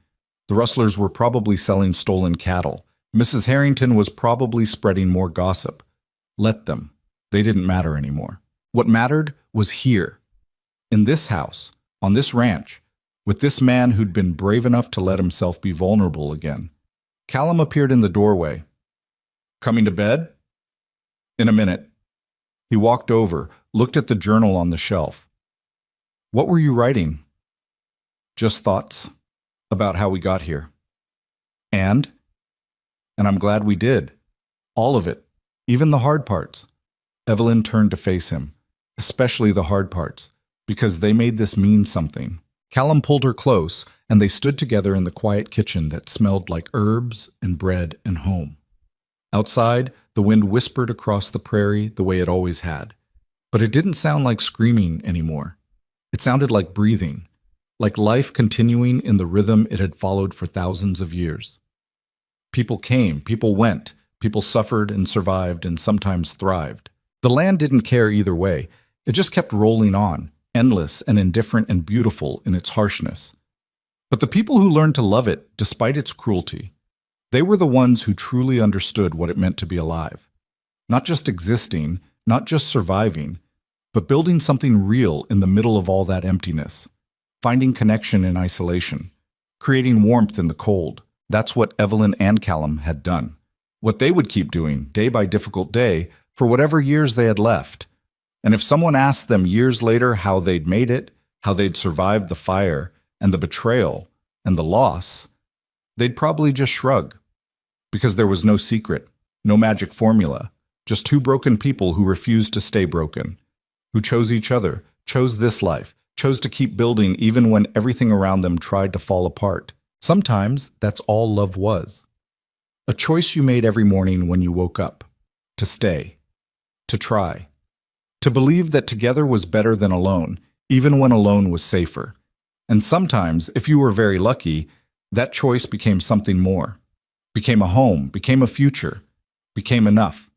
The rustlers were probably selling stolen cattle. Mrs. Harrington was probably spreading more gossip. Let them. They didn't matter anymore. What mattered was here. In this house, on this ranch, with this man who'd been brave enough to let himself be vulnerable again. Callum appeared in the doorway. Coming to bed? In a minute. He walked over, looked at the journal on the shelf. What were you writing? Just thoughts about how we got here. And I'm glad we did. All of it, even the hard parts. Evelyn turned to face him, especially the hard parts, because they made this mean something. Callum pulled her close, and they stood together in the quiet kitchen that smelled like herbs and bread and home. Outside, the wind whispered across the prairie the way it always had. But it didn't sound like screaming anymore. It sounded like breathing, like life continuing in the rhythm it had followed for thousands of years. People came, people went, people suffered and survived and sometimes thrived. The land didn't care either way. It just kept rolling on, endless and indifferent and beautiful in its harshness. But the people who learned to love it, despite its cruelty, they were the ones who truly understood what it meant to be alive. Not just existing, not just surviving, but building something real in the middle of all that emptiness. Finding connection in isolation. Creating warmth in the cold. That's what Evelyn and Callum had done. What they would keep doing, day by difficult day, for whatever years they had left. And if someone asked them years later how they'd made it, how they'd survived the fire, and the betrayal, and the loss, they'd probably just shrug. Because there was no secret, no magic formula, just two broken people who refused to stay broken, who chose each other, chose this life, chose to keep building even when everything around them tried to fall apart. Sometimes that's all love was. A choice you made every morning when you woke up, to stay, to try, to believe that together was better than alone, even when alone was safer. And sometimes, if you were very lucky, that choice became something more, became a home, became a future, became enough.